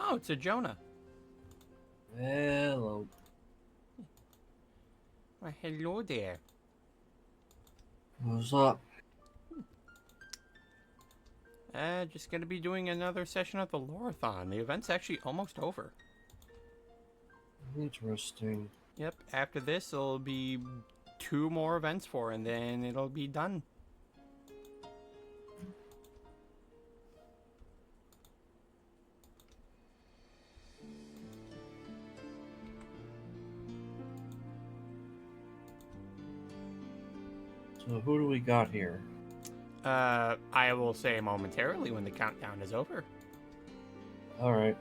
Oh, it's a Jonah. Hello. Well, hello there. What's up? Just gonna be doing another session of the Lore-a-thon. The event's actually almost over. Interesting. Yep, after this, there'll be 2 more events for, and then it'll be done. So who do we got here? I will say momentarily when the countdown is over. Alright.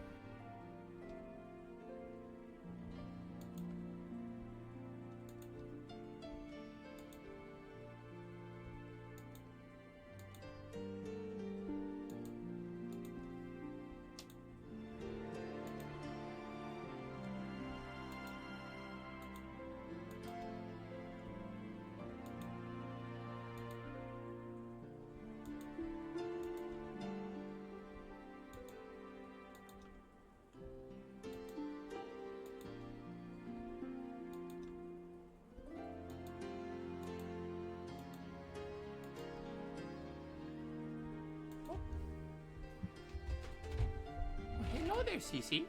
Hello there, Cece.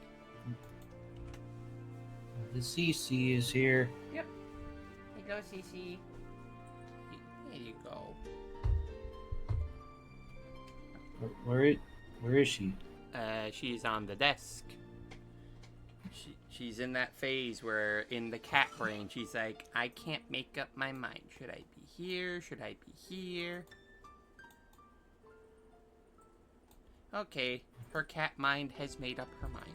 The CC is here. Yep. Hello, Cece. There you go. Where is she? She's on the desk. She's in that phase where in the cat brain, she's like, I can't make up my mind. Should I be here? Should I be here? Okay, her cat mind has made up her mind.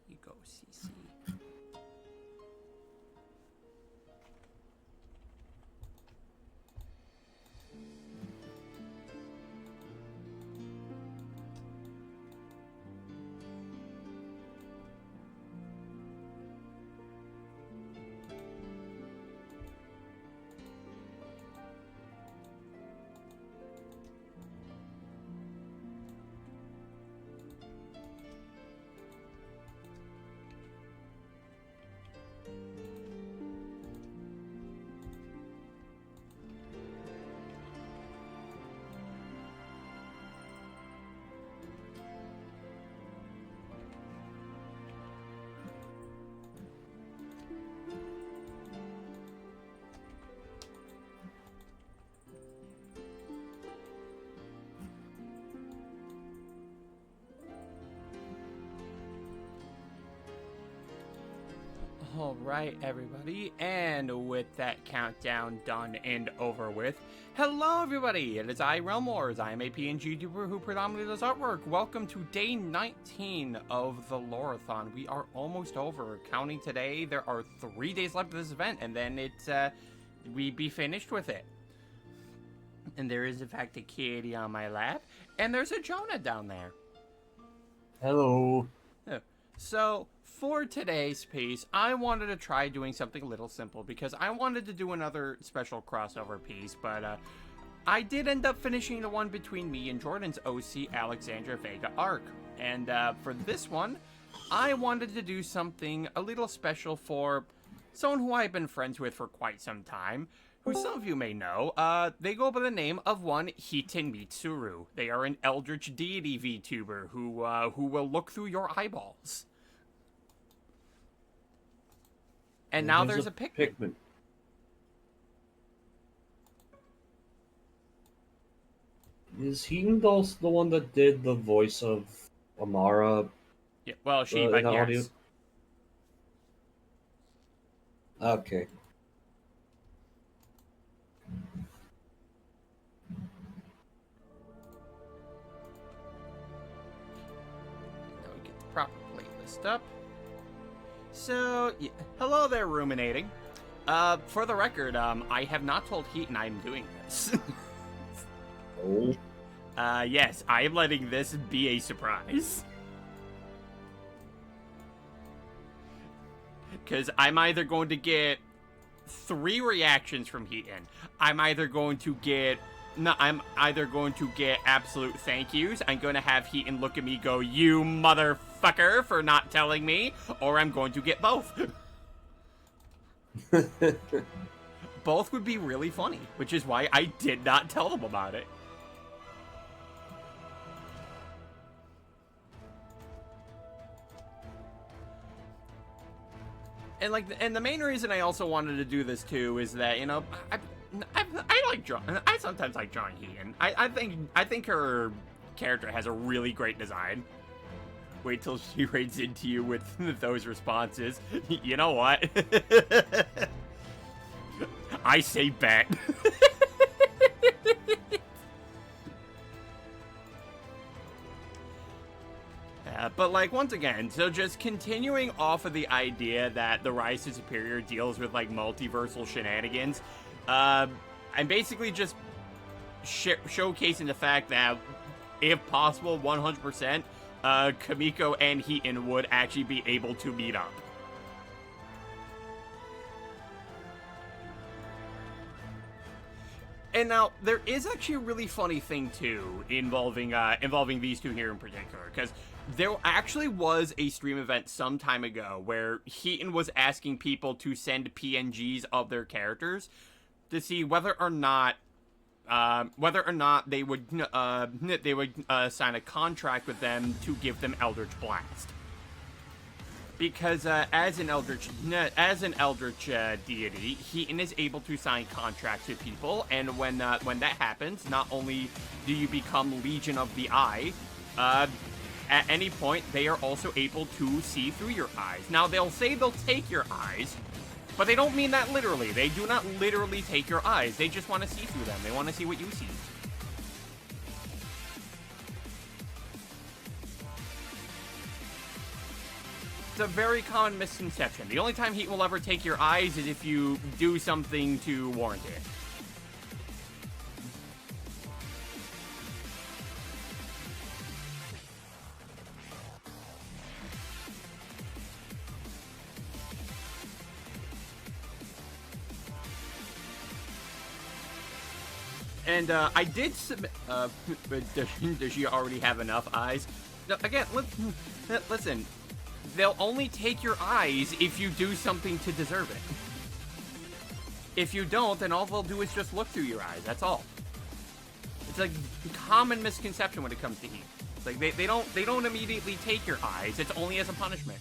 You go, CC. All right, everybody, and with that countdown done and over with, hello, everybody. It is I, Realm Wars. I am a PNG YouTuber who predominantly does artwork. Welcome to day 19 of the Lore-a-thon. We are almost over. Counting today, there are 3 days left of this event, and then we be finished with it. And there is, in fact, a kitty on my lap, and there's a Jonah down there. Hello. So, for today's piece, I wanted to try doing something a little simple because I wanted to do another special crossover piece, but I did end up finishing the one between me and Jordan's OC Alexandra Vega arc. And for this one, I wanted to do something a little special for someone who I've been friends with for quite some time, who some of you may know. They go by the name of one Hiten Mitsuru. They are an Eldritch Deity VTuber who will look through your eyeballs. And now there's a Pikmin. Is Heimdall the one that did the voice of Amara? Yeah, well, but yes. Audio? Okay. Now we get the proper playlist up. So, yeah. Hello there, ruminating. For the record, I have not told Heaton I'm doing this. Oh. Yes, I am letting this be a surprise. Because I'm either going to get 3 reactions from Heaton. I'm either going to get absolute thank yous. I'm going to have Heaton look at me go, you motherfucker, for not telling me. Or I'm going to get both. Both would be really funny, which is why I did not tell them about it. And the main reason I also wanted to do this too is that, you know, I like John. I sometimes like John Heaton. I think her character has a really great design. Wait till she raids into you with those responses. You know what? I say bet. But, like, once again, so just continuing off of the idea that the Rise to Superior deals with, like, multiversal shenanigans, I'm basically just showcasing the fact that, if possible, 100%, Kamiko and Heaton would actually be able to meet up. And now there is actually a really funny thing too involving these two here in particular, because there actually was a stream event some time ago where Heaton was asking people to send PNGs of their characters to see whether or not they would sign a contract with them to give them Eldritch Blast. Because as an Eldritch deity, Heaton is able to sign contracts with people, and when that happens, not only do you become Legion of the Eye, at any point they are also able to see through your eyes. Now they'll say they'll take your eyes, but they don't mean that literally. They do not literally take your eyes. They just want to see through them. They want to see what you see. It's a very common misconception. The only time Heat will ever take your eyes is if you do something to warrant it. And I did submit. Does she already have enough eyes? No, again, listen. They'll only take your eyes if you do something to deserve it. If you don't, then all they'll do is just look through your eyes. That's all. It's like a common misconception when it comes to Heat. It's like they don't immediately take your eyes. It's only as a punishment.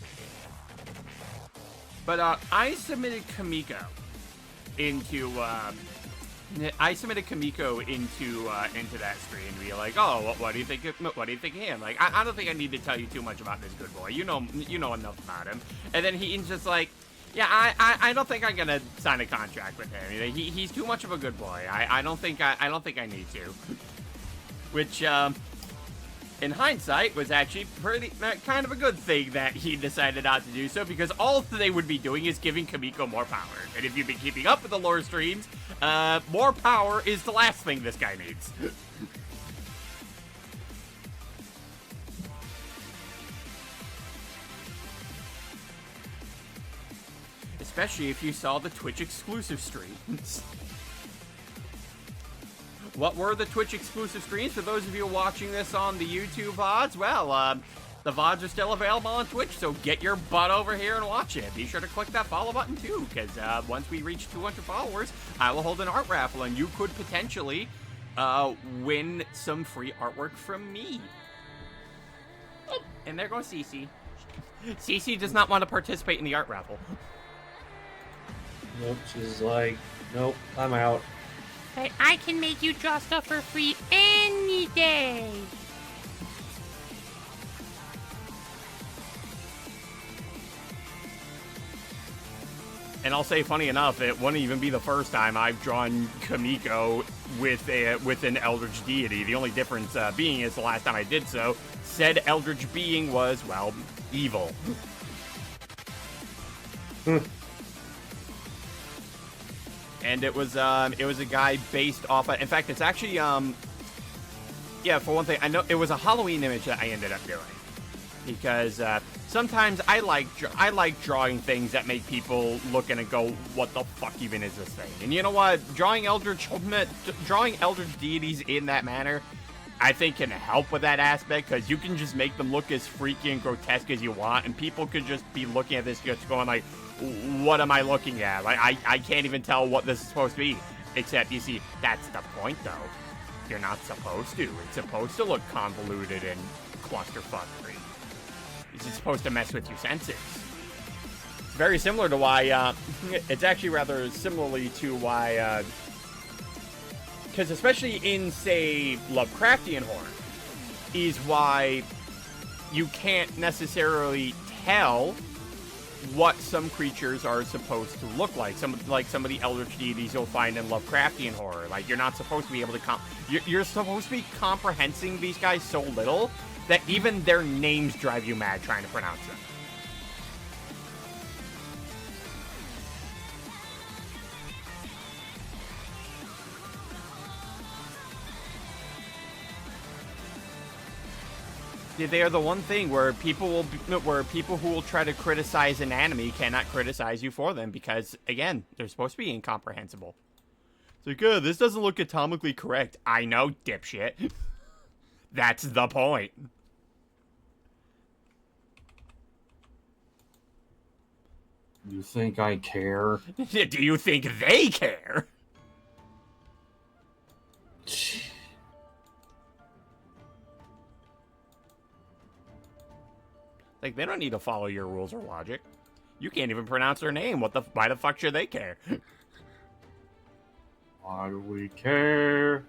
But I submitted Kamiko into into that stream to be like, oh, what do you think of him? Like, I don't think I need to tell you too much about this good boy. You know enough about him. And then he's just like, yeah, I don't think I'm gonna sign a contract with him. He's too much of a good boy. I don't think I need to. Which in hindsight was actually pretty kind of a good thing that he decided not to do so, because all they would be doing is giving Kamiko more power. And if you've been keeping up with the lore streams, more power is the last thing this guy needs. Especially if you saw the Twitch exclusive streams. What were the Twitch exclusive streams? For those of you watching this on the YouTube VODs, well, the VODs are still available on Twitch, so get your butt over here and watch it. Be sure to click that follow button too, because once we reach 200 followers, I will hold an art raffle, and you could potentially win some free artwork from me. And there goes Cece. Cece does not want to participate in the art raffle. Nope, she's like, nope, I'm out. But I can make you draw stuff for free any day. And I'll say, funny enough, it wouldn't even be the first time I've drawn Kamiko with an Eldritch deity. The only difference being is the last time I did so, said Eldritch being was, well, evil. And it was a guy based off of, in fact, it's actually, yeah, for one thing, I know it was a Halloween image that I ended up doing. Because sometimes I like drawing things that make people look and go, what the fuck even is this thing? And you know what? Drawing Eldritch deities in that manner, I think can help with that aspect, because you can just make them look as freaky and grotesque as you want, and people could just be looking at this just going like, what am I looking at? Like, I can't even tell what this is supposed to be. Except, you see, that's the point, though. You're not supposed to. It's supposed to look convoluted and clusterfuckery. It's supposed to mess with your senses. It's very similar to why, it's actually rather similarly to why, because especially in, say, Lovecraftian horror, is why you can't necessarily tell what some creatures are supposed to look like. Some of the Eldritch deities you'll find in Lovecraftian horror. Like, you're not supposed to be able to you're supposed to be comprehending these guys so little that even their names drive you mad trying to pronounce them. They are the one thing where people who will try to criticize an anime cannot criticize you for them, because again, they're supposed to be incomprehensible. like, oh, this doesn't look atomically correct. I know, dipshit. That's the point. You think I care? Do you think they care? Like, they don't need to follow your rules or logic. You can't even pronounce their name. Why the fuck should they care? Why do we care?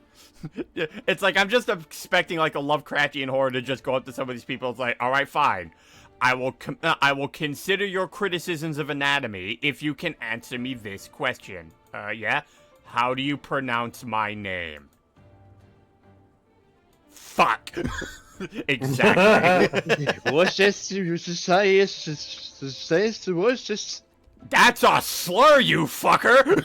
It's like, I'm just expecting, like, a Lovecraftian horror to just go up to some of these people. It's like, all right, fine. I will consider your criticisms of anatomy if you can answer me this question. Yeah? How do you pronounce my name? Fuck. Exactly. Was just That's a slur, you fucker!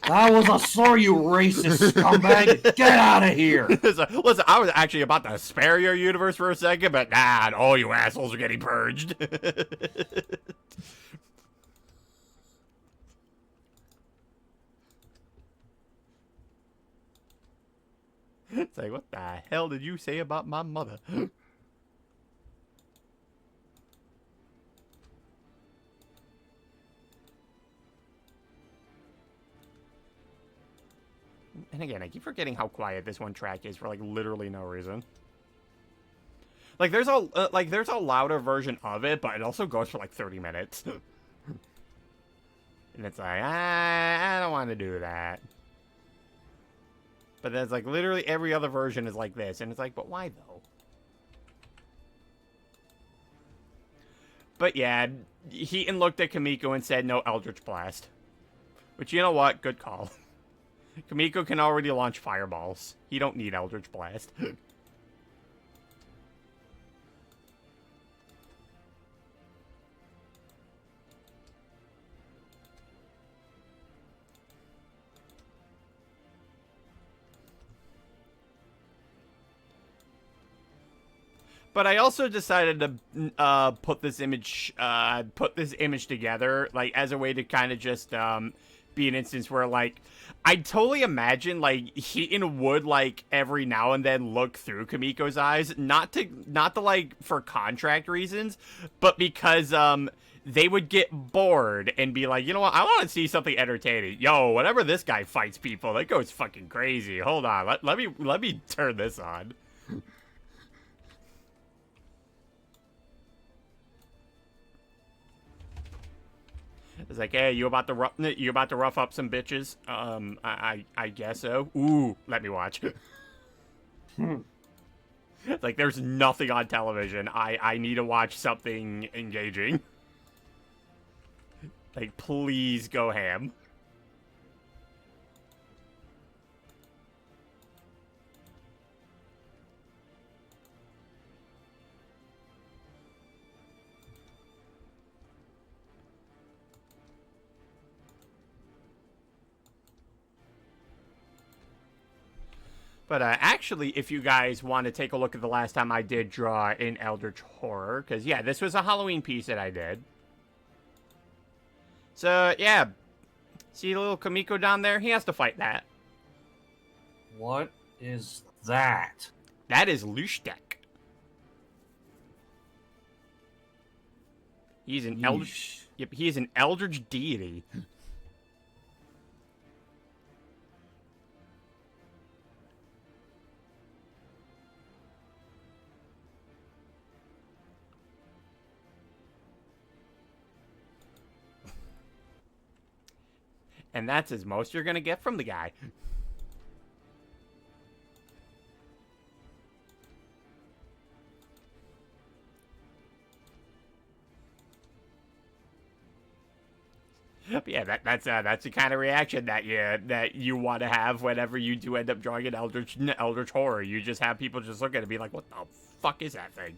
That was a slur, you racist scumbag! Get out of here! Listen, I was actually about to spare your universe for a second, but nah, all you assholes are getting purged. It's like, what the hell did you say about my mother? And again, I keep forgetting how quiet this one track is for, like, literally no reason. Like, there's a louder version of it, but it also goes for, like, 30 minutes. And it's like, I don't want to do that. But there's, like, literally every other version is like this. And it's like, but why, though? But, yeah, Heaton looked at Kamiko and said, no Eldritch Blast. Which, you know what? Good call. Kamiko can already launch fireballs. He don't need Eldritch Blast. But I also decided to put this image together, like, as a way to kind of just be an instance where, like, I totally imagine, like, Heaton would, like, every now and then look through Kamiko's eyes, not to like, for contract reasons, but because they would get bored and be like, you know what, I want to see something entertaining. Yo, whenever this guy fights people, that goes fucking crazy. Hold on, let me turn this on. It's like, hey, you about to rough up some bitches? I guess so. Ooh, let me watch. It's like, there's nothing on television. I need to watch something engaging. Like, please go ham. But actually, if you guys want to take a look at the last time I did draw in Eldritch Horror, because, yeah, this was a Halloween piece that I did. So, yeah, see the little Kamiko down there? He has to fight that. What is that? That is Lustek. He's an eldritch. Yep, he is an eldritch deity. And that's as most you're gonna get from the guy. Yeah, that's the kind of reaction that you want to have whenever you do end up drawing an Eldritch Horror. You just have people just look at it and be like, what the fuck is that thing?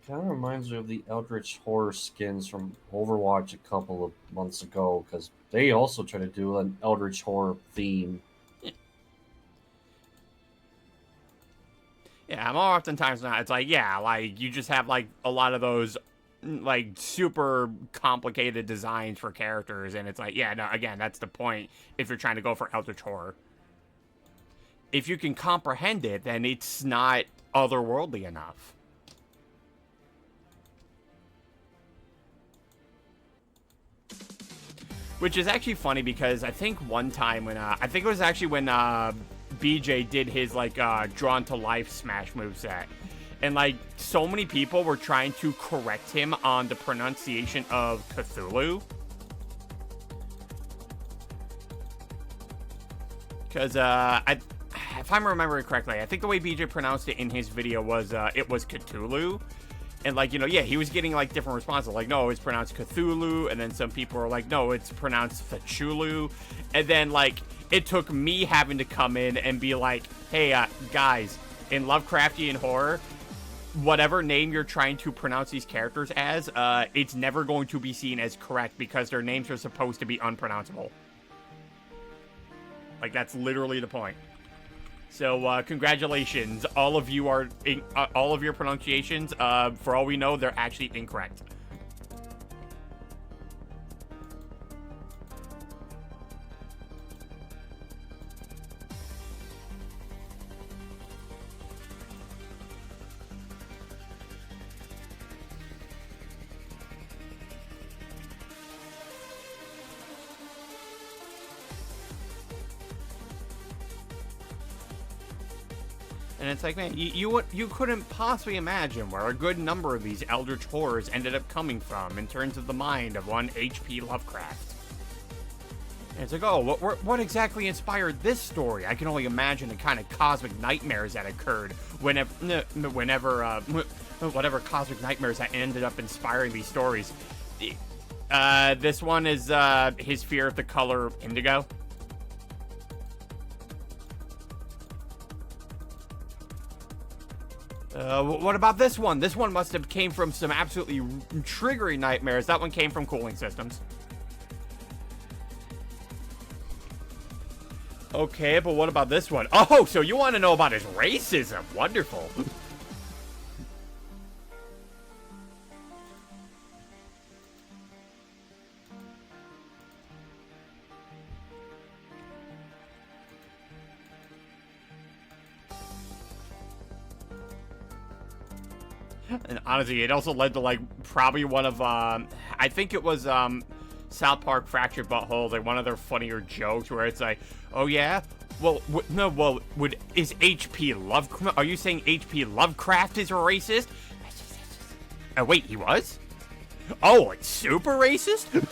Kind of reminds me of the Eldritch Horror skins from Overwatch a couple of months ago, because they also try to do an Eldritch Horror theme. Yeah, more oftentimes not. It's like, yeah, like, you just have, like, a lot of those, like, super complicated designs for characters, and it's like, yeah, no, again, that's the point if you're trying to go for Eldritch Horror. If you can comprehend it, then it's not otherworldly enough. Which is actually funny because I think one time when, I think it was actually when, BJ did his, like, drawn to life smash moveset. And, like, so many people were trying to correct him on the pronunciation of Cthulhu. Because, if I'm remembering correctly, I think the way BJ pronounced it in his video was, it was Cthulhu. And, like, you know, yeah, he was getting, like, different responses. Like, no, it's pronounced Cthulhu. And then some people were like, no, it's pronounced Thachulu. And then, like, it took me having to come in and be like, hey, guys, in Lovecraftian horror, whatever name you're trying to pronounce these characters as, it's never going to be seen as correct because their names are supposed to be unpronounceable. Like, that's literally the point. So, congratulations. All of you are, all of your pronunciations, for all we know, they're actually incorrect. And it's like, man, you couldn't possibly imagine where a good number of these Eldritch Horrors ended up coming from in terms of the mind of one H.P. Lovecraft. And it's like, oh, what exactly inspired this story? I can only imagine the kind of cosmic nightmares that occurred whatever cosmic nightmares that ended up inspiring these stories. This one is his fear of the color indigo. What about this one? This one must have came from some absolutely triggering nightmares. That one came from cooling systems. Okay, but what about this one? Oh, so you want to know about his racism. Wonderful. And honestly, it also led to, like, probably one of, I think it was, South Park Fractured Butthole, like, one of their funnier jokes where it's like, oh, yeah? Well, is H.P. Lovecraft, are you saying H.P. Lovecraft is a racist? Wait, he was? Oh, it's super racist?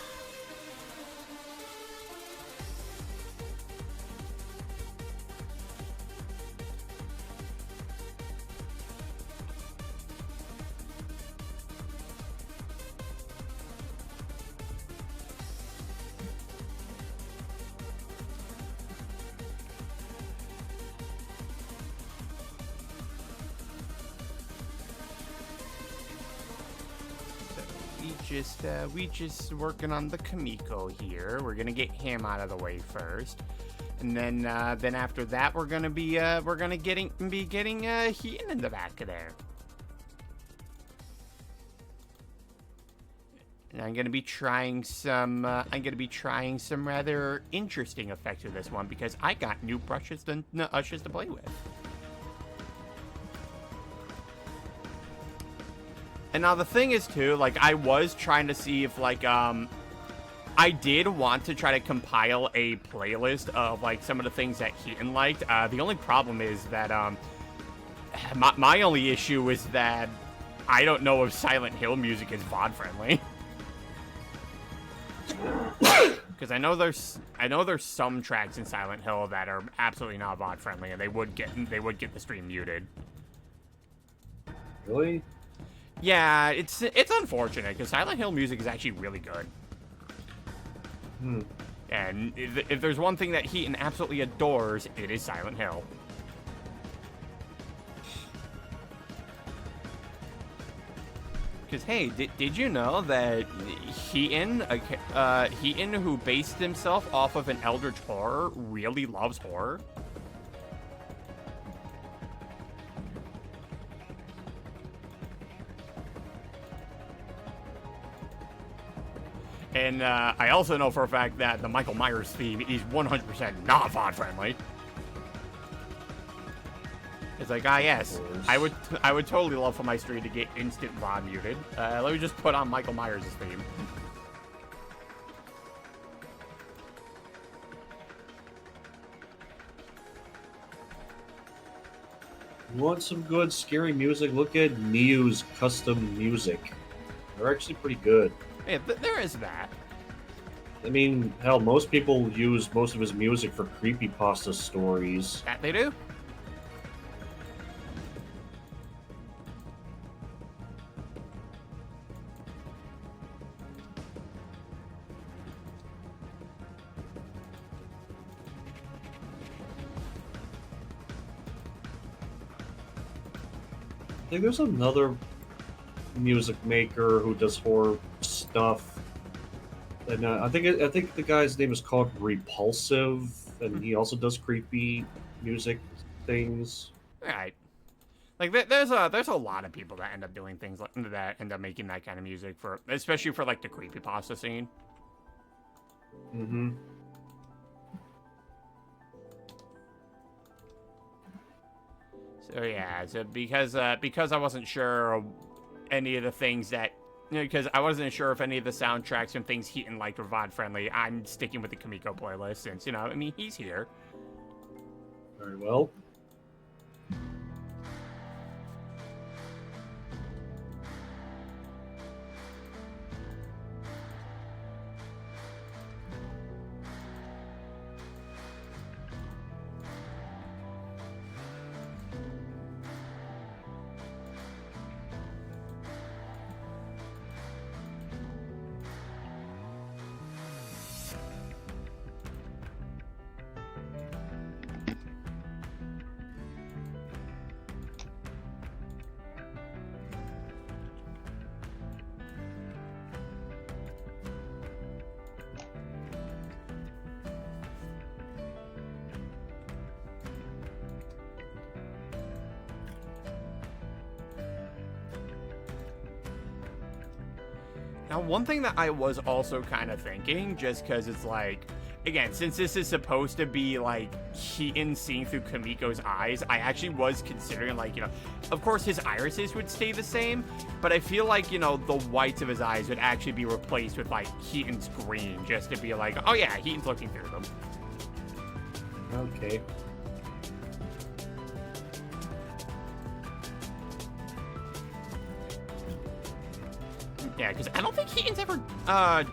We just working on the Kamiko here. We're gonna get him out of the way first, and then after that we're gonna be getting Heaton in the back of there. And I'm gonna be trying some rather interesting effects with this one because I got new brushes to play with. And now the thing is, too, like, I was trying to see if, like, I did want to try to compile a playlist of, like, some of the things that Heaton liked. The only problem is that, my only issue is that I don't know if Silent Hill music is VOD friendly. Because I know there's some tracks in Silent Hill that are absolutely not VOD friendly, and they would get the stream muted. Really? Yeah, it's unfortunate because Silent Hill music is actually really good. And if there's one thing that Heaton absolutely adores, it is Silent Hill. Because, hey, did you know that Heaton, who based himself off of an Eldritch Horror, really loves horror? And I also know for a fact that the Michael Myers theme is 100% not VOD friendly. It's like, yes, I would totally love for my stream to get instant VOD muted. Let me just put on Michael Myers' theme. You want some good scary music? Look at Neo's custom music. They're actually pretty good. Yeah, there is that. I mean, hell, most people use most of his music for creepypasta stories. That they do. I think there's another music maker who does horror stuff, and I think the guy's name is called Repulsive, and he also does creepy music things. Right. Like there's a lot of people that end up doing things like that, end up making that kind of music for, especially for like the creepypasta scene. Mm-hmm. So yeah, so because I wasn't sure any of the things that, because I wasn't sure if any of the soundtracks and things Heaton liked were VOD friendly, I'm sticking with the Kamiko playlist since, I mean, he's here. Very well. Now, one thing that I was also kind of thinking, just because it's like, again, since this is supposed to be like Heaton seeing through Kamiko's eyes, I actually was considering, like, of course his irises would stay the same, but I feel like, the whites of his eyes would actually be replaced with like Heaton's green, just to be like, oh yeah, Heaton's looking through them. Okay. Yeah, because I don't think Heaton's ever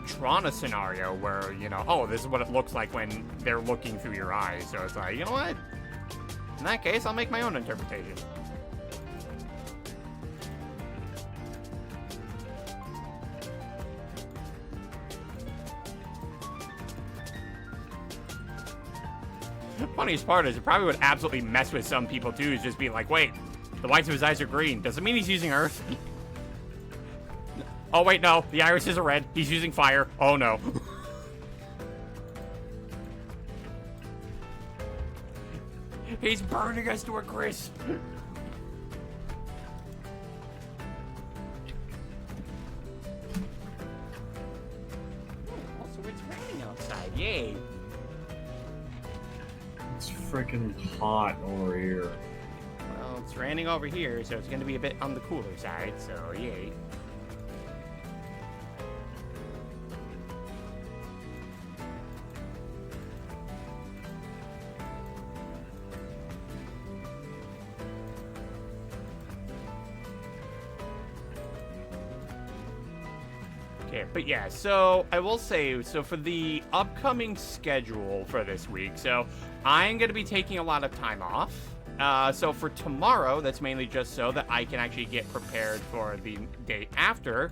drawn a scenario where, oh, this is what it looks like when they're looking through your eyes. So it's like, you know what? In that case, I'll make my own interpretation. Funniest part is it probably would absolutely mess with some people too, is just being like, wait, the whites of his eyes are green. Does it mean he's using Earth? Oh, wait, no. The irises are red. He's using fire. Oh, no. He's burning us to a crisp. Also, it's raining outside. Yay. It's freaking hot over here. Well, it's raining over here, so it's going to be a bit on the cooler side, so yay. Okay, but yeah, so I will say, so for the upcoming schedule for this week, so I'm going to be taking a lot of time off. So for tomorrow, that's mainly just so that I can actually get prepared for the day after,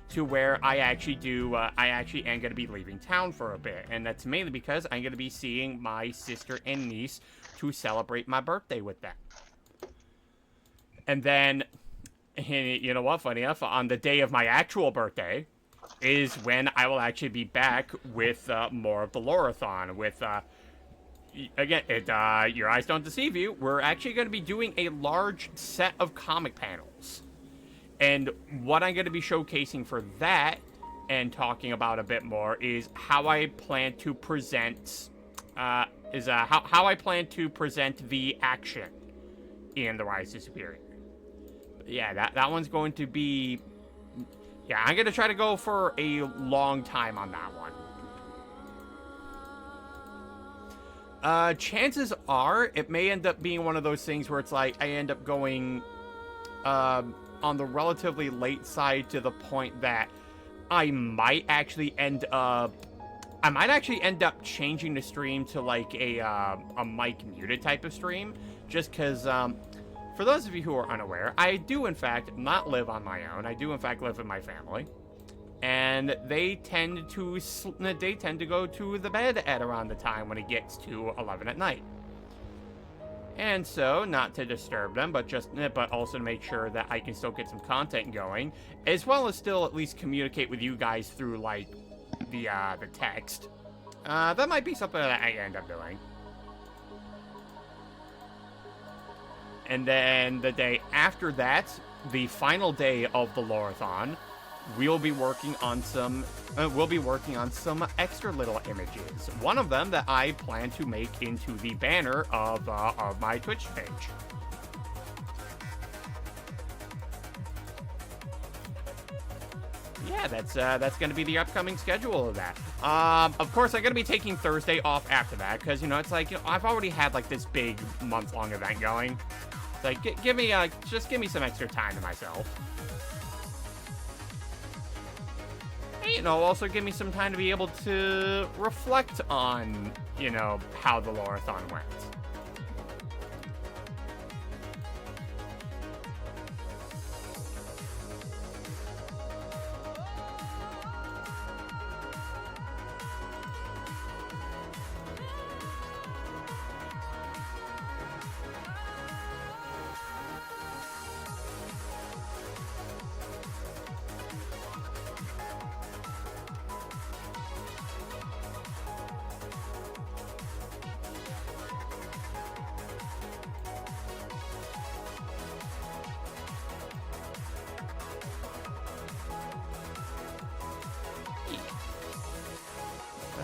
to where I actually am going to be leaving town for a bit. And that's mainly because I'm going to be seeing my sister and niece to celebrate my birthday with them. And then, you know what, funny enough, on the day of my actual birthday is when I will actually be back with more of the Lore-a-thon with, again, your eyes don't deceive you, we're actually going to be doing a large set of comic panels. And what I'm going to be showcasing for that and talking about a bit more is how I plan to present how I plan to present the action in The Rise to Superior. Yeah, that one's going to be... Yeah, I'm going to try to go for a long time on that one. Chances are it may end up being one of those things where it's like I end up going on the relatively late side to the point that I might actually end up changing the stream to like a mic muted type of stream, just because for those of you who are unaware, I do in fact not live on my own. I do in fact live with my family, and they tend to go to the bed at around the time when it gets to 11 at night. And so, not to disturb them, but also to make sure that I can still get some content going, as well as still at least communicate with you guys through like the text. That might be something that I end up doing. And then the day after that, the final day of the Lore-a-thon, we'll be working on some extra little images. One of them that I plan to make into the banner of my Twitch page. Yeah, that's going to be the upcoming schedule of that. Of course, I'm going to be taking Thursday off after that because it's like I've already had like this big month-long event going. It's like just give me some extra time to myself. And, also give me some time to be able to reflect on, how the Lore-a-thon went.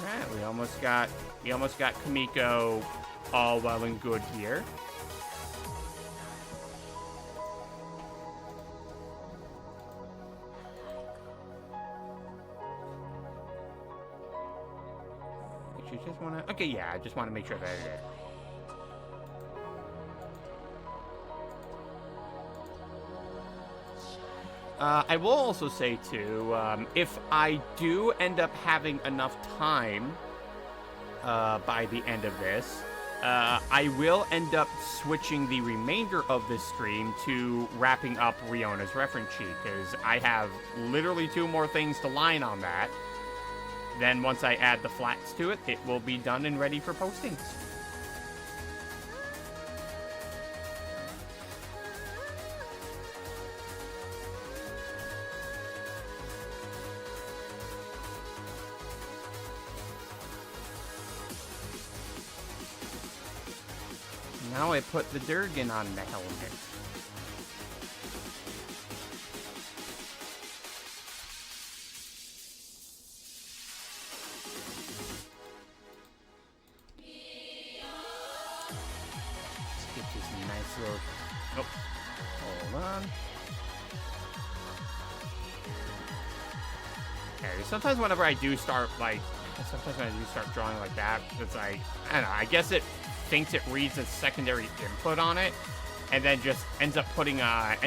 Alright, we almost got Kamiko all well and good here. Okay, yeah, I just want to make sure that it is. I will also say, too, if I do end up having enough time by the end of this, I will end up switching the remainder of this stream to wrapping up Riona's reference sheet, because I have literally 2 more things to line on that. Then once I add the flats to it, it will be done and ready for postings. Now I put the Durgan on the helmet. Let's get this nice little... Oh, hold on. Okay, sometimes whenever I do start, sometimes when I do start drawing like that, it's like, I don't know, I guess it thinks it reads a secondary input on it, and then just ends up putting a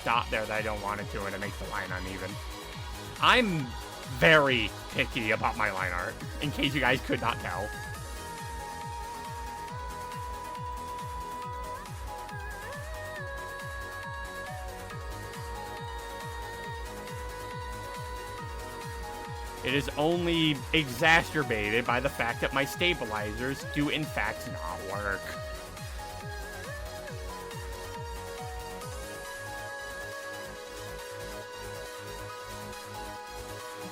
dot there that I don't want it to, and it makes the line uneven. I'm very picky about my line art, in case you guys could not tell. It is only exacerbated by the fact that my stabilizers do in fact not work.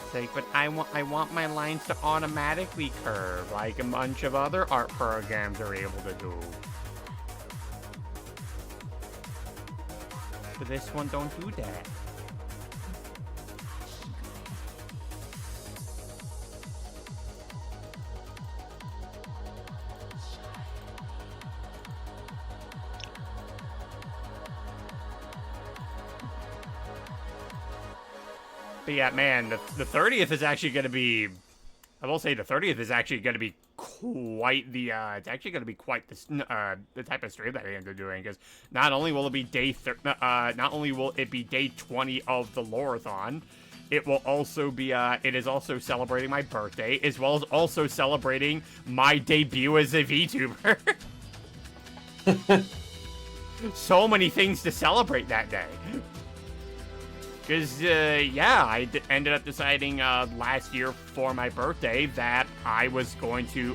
It's like, but I want my lines to automatically curve like a bunch of other art programs are able to do. But this one don't do that. But yeah, man, the 30th is actually going to be... I will say the 30th is actually going to be quite the... it's actually going to be quite the type of stream that I end up doing, because not only will it be not only will it be day 20 of the Lore-a-thon, it will also be, it is also celebrating my birthday, as well as also celebrating my debut as a VTuber. So many things to celebrate that day. Because, yeah, I ended up deciding last year for my birthday that I was going to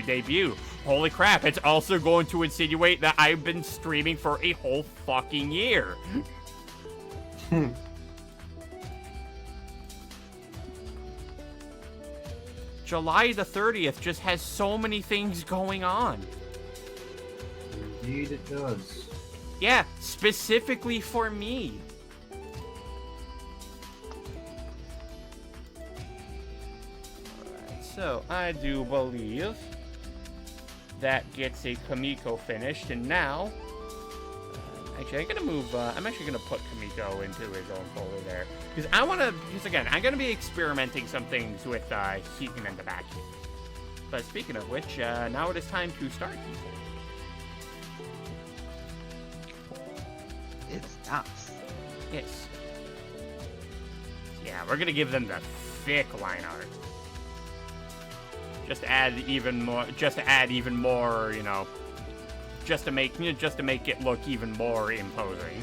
debut. Holy crap, it's also going to insinuate that I've been streaming for a whole fucking year. July the 30th just has so many things going on. Indeed it does. Yeah, specifically for me. Alright, so I do believe that gets a Kamiko finished, and now... actually, I'm actually gonna put Kamiko into his own folder there. Because I wanna, because again, I'm gonna be experimenting some things with Heaton and the vacuum. But speaking of which, now it is time to start Heaton. It stops. Yes. Yeah, we're gonna give them the thick line art. Just to add even more, you know, just to make it look even more imposing.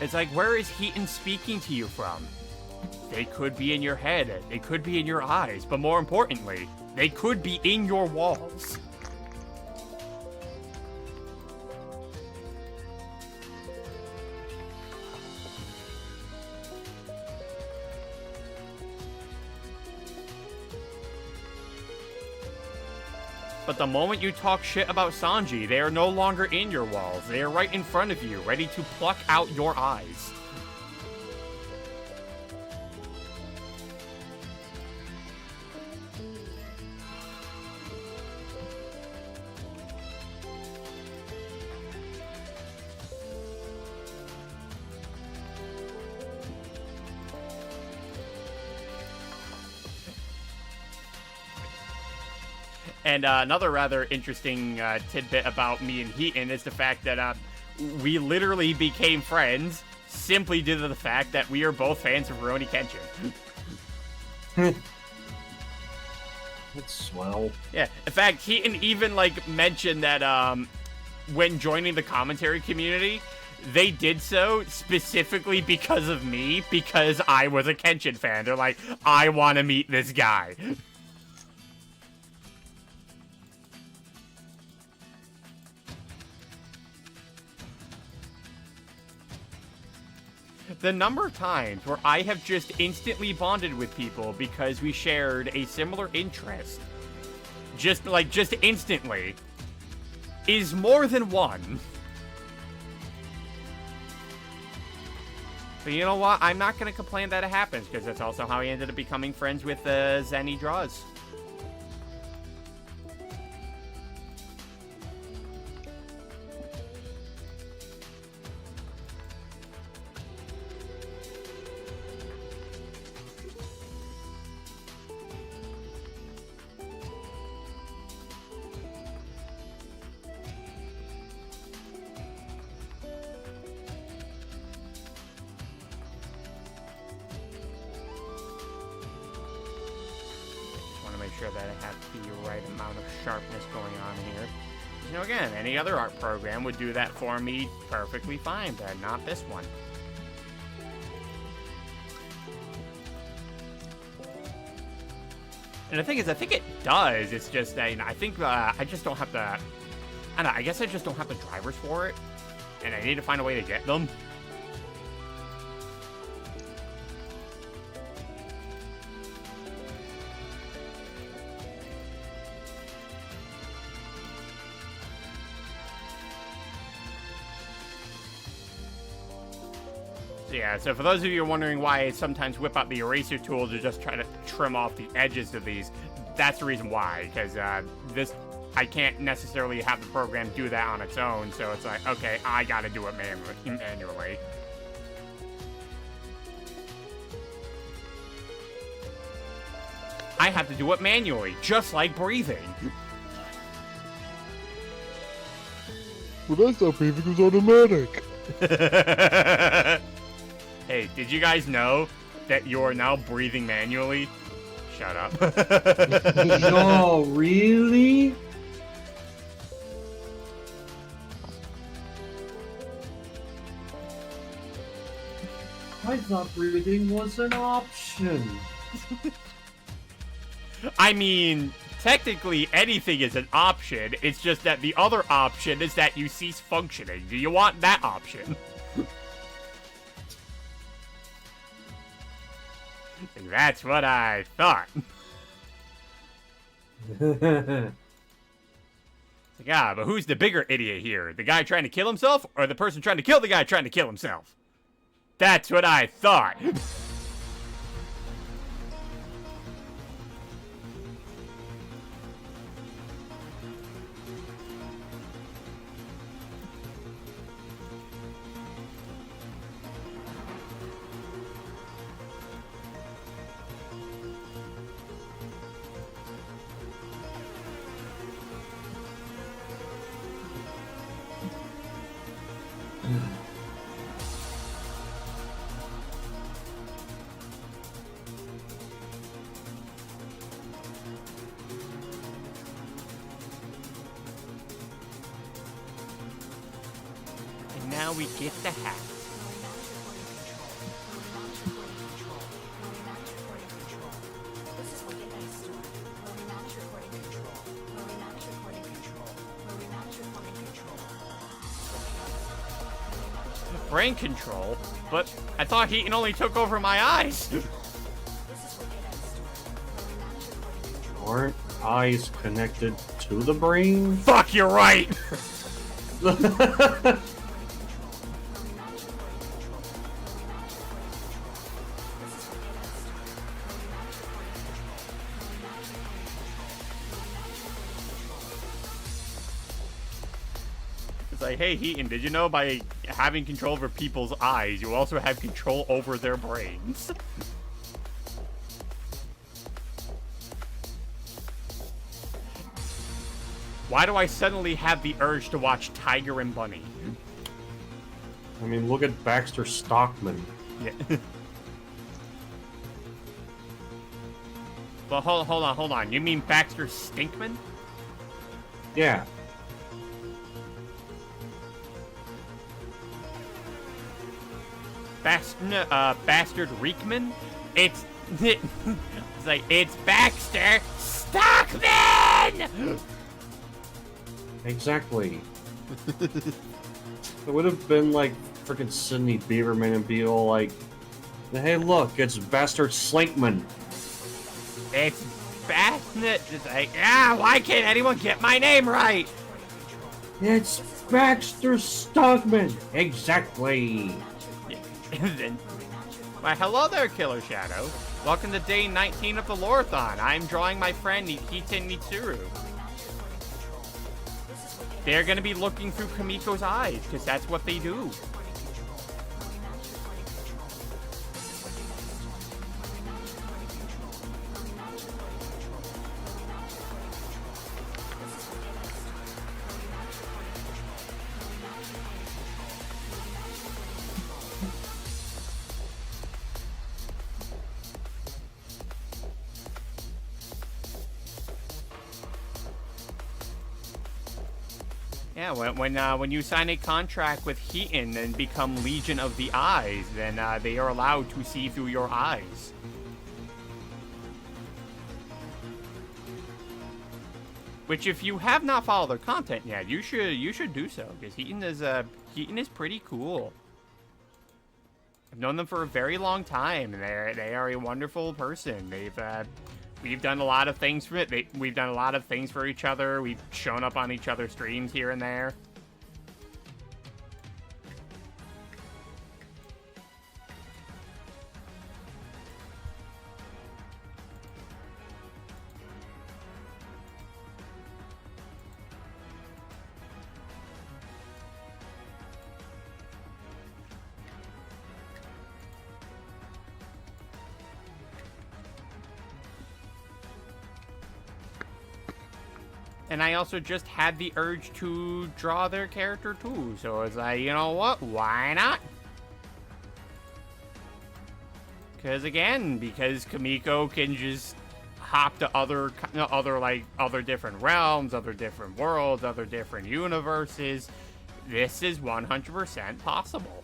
It's like, where is Heaton speaking to you from? They could be in your head, they could be in your eyes, but more importantly, they could be in your walls. But the moment you talk shit about Sanji, they are no longer in your walls. They are right in front of you, ready to pluck out your eyes. And another rather interesting tidbit about me and Heaton is the fact that we literally became friends simply due to the fact that we are both fans of Rurouni Kenshin. That's swell. Yeah, in fact, Heaton even, like, mentioned that when joining the commentary community, they did so specifically because of me, because I was a Kenshin fan. They're like, I want to meet this guy. The number of times where I have just instantly bonded with people because we shared a similar interest, just instantly, is more than one. But you know what? I'm not going to complain that it happens, because that's also how I ended up becoming friends with Zenny Draws. That I have the right amount of sharpness going on here. You know, again, any other art program would do that for me perfectly fine, but not this one. And the thing is, I think it does. It's just that, you know, I think I just don't have the... I don't know, I guess I just don't have the drivers for it, and I need to find a way to get them. Yeah, so for those of you wondering why I sometimes whip out the eraser tool to just try to trim off the edges of these, that's the reason why, because I can't necessarily have the program do that on its own, so it's like, okay, I gotta do it manually. I have to do it manually, just like breathing. Well, that's not breathing, it's automatic. Hey, did you guys know that you're now breathing manually? Shut up. No, really? I thought breathing was an option. I mean, technically anything is an option. It's just that the other option is that you cease functioning. Do you want that option? That's what I thought. Yeah, but who's the bigger idiot here? The guy trying to kill himself, or the person trying to kill the guy trying to kill himself? That's what I thought. And now we get the hat. Brain control? But I thought Heaton only took over my eyes. Aren't eyes connected to the brain? Fuck, you're right. It's like, hey, Heaton, did you know by having control over people's eyes, you also have control over their brains? Why do I suddenly have the urge to watch Tiger and Bunny? I mean, look at Baxter Stockman. Yeah. Well, hold on. You mean Baxter Stinkman? Yeah. Bastard Reekman? It's like, it's Baxter Stockman! Exactly. It would have been like freaking Sidney Beaverman and be all like, hey, look, it's Bastard Slinkman. It's Bastard. It's like, why can't anyone get my name right? It's Baxter Stockman. Exactly. Yeah. And then, why, hello there, Killer Shadow. Welcome to day 19 of the Lore-a-thon. I'm drawing my friend Nikita Mitsuru. They're gonna be looking through Kamiko's eyes, because that's what they do. Yeah, when you sign a contract with Heaton and become Legion of the Eyes, then they are allowed to see through your eyes. Which, if you have not followed their content yet, you should do so, because Heaton is pretty cool. I've known them for a very long time, and they are a wonderful person. We've done a lot of things for it. We've done a lot of things for each other. We've shown up on each other's streams here and there. And I also just had the urge to draw their character too. So it's like, you know what? Why not? Because Kamiko can just hop to other different realms, other different worlds, other different universes. This is 100% possible.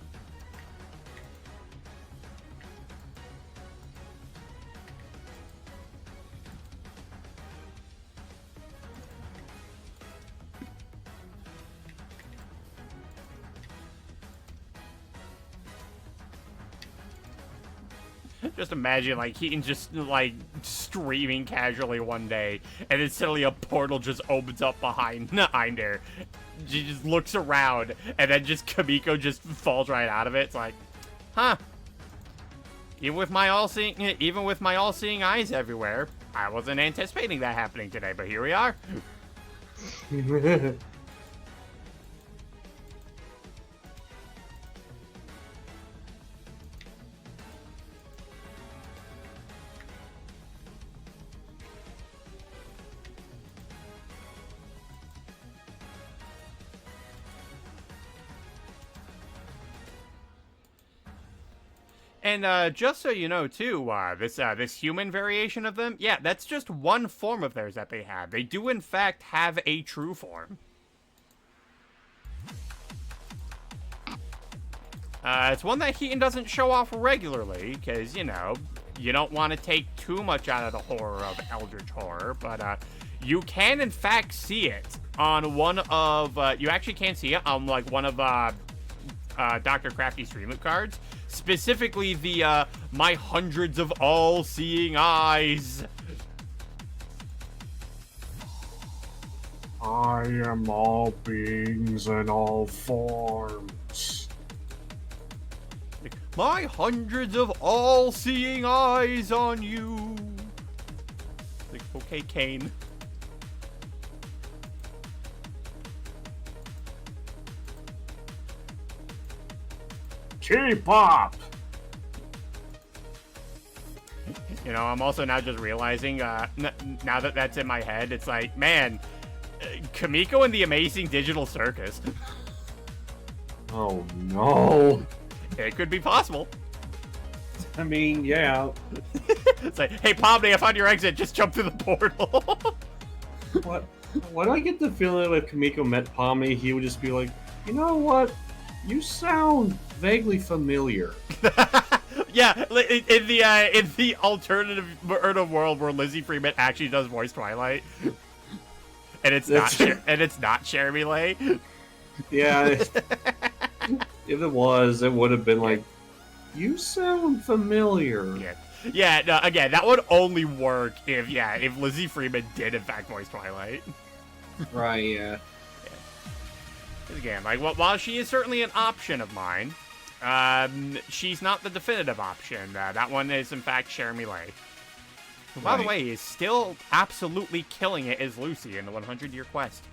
Just imagine, like, Keaton just, like, streaming casually one day, and then suddenly a portal just opens up behind her. She just looks around, and then just Kamiko just falls right out of it. It's like, huh. Even with my all-seeing eyes everywhere, I wasn't anticipating that happening today, but here we are. And just so you know, too, this human variation of them, yeah, that's just one form of theirs that they have. They do, in fact, have a true form. It's one that Heaton doesn't show off regularly, because, you know, you don't want to take too much out of the horror of Eldritch Horror, but you can, in fact, see it on one of, you actually can see it on, like, one of Dr. Crafty's Streamlet cards. Specifically the, my hundreds of all-seeing eyes. I am all beings and all forms. My hundreds of all-seeing eyes on you. Like, okay, Kane. K-pop! You know, I'm also now just realizing, now that that's in my head, it's like, man, Kamiko and the Amazing Digital Circus. Oh, no. It could be possible. I mean, yeah. It's like, hey, Pomni, I found your exit. Just jump through the portal. What? Why do I get the feeling that if Kamiko met Pomni, he would just be like, you know what? You sound vaguely familiar. Yeah, in the alternative world where Lizzie Freeman actually does voice Twilight, and it's not Jeremy Lay. Yeah, if it was, it would have been like, you sound familiar. Yeah. No, again, that would only work if Lizzie Freeman did in fact voice Twilight. Right. Yeah. Again, like, while she is certainly an option of mine, she's not the definitive option. That one is, in fact, Jeremy Lay. Who, by the way, is still absolutely killing it as Lucy in the 100-Year Quest.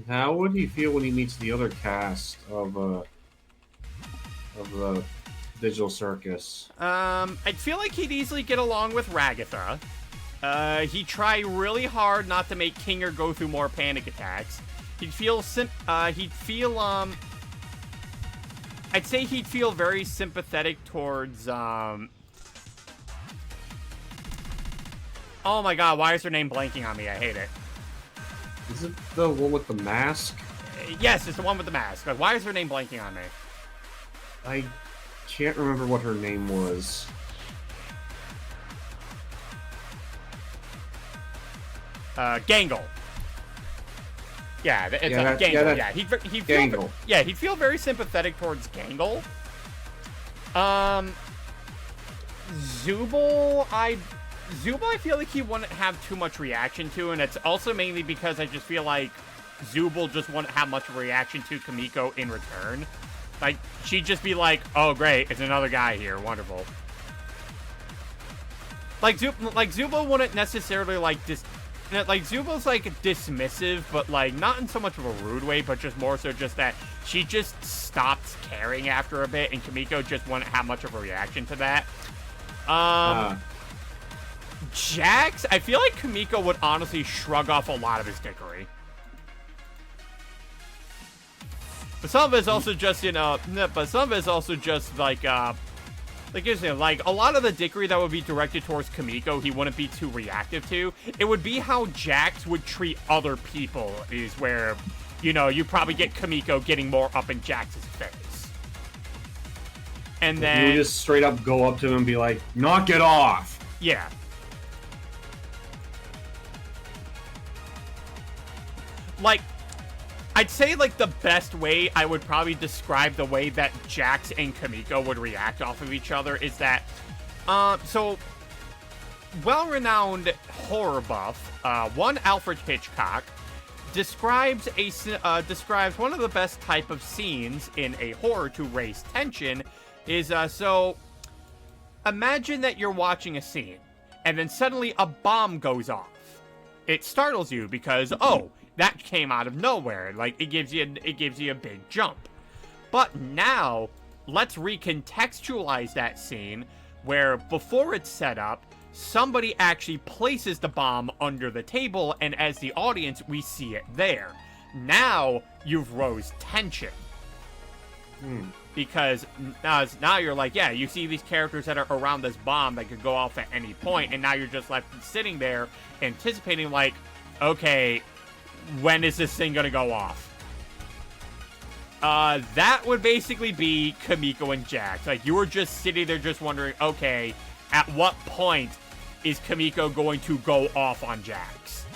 How would he feel when he meets the other cast of the Digital Circus? I'd feel like he'd easily get along with Ragatha. He'd try really hard not to make Kinger go through more panic attacks. I'd say he'd feel very sympathetic towards, oh my god, why is her name blanking on me? I hate it. Is it the one with the mask? Yes, it's the one with the mask. Like, why is her name blanking on me? I can't remember what her name was. Gangle. Yeah, it's Gangle. Yeah, he'd feel very sympathetic towards Gangle. Zubul, I feel like he wouldn't have too much reaction to, and it's also mainly because I just feel like Zubul just wouldn't have much of a reaction to Kamiko in return. Like, she'd just be like, oh, great, it's another guy here, wonderful. like Zubo wouldn't necessarily like like Zubo's like dismissive, but like not in so much of a rude way, but just more so just that she just stopped caring after a bit, and Kamiko just wouldn't have much of a reaction to that. Jax, I feel like Kamiko would honestly shrug off a lot of his dickery. But some of it's also just, you know, but some of it's also just like a lot of the dickery that would be directed towards Kamiko, he wouldn't be too reactive to. It would be how Jax would treat other people is where, you know, you probably get Kamiko getting more up in Jax's face. And then... You just straight up go up to him and be like, knock it off! Yeah. Like... I'd say, like, the best way I would probably describe the way that Jax and Kamiko would react off of each other is that, so, well-renowned horror buff, one Alfred Hitchcock, describes one of the best type of scenes in a horror to raise tension is, so, imagine that you're watching a scene, and then suddenly a bomb goes off. It startles you because, oh, that came out of nowhere. Like, it gives you a big jump. But now, let's recontextualize that scene where before it's set up, somebody actually places the bomb under the table, and as the audience, we see it there. Now, you've rose tension. Because now you're like, yeah, you see these characters that are around this bomb that could go off at any point, and now you're just left sitting there anticipating, like, okay, when is this thing gonna go off? That would basically be Kamiko and Jax. Like, you were just sitting there just wondering, okay, at what point is Kamiko going to go off on Jax?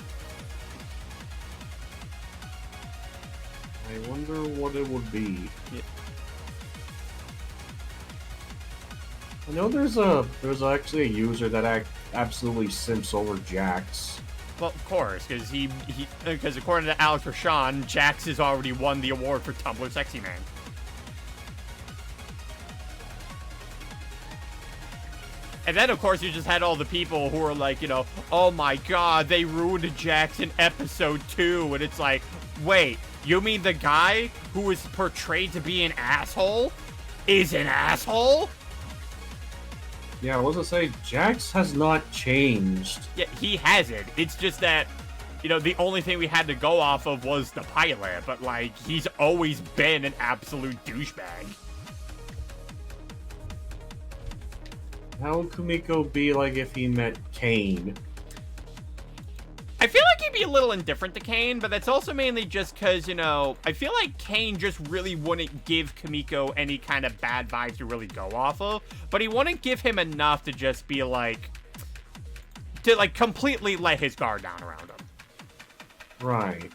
I wonder what it would be. Yeah. I know there's actually a user that absolutely simps over Jax. Well, of course, because according to Alex Rashawn, Jax has already won the award for Tumblr Sexy Man. And then, of course, you just had all the people who were like, you know, oh my god, they ruined Jax in episode 2. And it's like, wait, you mean the guy who was portrayed to be an asshole is an asshole? Yeah, what was I say? Jax has not changed. Yeah, he hasn't. It's just that, you know, the only thing we had to go off of was the pilot, but, like, he's always been an absolute douchebag. How would Kamiko be like if he met Kane? I feel like he'd be a little indifferent to Kane, but that's also mainly just because, you know, I feel like Kane just really wouldn't give Kamiko any kind of bad vibes to really go off of, but he wouldn't give him enough to just be like, to like completely let his guard down around him. Right.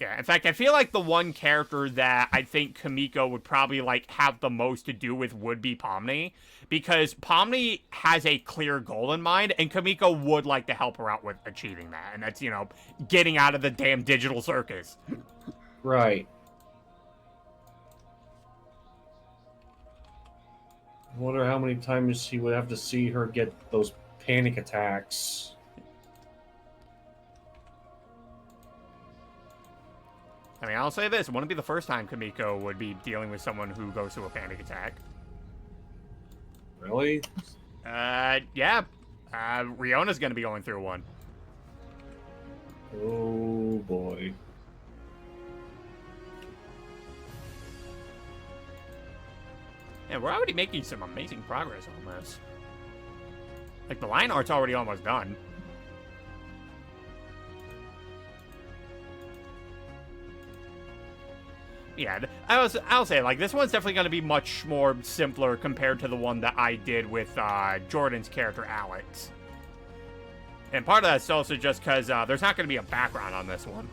Yeah, in fact, I feel like the one character that I think Kamiko would probably, like, have the most to do with would be Pomni, because Pomni has a clear goal in mind, and Kamiko would like to help her out with achieving that, and that's, you know, getting out of the damn digital circus. Right. I wonder how many times he would have to see her get those panic attacks. I mean, I'll say this, it wouldn't be the first time Kamiko would be dealing with someone who goes through a panic attack. Really? Yeah. Riona's gonna be going through one. Oh, boy. Yeah, we're already making some amazing progress on this. Like, the line art's already almost done. Yeah, I'll say, like, this one's definitely going to be much more simpler compared to the one that I did with Jordan's character, Alex. And part of that's also just because there's not going to be a background on this one.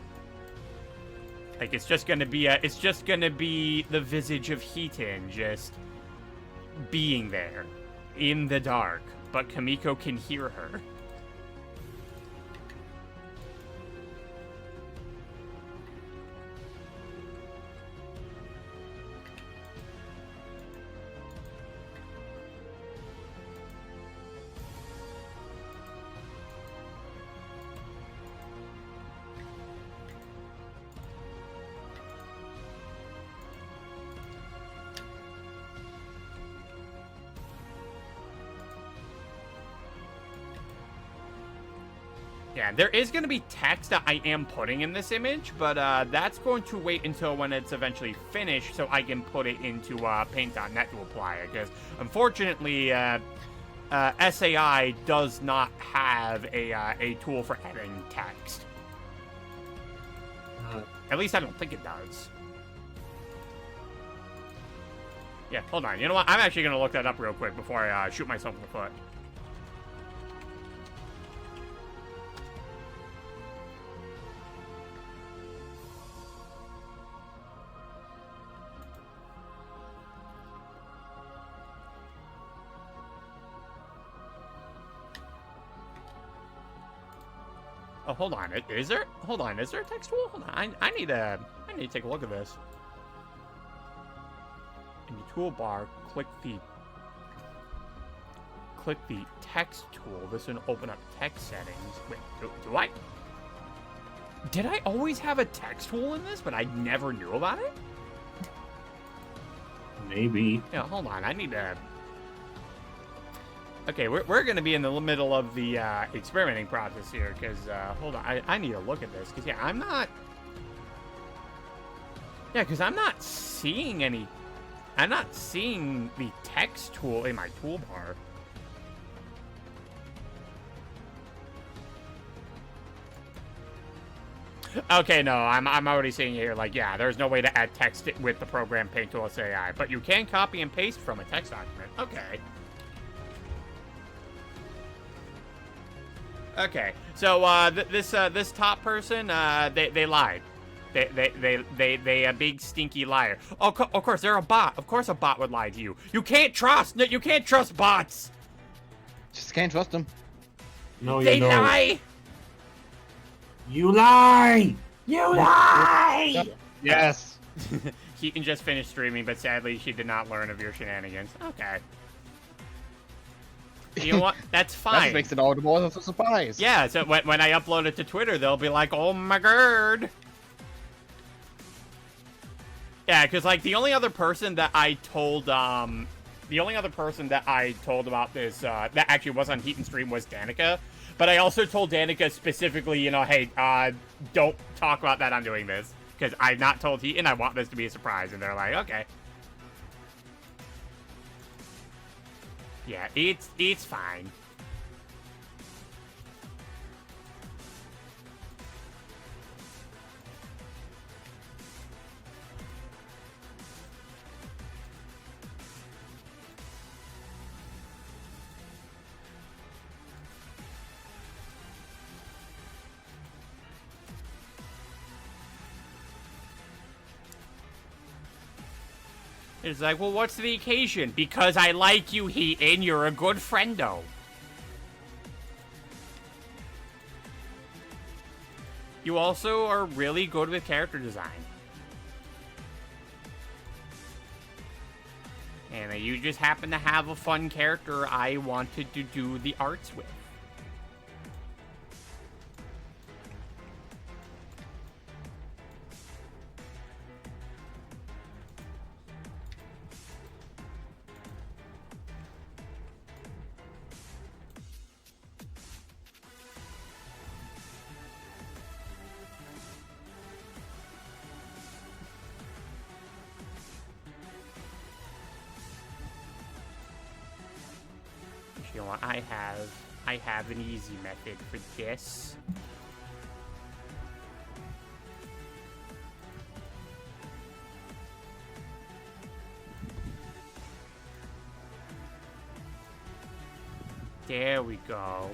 Like, it's just going to be the visage of Heaton just being there in the dark, but Kamiko can hear her. Yeah, there is going to be text that I am putting in this image, but that's going to wait until when it's eventually finished so I can put it into Paint.net to apply it. Because unfortunately, SAI does not have a tool for editing text. At least I don't think it does. Yeah, hold on. You know what? I'm actually going to look that up real quick before I shoot myself in the foot. Oh, hold on. Is there? Hold on. Is there a text tool? Hold on. I need to take a look at this. In the toolbar, click the text tool. This will open up text settings. Wait, do I? Did I always have a text tool in this, but I never knew about it? Maybe. Yeah, hold on. I need to. Okay, we're going to be in the middle of the experimenting process here, because, hold on, I need to look at this, because, yeah, I'm not seeing I'm not seeing the text tool in my toolbar. Okay, no, I'm already seeing it here, like, yeah, there's no way to add text with the program Paint Tool AI, but you can copy and paste from a text document. Okay. Okay, so this top person, they lied. They a big stinky liar. Oh, of course they're a bot. Of course a bot would lie to you. You can't trust bots. Just can't trust them. No, They you don't. lie. You lie! You lie! Yes. He can just finish streaming, but sadly she did not learn of your shenanigans. Okay. You know what? That's fine. That makes it audible as a surprise. Yeah, so when I upload it to Twitter, they'll be like, "Oh my god." Yeah, because like the only other person that I told about this that actually was on Heat and Stream was Danica. But I also told Danica specifically, you know, hey, don't talk about that I'm doing this. Because I've not told Heat, and I want this to be a surprise. And they're like, okay. Yeah, it's fine. It's like, well, what's the occasion? Because I like you, Heaton. You're a good friendo. You also are really good with character design. And you just happen to have a fun character I wanted to do the arts with. You know what? I have an easy method for this. There we go.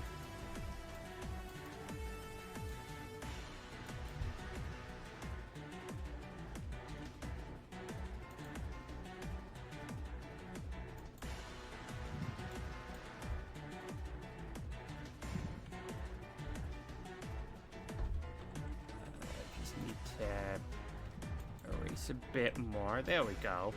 Just need to erase a bit more. There we go.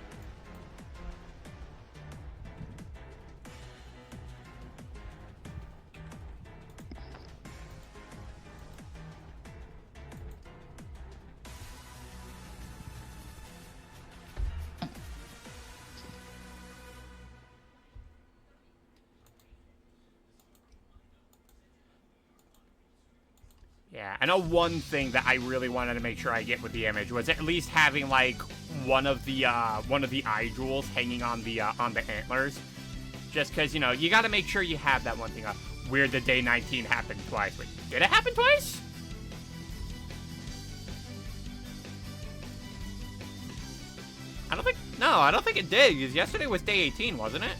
Yeah, I know one thing that I really wanted to make sure I get with the image was at least having like one of the eye jewels hanging on the antlers. Just because, you know, you got to make sure you have that one thing up. Weird that day 19 happened twice. Wait, did it happen twice? I don't think it did, because yesterday was day 18, wasn't it?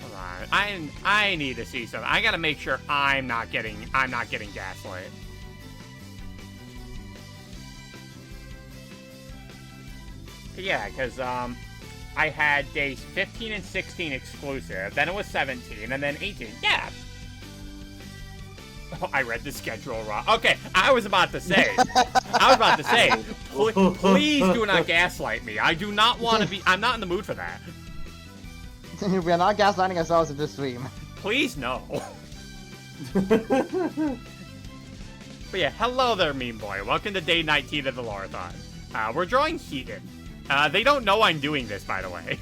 Hold on. I need to see something. I gotta make sure I'm not getting gaslit. Yeah, because I had days 15 and 16 exclusive, then it was 17, and then 18. Yeah. Oh, I read the schedule wrong. Okay, I was about to say, please do not gaslight me. I do not want to be, I'm not in the mood for that. We are not gaslighting ourselves in this stream. Please, no. But yeah, hello there, Meme Boy. Welcome to day 19 of the Lore-a-thon. We're drawing Heaton. They don't know I'm doing this, by the way.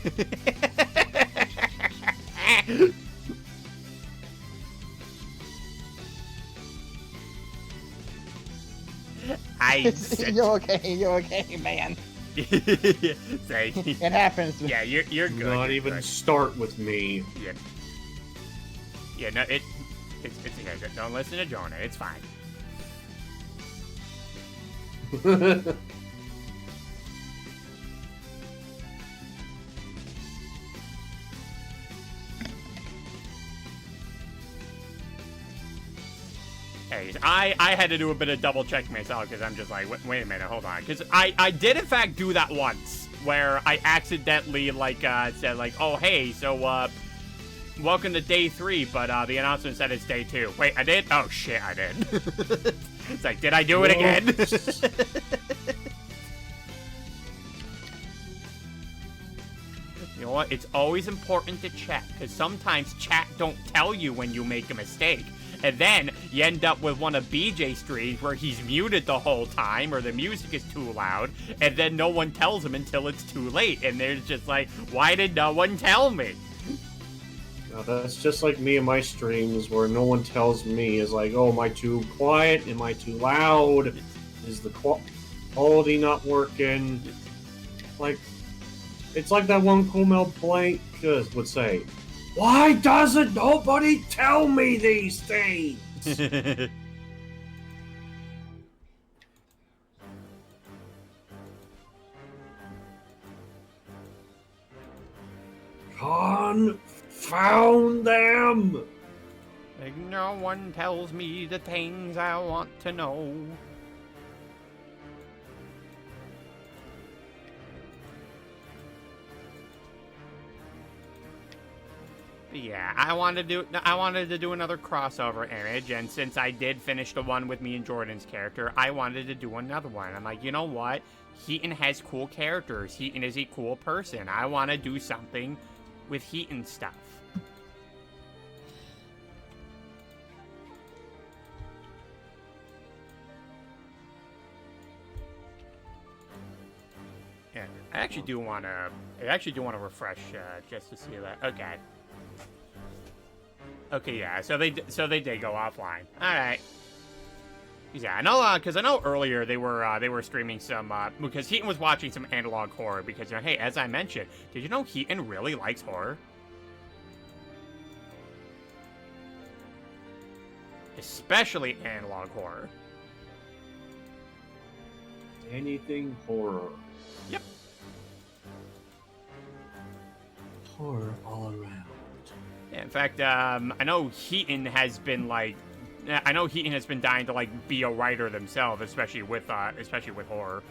You're okay, man. It happens. Yeah, you're good. Not even start with me. Yeah, no, it's okay. Don't listen to Jonah. It's fine. Hey, I had to do a bit of double check myself because I'm just like, wait a minute, hold on. Because I did in fact do that once where I accidentally said like, oh hey, so welcome to day 3, but the announcement said it's day 2. Wait, I did? Oh shit, I did. It's like, did I do it again? You know what? It's always important to check because sometimes chat don't tell you when you make a mistake. And then you end up with one of BJ's streams where he's muted the whole time or the music is too loud, and then no one tells him until it's too late. And they're just like, why did no one tell me? Now, that's just like me and my streams where no one tells me. Is like, oh, am I too quiet? Am I too loud? Is the quality not working? Like, it's like that one Cool Mel Blank would say, why doesn't nobody tell me these things? Confound them! Like, no one tells me the things I want to know. Yeah, I wanted to do another crossover image, and since I did finish the one with me and Jordan's character, I wanted to do another one. I'm like, you know what? Heaton has cool characters. Heaton is a cool person. I want to do something with Heaton stuff. Yeah, I actually do want to refresh just to see that. Okay. Okay, yeah. So they did go offline. All right. Yeah, I know. Because I know earlier they were streaming some. Because Heaton was watching some analog horror. Because you know, hey, as I mentioned, did you know Heaton really likes horror? Especially analog horror. Anything horror. Yep. Horror all around. Yeah, in fact, I know Heaton has been dying to like be a writer themselves, especially with horror.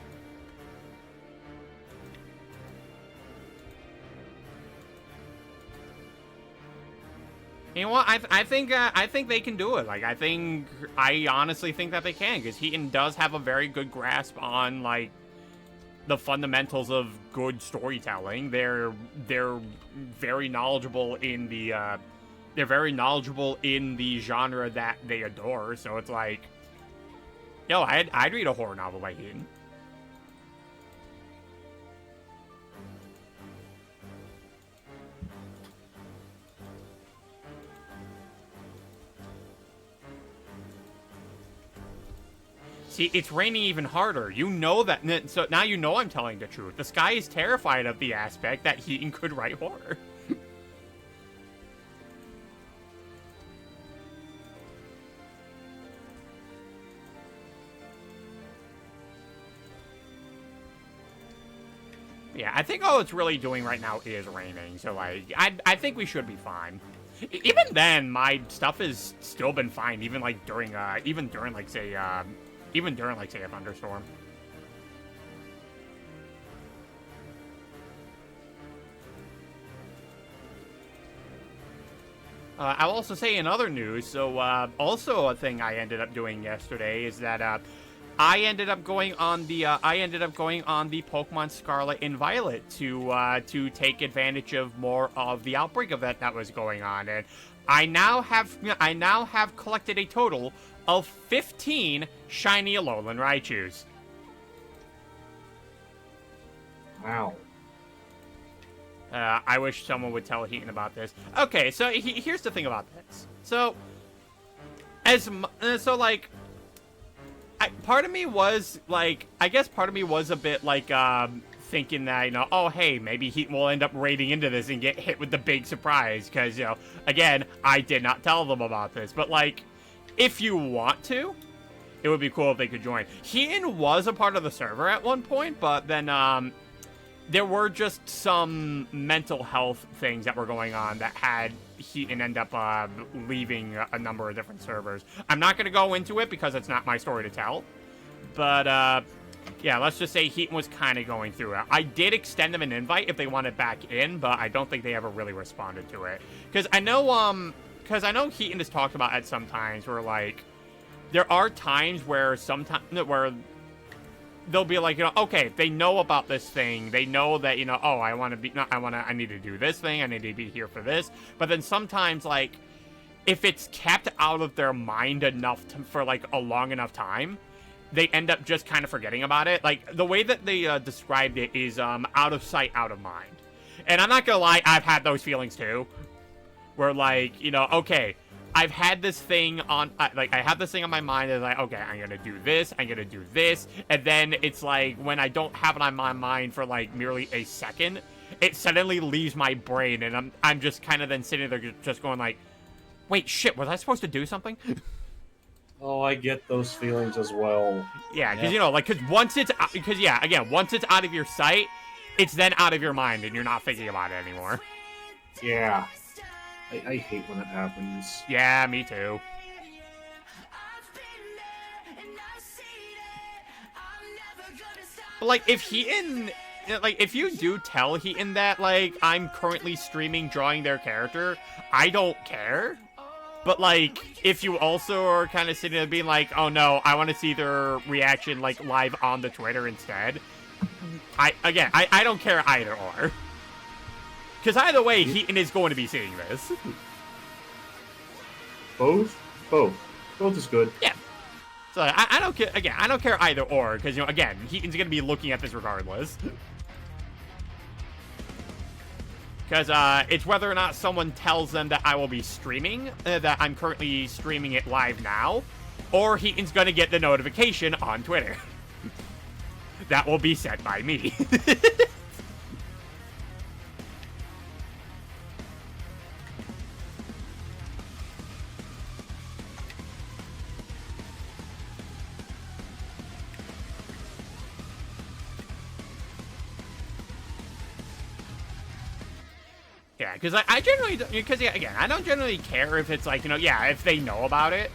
You know what? I think they can do it. Like, I honestly think that they can, because Heaton does have a very good grasp on like the fundamentals of good storytelling. They're very knowledgeable in the genre that they adore. So it's like, yo, I'd read a horror novel by Heaton. See, it's raining even harder. You know that, so now you know I'm telling the truth. The sky is terrified of the aspect that Heaton could write horror. Yeah, I think all it's really doing right now is raining, so, like, I think we should be fine. Even then, my stuff has still been fine, even, like, during, like, say, a thunderstorm. I'll also say in other news, so, also a thing I ended up doing yesterday is that, I ended up going on the Pokemon Scarlet and Violet to take advantage of more of the outbreak event that was going on, and I now have collected a total of 15 shiny Alolan Raichus. Wow. I wish someone would tell Heaton about this. Okay, so here's the thing about this. So, like, part of me was, like, I guess part of me was a bit, like, thinking that, you know, oh, hey, maybe Heaton will end up raiding into this and get hit with the big surprise, because, you know, again, I did not tell them about this, but, like, if you want to, it would be cool if they could join. Heaton was a part of the server at one point, but then, there were just some mental health things that were going on that had Heaton end up leaving a number of different servers. I'm not going to go into it because it's not my story to tell. But, yeah, let's just say Heaton was kind of going through it. I did extend them an invite if they wanted back in, but I don't think they ever really responded to it. Because I know Heaton has talked about at some times where, like, there are times where they'll be like, you know, okay, they know about this thing. They know that, you know, oh, I need to do this thing. I need to be here for this. But then sometimes, like, if it's kept out of their mind enough for, like, a long enough time, they end up just kind of forgetting about it. Like, the way that they described it is out of sight, out of mind. And I'm not gonna lie, I've had those feelings too. Where, like, you know, okay, I've had this thing on, I have this thing on my mind that's like, okay, I'm gonna do this, and then it's like, when I don't have it on my mind for, like, merely a second, it suddenly leaves my brain, and I'm just kind of then sitting there just going like, wait, shit, was I supposed to do something? Oh, I get those feelings as well. Yeah, because, you know, like, once it's out of your sight, it's then out of your mind, and you're not thinking about it anymore. Yeah. I hate when it happens. Yeah, me too. But, like, if you do tell Heaton that, like, I'm currently streaming drawing their character, I don't care. But, like, if you also are kind of sitting there being like, oh no, I want to see their reaction, like, live on the Twitter instead, I don't care either or. Because either way, Heaton is going to be seeing this. Both? Both is good. Yeah. So I don't care. Again, I don't care either or. Because, you know, again, Heaton's going to be looking at this regardless. Because it's whether or not someone tells them that I will be streaming, that I'm currently streaming it live now, or Heaton's going to get the notification on Twitter. That will be sent by me. Yeah, because I generally, again, I don't generally care if it's like, you know, yeah, if they know about it.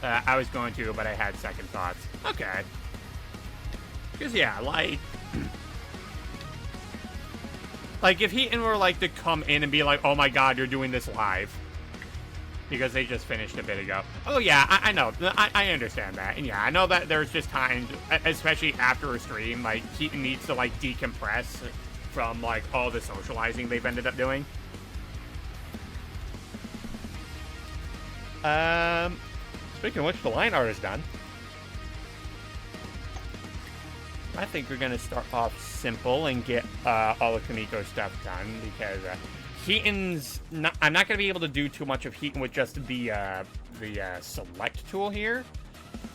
I was going to, but I had second thoughts. Okay. Because, yeah, like, if Heaton were, like, to come in and be like, oh my god, you're doing this live. Because they just finished a bit ago. Oh, yeah, I know. I understand that. And, yeah, I know that there's just times, especially after a stream, like, Heaton needs to, like, decompress from, like, all the socializing they've ended up doing. Speaking of which, the line art is done. I think we're going to start off simple and get all the Kamiko stuff done, because Heaton's... I'm not going to be able to do too much of Heaton with just the select tool here.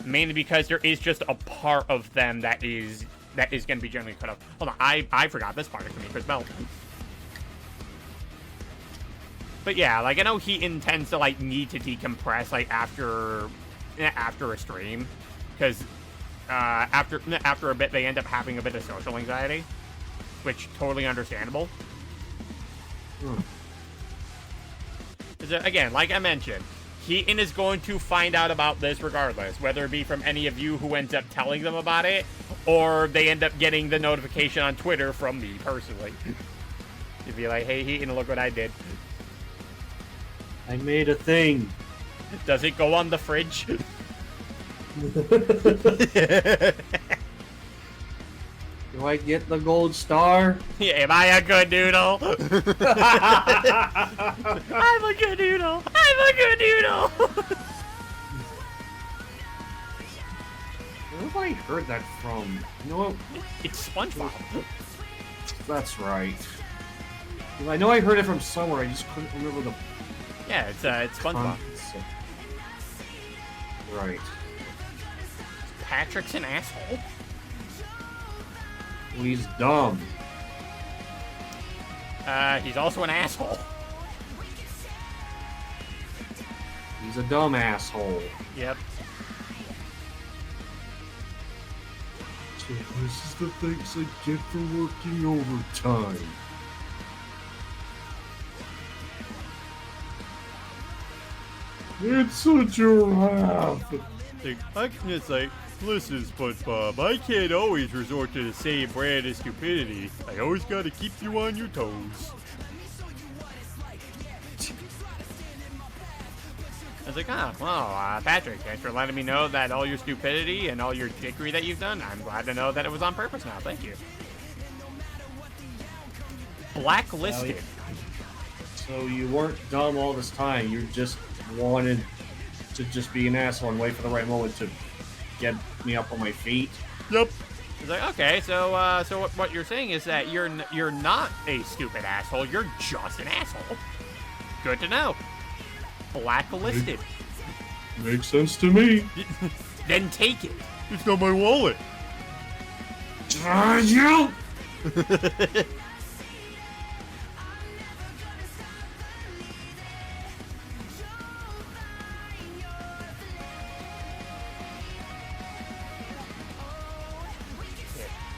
Mainly because there is just a part of them that is going to be generally cut off. Hold on, I forgot this part of me, Chris Bell. But yeah, like, I know he intends to, like, need to decompress, like, after a stream. Because, after a bit, they end up having a bit of social anxiety. Which, totally understandable. Again, like I mentioned, Heaton is going to find out about this regardless. Whether it be from any of you who ends up telling them about it, or they end up getting the notification on Twitter from me, personally. You'd be like, hey, Heaton, look what I did. I made a thing. Does it go on the fridge? Do I get the gold star? Yeah, am I a good noodle? I'm a good noodle. I'm a good noodle. Where have I heard that from? You know what? It's SpongeBob. That's right. I know I heard it from somewhere, I just couldn't remember the... Yeah, it's SpongeBob. Right. Patrick's an asshole. Well, he's dumb. He's also an asshole. He's a dumb asshole. Yep. So this is the thanks I get for working overtime. It's such a laugh. It's like, listen, SpongeBob, I can't always resort to the same brand of stupidity. I always gotta keep you on your toes. I was like, well, Patrick, thanks for letting me know that all your stupidity and all your dickery that you've done, I'm glad to know that it was on purpose now. Thank you. Blacklisted. So you weren't dumb all this time, you just wanted to just be an asshole and wait for the right moment to get me up on my feet? Yep. It's like, okay, so what you're saying is that you're not a stupid asshole, you're just an asshole. Good to know. Blacklisted. Makes sense to me. Then take it. It's not my wallet. You!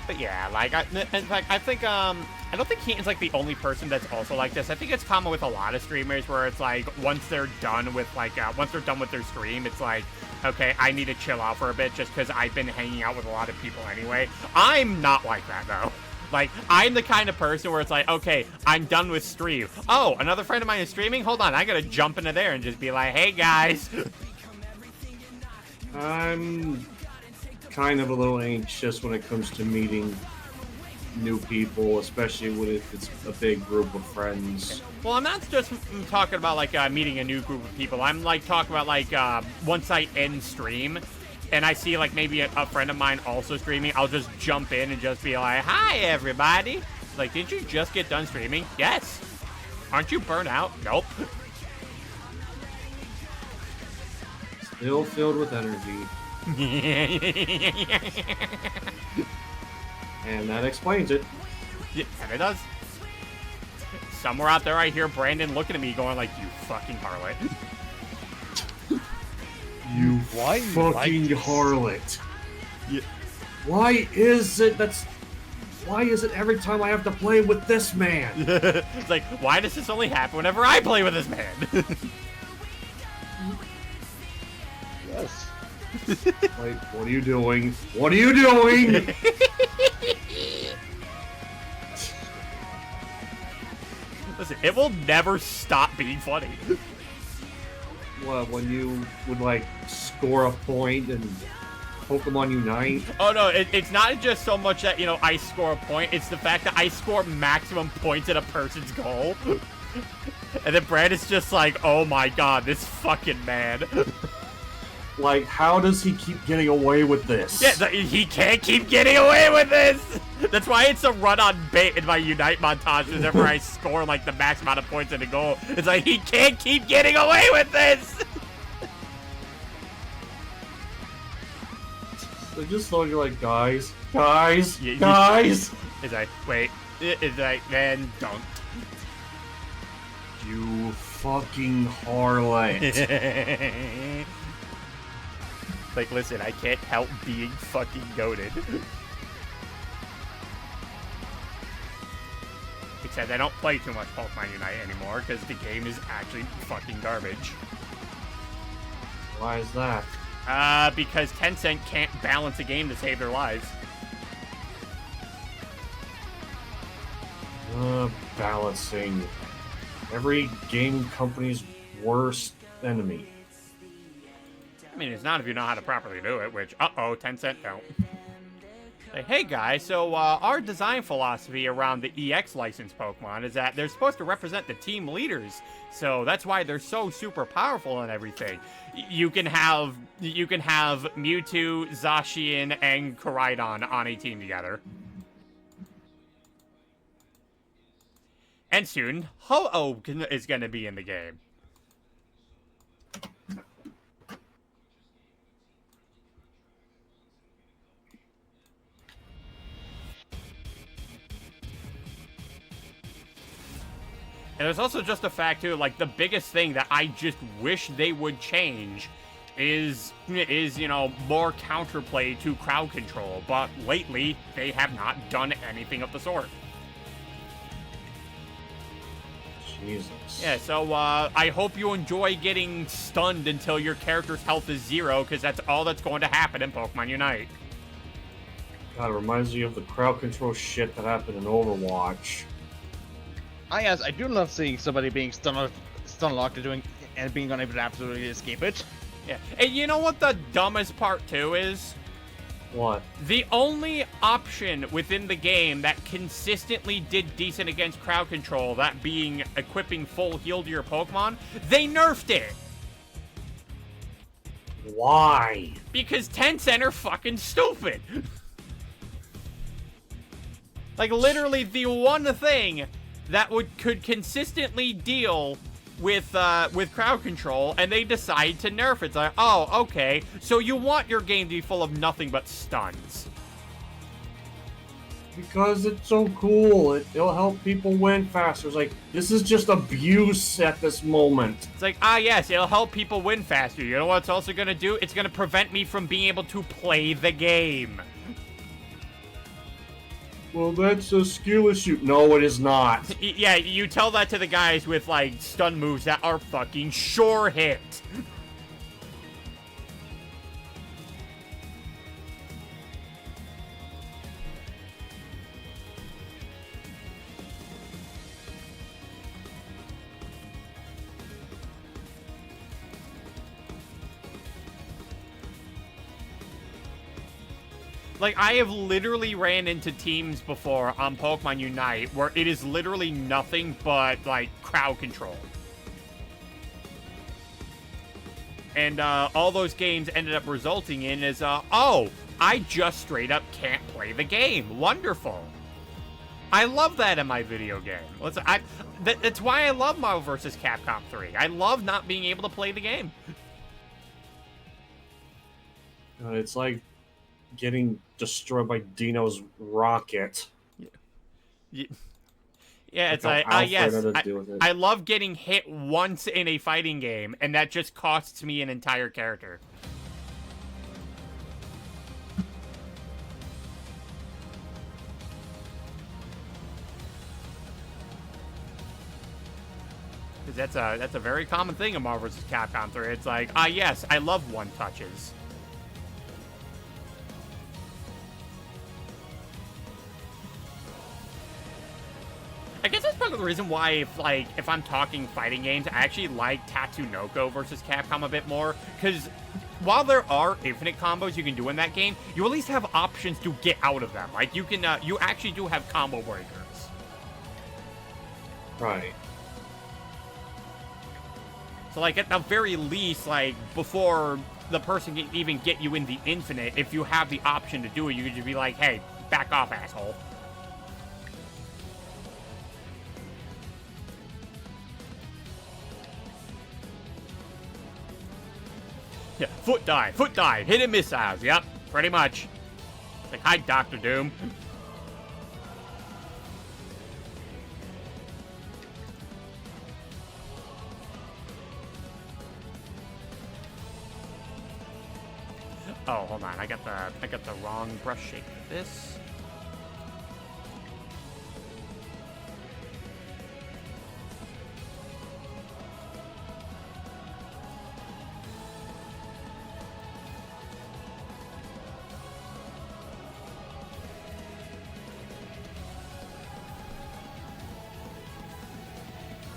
But yeah, like, in fact, I think, I don't think Keaton's, like, the only person that's also like this. I think it's common with a lot of streamers where it's, like, once they're done with their stream, it's like, okay, I need to chill out for a bit just because I've been hanging out with a lot of people anyway. I'm not like that, though. Like, I'm the kind of person where it's like, okay, I'm done with stream. Oh, another friend of mine is streaming? Hold on, I gotta jump into there and just be like, hey, guys. I'm kind of a little anxious when it comes to meeting new people, especially when it's a big group of friends. Well, I'm not just talking about, like, meeting a new group of people. I'm, like, talking about, like, once I end stream and I see, like, maybe a friend of mine also streaming, I'll just jump in and just be like, hi, everybody. Like, did you just get done streaming? Yes. Aren't you burnt out? Nope. Still filled with energy. And that explains it. Yeah, and it does. Somewhere out there I hear Brandon looking at me going like, you fucking harlot. You Why you fucking like harlot. Why is it every time I have to play with this man? It's like, why does this only happen whenever I play with this man? Yes. Like, what are you doing? What are you doing? Listen, it will never stop being funny. What, when you would, like, score a point and Pokemon Unite? Oh no, it's not just so much that, you know, I score a point, it's the fact that I score maximum points at a person's goal. And then Brad is just like, oh my god, this fucking man. Like, how does he keep getting away with this? Yeah, he can't keep getting away with this! That's why it's a run-on bait in my Unite montage whenever I score, like, the max amount of points in a goal. It's like, he can't keep getting away with this! just thought you're like, guys, guys, You- guys. It's like, wait. It's like, then don't. You fucking harlot. Like, listen, I can't help being fucking goated. Except I don't play too much Pokemon Unite anymore because the game is actually fucking garbage. Why is that? Because Tencent can't balance a game to save their lives. Balancing. Every game company's worst enemy. I mean, it's not if you know how to properly do it, which, uh-oh, Tencent don't. Like, hey guys, so our design philosophy around the EX licensed Pokemon is that they're supposed to represent the team leaders. So that's why they're so super powerful and everything. You can have Mewtwo, Zacian, and Koraidon on a team together. And soon, Ho-Oh is going to be in the game. And there's also just the fact, too, like, the biggest thing that I just wish they would change is you know, more counterplay to crowd control. But lately, they have not done anything of the sort. Jesus. Yeah, so I hope you enjoy getting stunned until your character's health is 0, because that's all that's going to happen in Pokemon Unite. God, it reminds me of the crowd control shit that happened in Overwatch. Yes, I do love seeing somebody being stun locked and being unable to absolutely escape it. Yeah, and you know what the dumbest part, too, is? What? The only option within the game that consistently did decent against crowd control, that being equipping full heal to your Pokemon, they nerfed it. Why? Because Tencent are fucking stupid. Like, literally the one thing that could consistently deal with crowd control, and they decide to nerf it. It's like, oh, okay, so you want your game to be full of nothing but stuns. Because it's so cool. It'll help people win faster. It's like, this is just abuse at this moment. It's like, yes, it'll help people win faster. You know what it's also going to do? It's going to prevent me from being able to play the game. Well, that's a skill issue. No, it is not. Yeah, you tell that to the guys with, like, stun moves that are fucking sure hit. Like, I have literally ran into teams before on Pokemon Unite where it is literally nothing but, like, crowd control. And all those games ended up resulting in is, oh, I just straight up can't play the game. Wonderful. I love that in my video game. That's why I love Marvel vs. Capcom 3. I love not being able to play the game. It's like getting destroyed by Dino's rocket. Yeah, it's Like like, how yes, Alfred had to deal with it. I love getting hit once in a fighting game, and that just costs me an entire character. Because that's a very common thing in Marvel vs. Capcom 3. It's like, yes, I love one-touches. I guess that's part of the reason why, if I'm talking fighting games, I actually like Tatsunoko versus Capcom a bit more. Because while there are infinite combos you can do in that game, you at least have options to get out of them. Like, you actually do have combo breakers. Right. So, like, at the very least, like, before the person can even get you in the infinite, if you have the option to do it, you could just be like, hey, back off, asshole. Yeah, foot dive, hidden missiles, yep. Pretty much. It's like, hi, Dr. Doom. Oh, hold on. I got the wrong brush shape for this.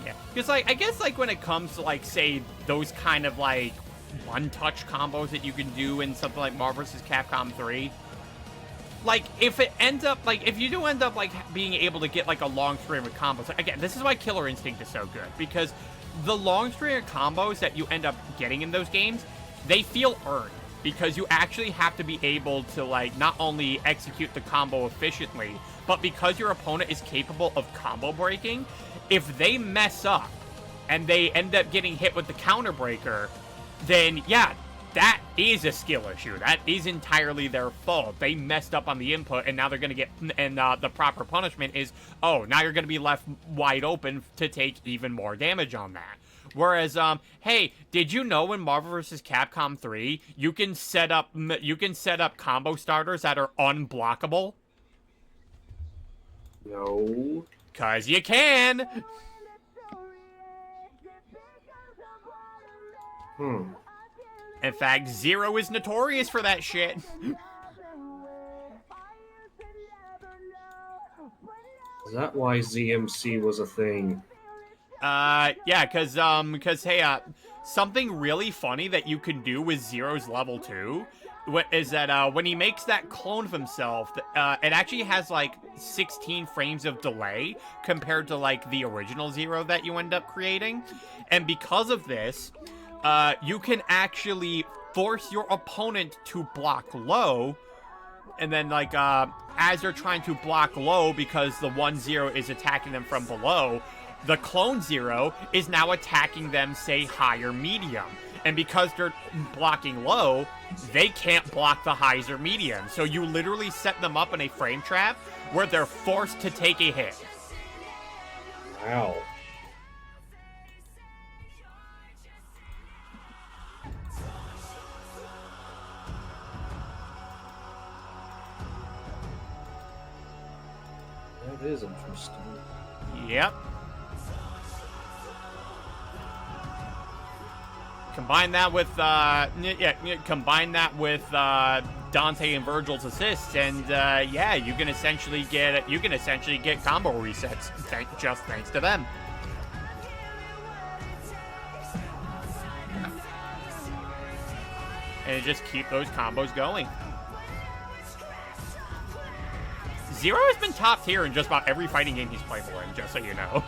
Yeah, because like I guess like when it comes to like say those kind of like one-touch combos that you can do in something like Marvel vs. Capcom 3. Like, if it ends up, like, if you do end up, like, being able to get, like, a long string of combos, like, again, this is why Killer Instinct is so good, because the long string of combos that you end up getting in those games, they feel earned, because you actually have to be able to, like, not only execute the combo efficiently, but because your opponent is capable of combo breaking, if they mess up, and they end up getting hit with the counter breaker, then, yeah, that is a skill issue. That is entirely their fault. They messed up on the input, and now they're going to get... And the proper punishment is, oh, now you're going to be left wide open to take even more damage on that. Whereas, hey, did you know in Marvel vs. Capcom 3, you can set up combo starters that are unblockable? No. 'Cause you can! In fact, Zero is notorious for that shit. Is that why ZMC was a thing? Yeah, cause hey, something really funny that you can do with Zero's level 2 is that, when he makes that clone of himself, it actually has, like, 16 frames of delay compared to, like, the original Zero that you end up creating. And because of this, you can actually force your opponent to block low, and then, like, as they're trying to block low because the 1-0 is attacking them from below, the clone Zero is now attacking them, say, high or medium. And because they're blocking low, they can't block the highs or medium. So you literally set them up in a frame trap where they're forced to take a hit. Wow. That is interesting. Yep. Combine that with, combine that with, Dante and Virgil's assists, and, yeah, you can essentially get combo resets, just thanks to them. And just keep those combos going. Zero has been top tier in just about every fighting game he's played for, just so you know.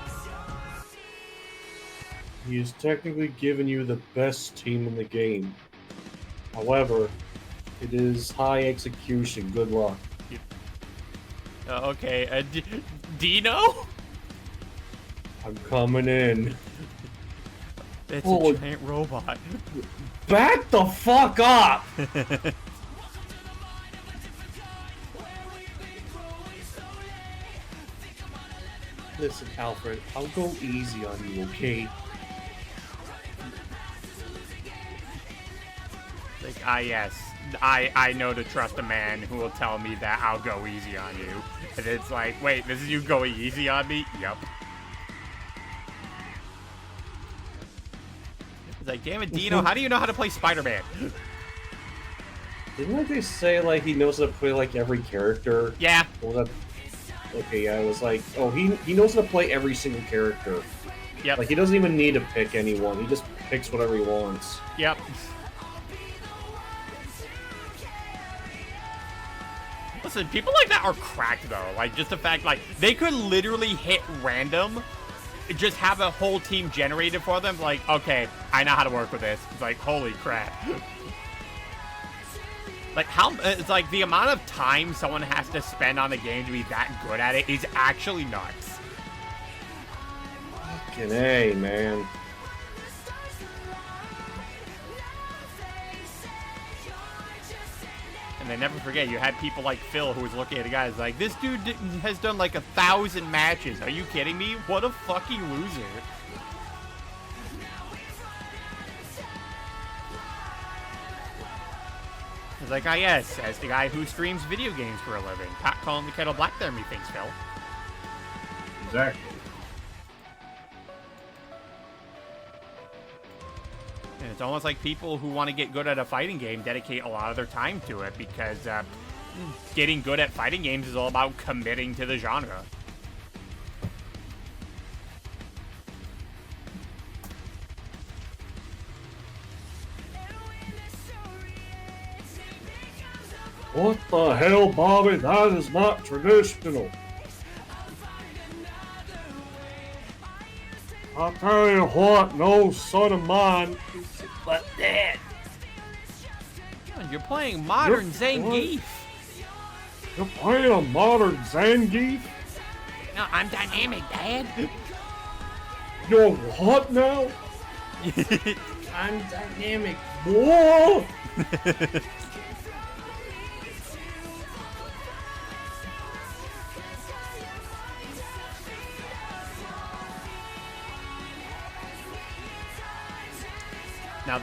He is technically giving you the best team in the game. However, it is high execution. Good luck. Okay, Dino? I'm coming in. It's Oh, a giant robot. Back the fuck up! Listen, Alfred, I'll go easy on you, okay? Like, yes. I know to trust a man who will tell me that I'll go easy on you. And it's like, wait, this is you going easy on me? Yup. It's like, damn it, Dino, how do you know how to play Spider-Man? Didn't they say, like, he knows how to play, like, every character? Yeah. Well, that... Okay, yeah, I was like, oh, he knows how to play every single character. Yep. Like, he doesn't even need to pick anyone. He just picks whatever he wants. Yep. Listen, people like that are cracked, though. Like, just the fact, like, they could literally hit random, just have a whole team generated for them. Like, okay, I know how to work with this. It's like, holy crap. Like, it's like the amount of time someone has to spend on a game to be that good at it is actually nuts. Fucking A, man. And they never forget, you had people like Phil who was looking at the guys like, this dude has done like 1,000 matches. Are you kidding me? What a fucking loser. It's like, ah, yes, as the guy who streams video games for a living. Pot calling the kettle black there, methinks, Phil. Exactly. And it's almost like people who want to get good at a fighting game dedicate a lot of their time to it, because getting good at fighting games is all about committing to the genre. What the hell, Bobby? That is not traditional. I'll tell you what, no son of mine is like that. You're playing modern You're Zangief. You're playing a modern Zangief? No, I'm dynamic, Dad. You're what now? I'm dynamic. Whoa! Now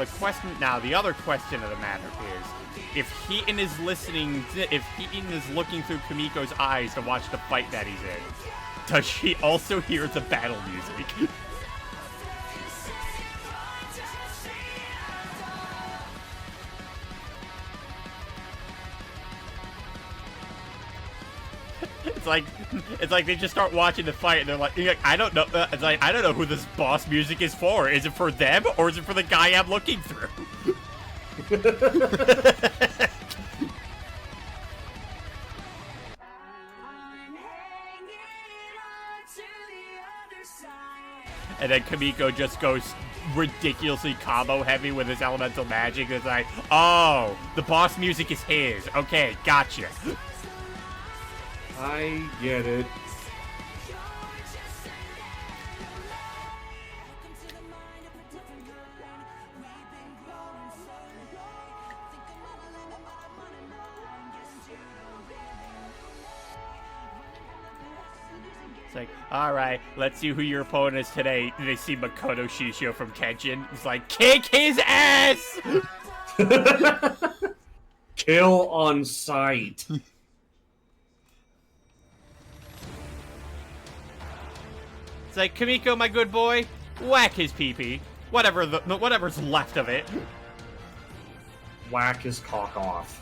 the other question of the matter is, if Heaton is looking through Kamiko's eyes to watch the fight that he's in, does she also hear the battle music? It's like they just start watching the fight and they're like, I don't know. It's like, I don't know who this boss music is for. Is it for them or is it for the guy I'm looking through? And then Kamiko just goes ridiculously combo heavy with his elemental magic. It's like, oh, the boss music is his. Okay, gotcha. I get it. It's like, alright, let's see who your opponent is today. They see Makoto Shisho from Kenshin. It's like, kick his ass! Kill on sight. It's like, Kamiko, my good boy, whack his pee-pee. Whatever's left of it. Whack his cock off.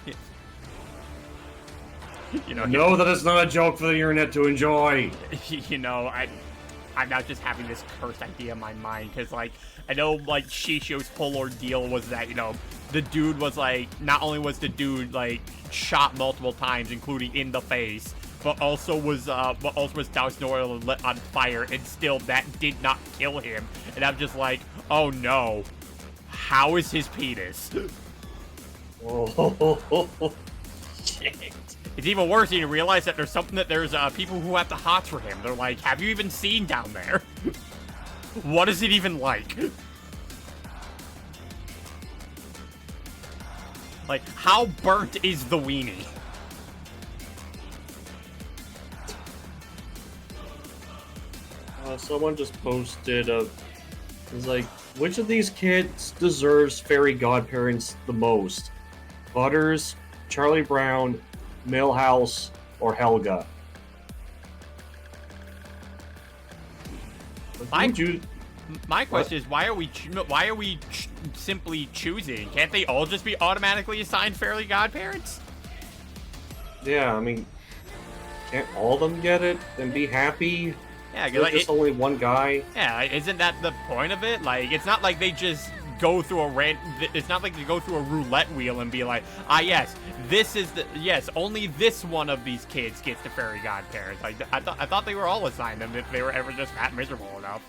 You know, Know that it's not a joke for the internet to enjoy. you know, I'm not just having this cursed idea in my mind, because, like, I know, like, Shisho's whole ordeal was that, you know, the dude was, like, not only was the dude, like, shot multiple times, including in the face, but also was doused in oil and lit on fire, and still that did not kill him. And I'm just like, oh no, how is his penis? Oh, shit. It's even worse, you realize that there's people who have the hots for him. They're like, have you even seen down there? What is it even like? Like, how burnt is the weenie? Someone just posted it's like, which of these kids deserves fairy godparents the most? Butters, Charlie Brown, Millhouse, or Helga? My question is, why are we simply choosing? Can't they all just be automatically assigned fairly godparents? Yeah, I mean, can't all of them get it and be happy? Yeah, There's just only one guy. Yeah, isn't that the point of it? Like, it's not like they just go through it's not like they go through a roulette wheel and be like, ah, yes, only this one of these kids gets the fairy godparents. Like, I thought they were all assigned them if they were ever just that miserable enough.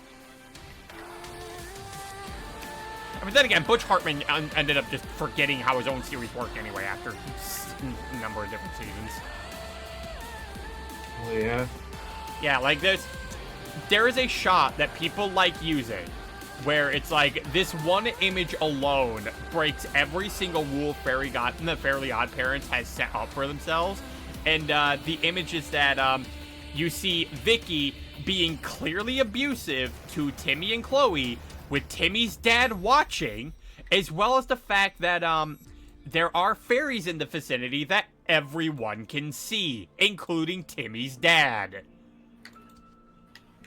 I mean, then again, Butch Hartman ended up just forgetting how his own series worked anyway after a number of different seasons. Oh, yeah? Yeah, like there is a shot that people like using where it's like this one image alone breaks every single rule the Fairly Odd Parents has set up for themselves. And the image is that you see Vicky being clearly abusive to Timmy and Chloe, with Timmy's dad watching, as well as the fact that there are fairies in the vicinity that everyone can see, including Timmy's dad.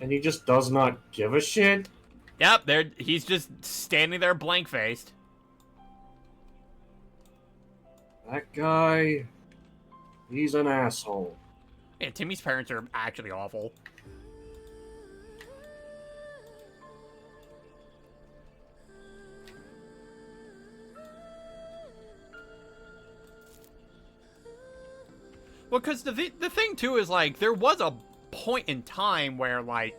And he just does not give a shit? Yep, he's just standing there blank-faced. That guy... he's an asshole. Yeah, Timmy's parents are actually awful. Well, because the thing, too, is, like, there was a point in time where, like,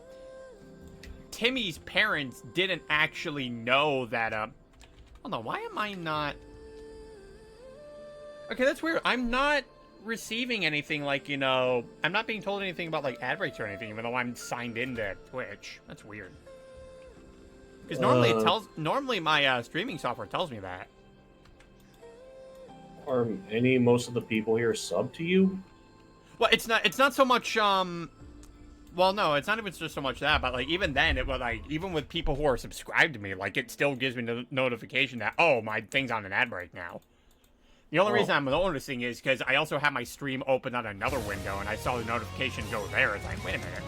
Timmy's parents didn't actually know that, hold on, why am I not... Okay, that's weird. I'm not receiving anything like, you know... I'm not being told anything about, like, ad breaks or anything, even though I'm signed into Twitch. That's weird. Because normally my streaming software tells me that. Are most of the people here sub to you? Well, it's not so much, well, no, it's not even just so much that, but, like, even then, it was, like, even with people who are subscribed to me, like, it still gives me the notification that, oh, my thing's on an ad break now. The only reason I'm noticing is because I also have my stream open on another window, and I saw the notification go there. It's like, wait a minute.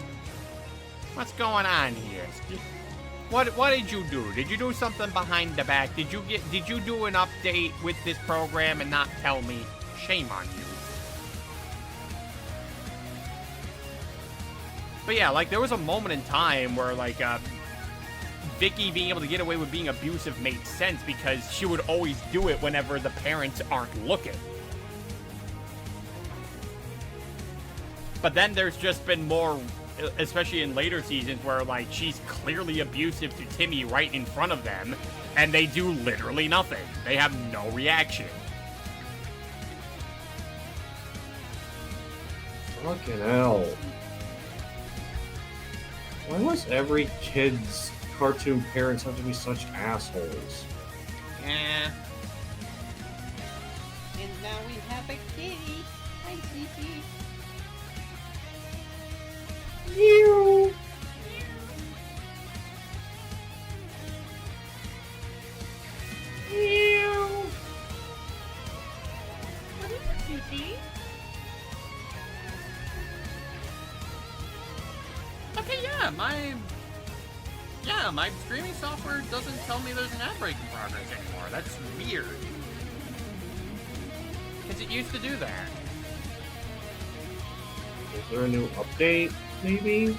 What's going on here? What did you do? Did you do something behind the back? Did you do an update with this program and not tell me? Shame on you. But yeah, like, there was a moment in time where, like, Vicky being able to get away with being abusive made sense because she would always do it whenever the parents aren't looking. But then there's just been more, especially in later seasons, where, like, she's clearly abusive to Timmy right in front of them, and they do literally nothing. They have no reaction. Fucking hell. Why must every kid's cartoon parents have to be such assholes? Yeah. And now we have a kitty. Hi, Cece. You. What is it, Cece? Okay, my streaming software doesn't tell me there's an ad break in progress anymore. That's weird. Because it used to do that. Is there a new update, maybe?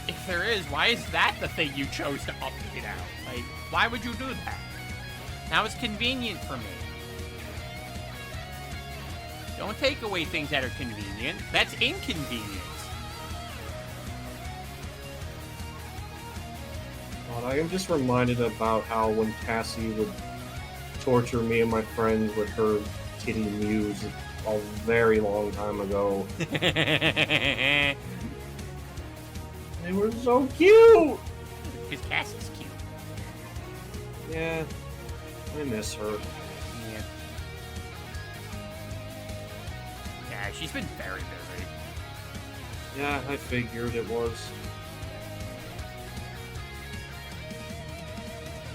If there is, why is that the thing you chose to update out? Like, why would you do that? Now it's convenient for me. Don't take away things that are convenient. That's inconvenience. God, I am just reminded about how when Cassie would torture me and my friends with her kitty muse a very long time ago. They were so cute! Because Cassie's cute. Yeah, I miss her. Yeah. Yeah, she's been very busy. Yeah, I figured it was.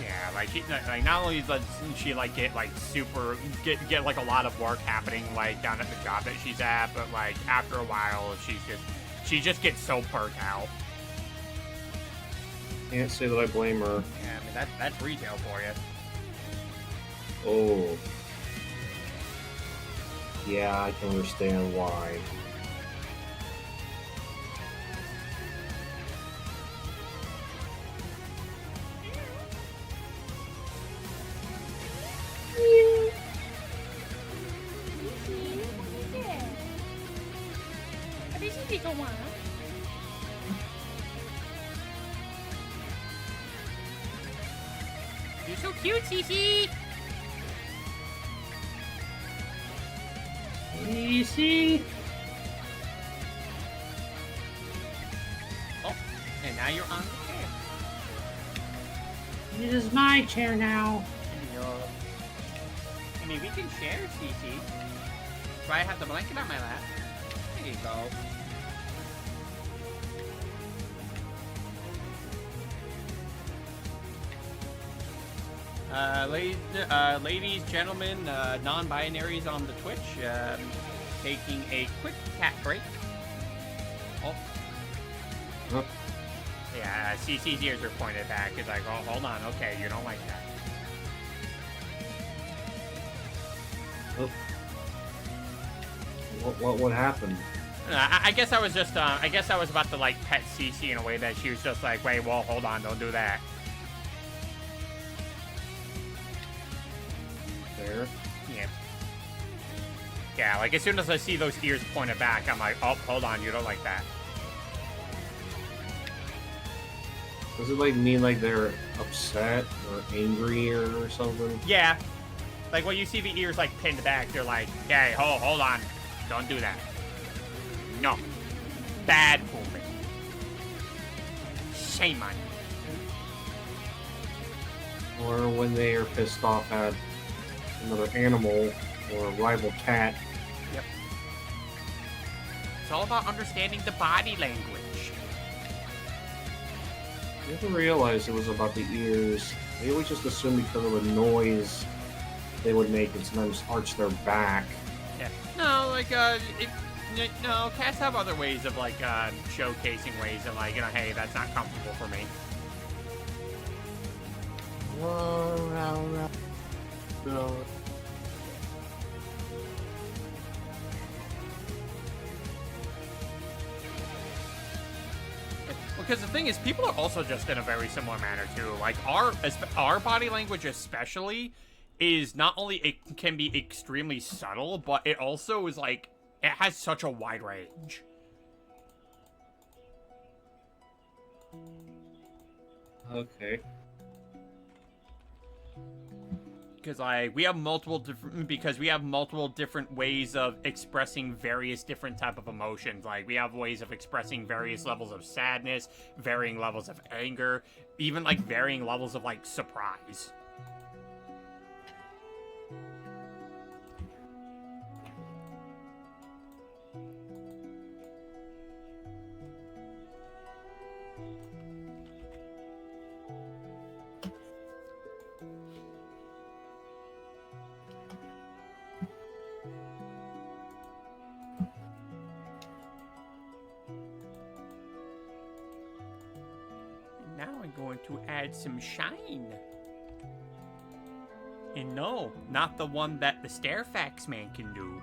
Yeah, like not only does she like get like get like a lot of work happening like down at the job that she's at, but like after a while she just gets so burnt out. Can't say that I blame her. Yeah, I mean that's retail for you. Oh. Yeah, I can understand why. You're so cute, Cece. Easy. Oh, and now you're on the chair. This is my chair now. I mean, we can share, Cece. Do I have the blanket on my lap? There you go. Ladies, gentlemen, non-binaries on the Twitch, taking a quick cat break. Oh. Huh? Yeah, CC's ears are pointed back. It's like, oh, hold on, okay, you don't like that. Oh. What happened? I guess I was just, I guess I was about to, like, pet CC in a way that she was just like, wait, well, hold on, don't do that. There. Yeah. Yeah, like, as soon as I see those ears pointed back, I'm like, oh, hold on, you don't like that. Does it, like, mean, like, they're upset or angry or something? Yeah. Like, when you see the ears, like, pinned back, they're like, hey, hold on, don't do that. No. Bad movement. Shame on you. Or when they are pissed off at another animal or a rival cat. Yep. It's all about understanding the body language. I never realized it was about the ears. They always just assume because of the noise they would make and sometimes arch their back. Yeah. No, like, no, cats have other ways of, like, showcasing ways of, like, you know, hey, that's not comfortable for me. No. Because the thing is, people are also just in a very similar manner, too. Like, our body language especially is not only, it can be extremely subtle, but it also is, like, it has such a wide range. Okay. Because, like, we have multiple different ways of expressing various different type of emotions. Like, we have ways of expressing various levels of sadness, varying levels of anger, even, like, varying levels of, like, surprise. Now I'm going to add some shine. And no, not the one that the Stairfax man can do.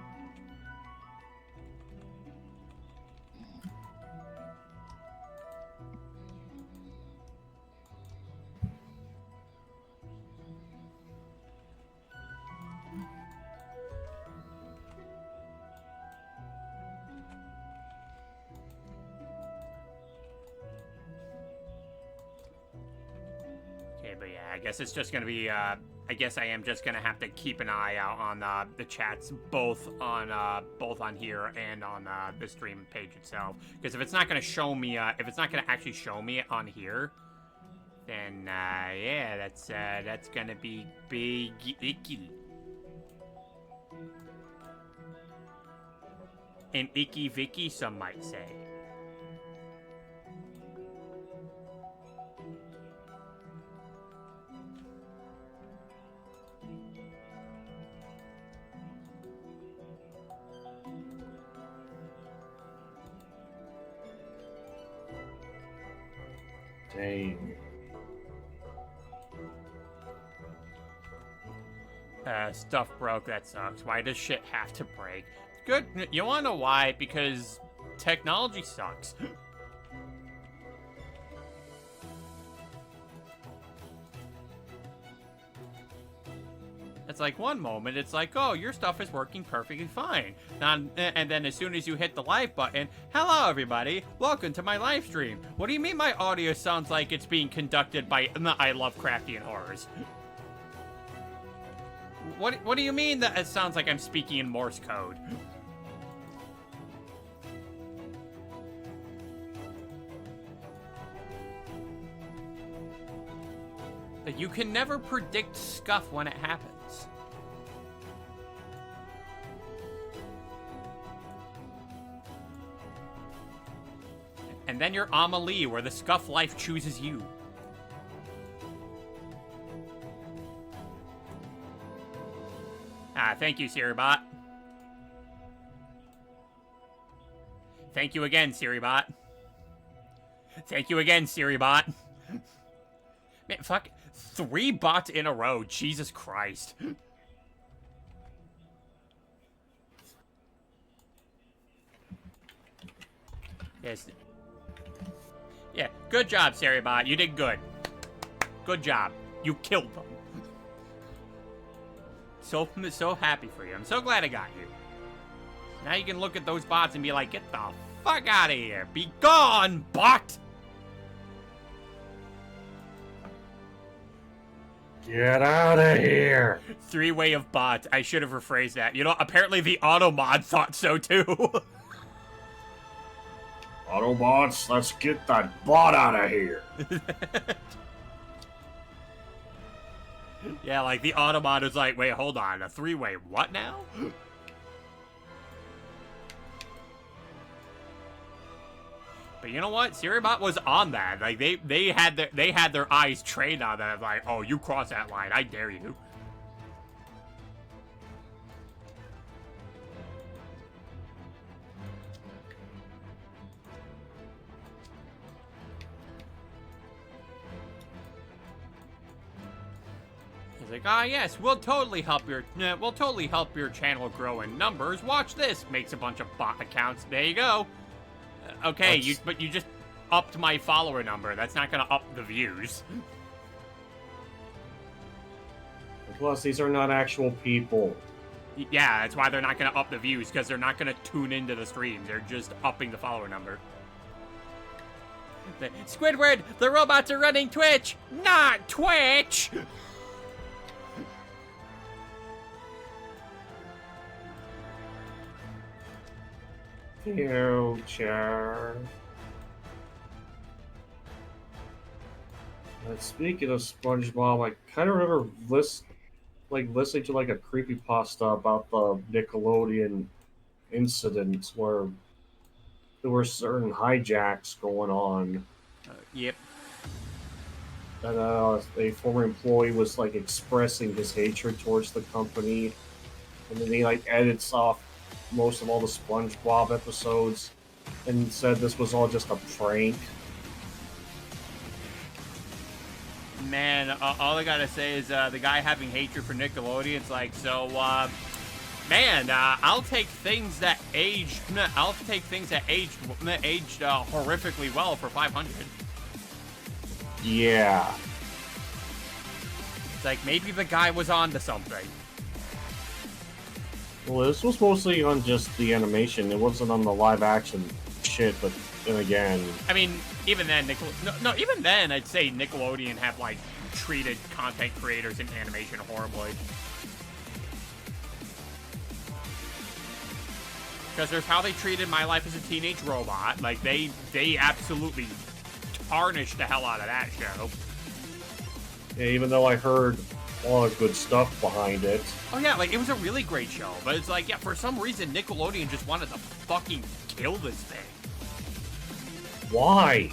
Okay, but yeah, I guess it's just gonna be, I guess I am just gonna have to keep an eye out on the chats, both on here and on the stream page itself. Because if it's not gonna show me, if it's not gonna actually show me on here, then yeah, that's gonna be big icky. An icky Vicky, some might say. Dang. Stuff broke, that sucks. Why does shit have to break? Good. You wanna know why? Because technology sucks. It's like one moment, it's like, oh, your stuff is working perfectly fine. And then as soon as you hit the live button, hello everybody, welcome to my live stream. What do you mean my audio sounds like it's being conducted by I Love Crafty Horrors? What do you mean that it sounds like I'm speaking in Morse code? You can never predict scuff when it happens. And then you're Amelie, where the scuff life chooses you. Ah, thank you, Siribot. Thank you again, Siribot. Thank you again, Siribot. Man, fuck. 3 bots in a row. Jesus Christ. Yes. Yeah, good job, Siribot. You did good. Good job. You killed them. So happy for you. I'm so glad I got you. Now you can look at those bots and be like, get the fuck out of here. Be gone, bot! Get out of here! 3-way of bots. I should have rephrased that. You know, apparently the Automod thought so too. Autobots, let's get that bot out of here. Yeah, like the Automod is like, wait, hold on, a 3-way what now? But you know what? Siribot was on that. Like they had their eyes trained on that. Like, oh, you cross that line, I dare you. He's like, ah, yes, we'll totally help your channel grow in numbers. Watch this. Makes a bunch of bot accounts. There you go. Okay, but you just upped my follower number. That's not gonna up the views. Plus, these are not actual people. Yeah, that's why they're not gonna up the views, because they're not gonna tune into the stream. They're just upping the follower number. Squidward, the robots are running Twitch, not Twitch! Future. Speaking of SpongeBob, I kind of remember listening to like a creepypasta about the Nickelodeon incident where there were certain hijacks going on. Yep. And a former employee was like expressing his hatred towards the company, and then he like edits off most of all the SpongeBob episodes and said this was all just a prank. Man, all I gotta say is the guy having hatred for Nickelodeon. It's like, so, man, I'll take things that aged horrifically well for 500. Yeah. It's like maybe the guy was on to something. Well, this was mostly on just the animation. It wasn't on the live action shit, but then again... I mean, even then, even then, I'd say Nickelodeon have, like, treated content creators in animation horribly. Because there's how they treated My Life as a Teenage Robot. Like, they absolutely tarnished the hell out of that show. Yeah, even though I heard a lot of good stuff behind it. Oh yeah, like, it was a really great show. But it's like, yeah, for some reason, Nickelodeon just wanted to fucking kill this thing. Why?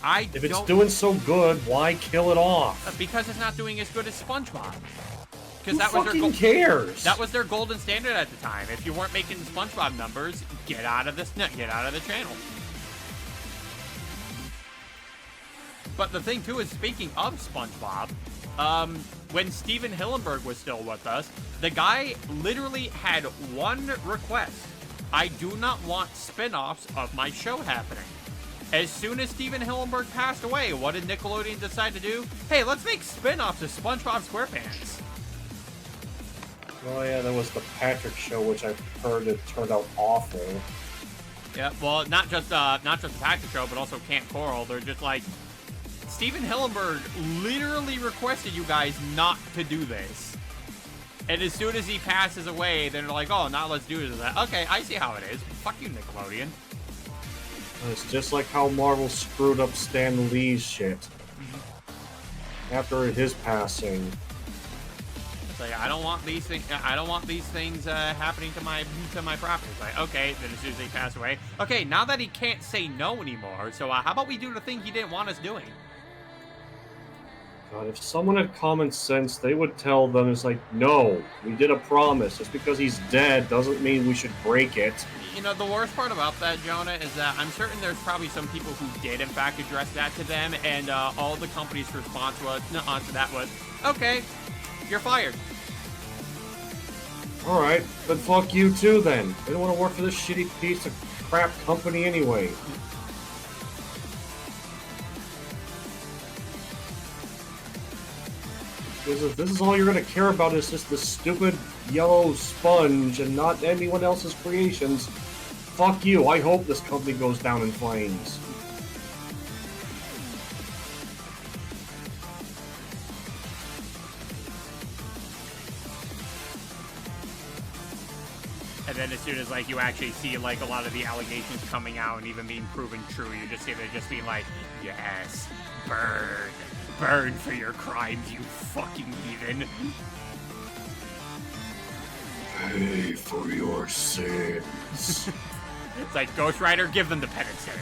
If it's doing so good, why kill it off? Because it's not doing as good as SpongeBob. Who fucking cares? That was their golden standard at the time. If you weren't making SpongeBob numbers, get out of the channel. But the thing too is, speaking of SpongeBob, when Steven Hillenburg was still with us, the guy literally had one request: I do not want spin-offs of my show happening. As soon as Steven Hillenburg passed away, what did Nickelodeon decide to do? Hey, let's make spin-offs of SpongeBob SquarePants. Oh yeah, there was the Patrick Show, which I've heard it turned out awful. Yeah, well, not just the Patrick Show, but also Camp Coral. They're just like, Steven Hillenburg literally requested you guys not to do this. And as soon as he passes away, then they're like, oh, now let's do this. Okay, I see how it is. Fuck you, Nickelodeon. It's just like how Marvel screwed up Stan Lee's shit. after his passing. It's like, I don't want these things. I don't want these things happening to my property. It's like, okay. Then as soon as they pass away, okay. Now that he can't say no anymore, so how about we do the thing he didn't want us doing? God, if someone had common sense, they would tell them, it's like, no, we did a promise. Just because he's dead doesn't mean we should break it. You know, the worst part about that, Jonah, is that I'm certain there's probably some people who did, in fact, address that to them, and all the company's response was, to that was, okay, you're fired. Alright, then fuck you too then. I don't want to work for this shitty piece of crap company anyway. Because if this is all you're going to care about is just the stupid yellow sponge and not anyone else's creations, fuck you. I hope this company goes down in flames. And then as soon as, like, you actually see, like, a lot of the allegations coming out and even being proven true, you just see they're just being like, yes, burn. Burn for your crimes, you fucking heathen. Pay for your sins. It's like, Ghost Rider, give them the penance there.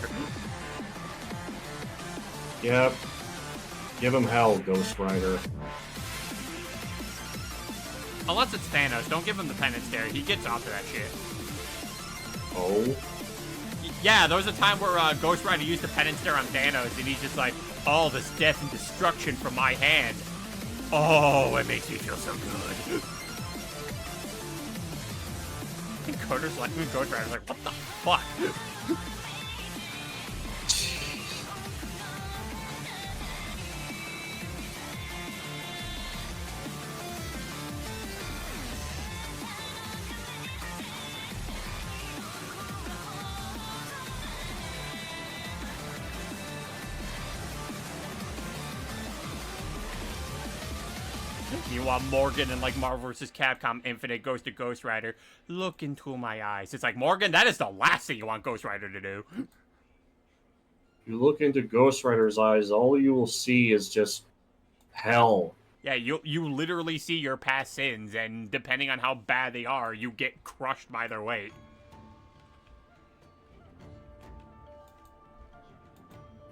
Yep. Give him hell, Ghost Rider. Unless it's Thanos, don't give him the penance there. He gets off to that shit. Oh? Yeah, there was a time where Ghost Rider used the penance there on Thanos, and he's just like, all this death and destruction from my hand. Oh, it makes me feel so good. And Ghost Rider's like, what the fuck? Meanwhile, Morgan and like Marvel vs. Capcom Infinite goes to Ghost Rider. Look into my eyes. It's like, Morgan, that is the last thing you want Ghost Rider to do. If you look into Ghost Rider's eyes, all you will see is just hell. Yeah, you literally see your past sins, and depending on how bad they are, you get crushed by their weight.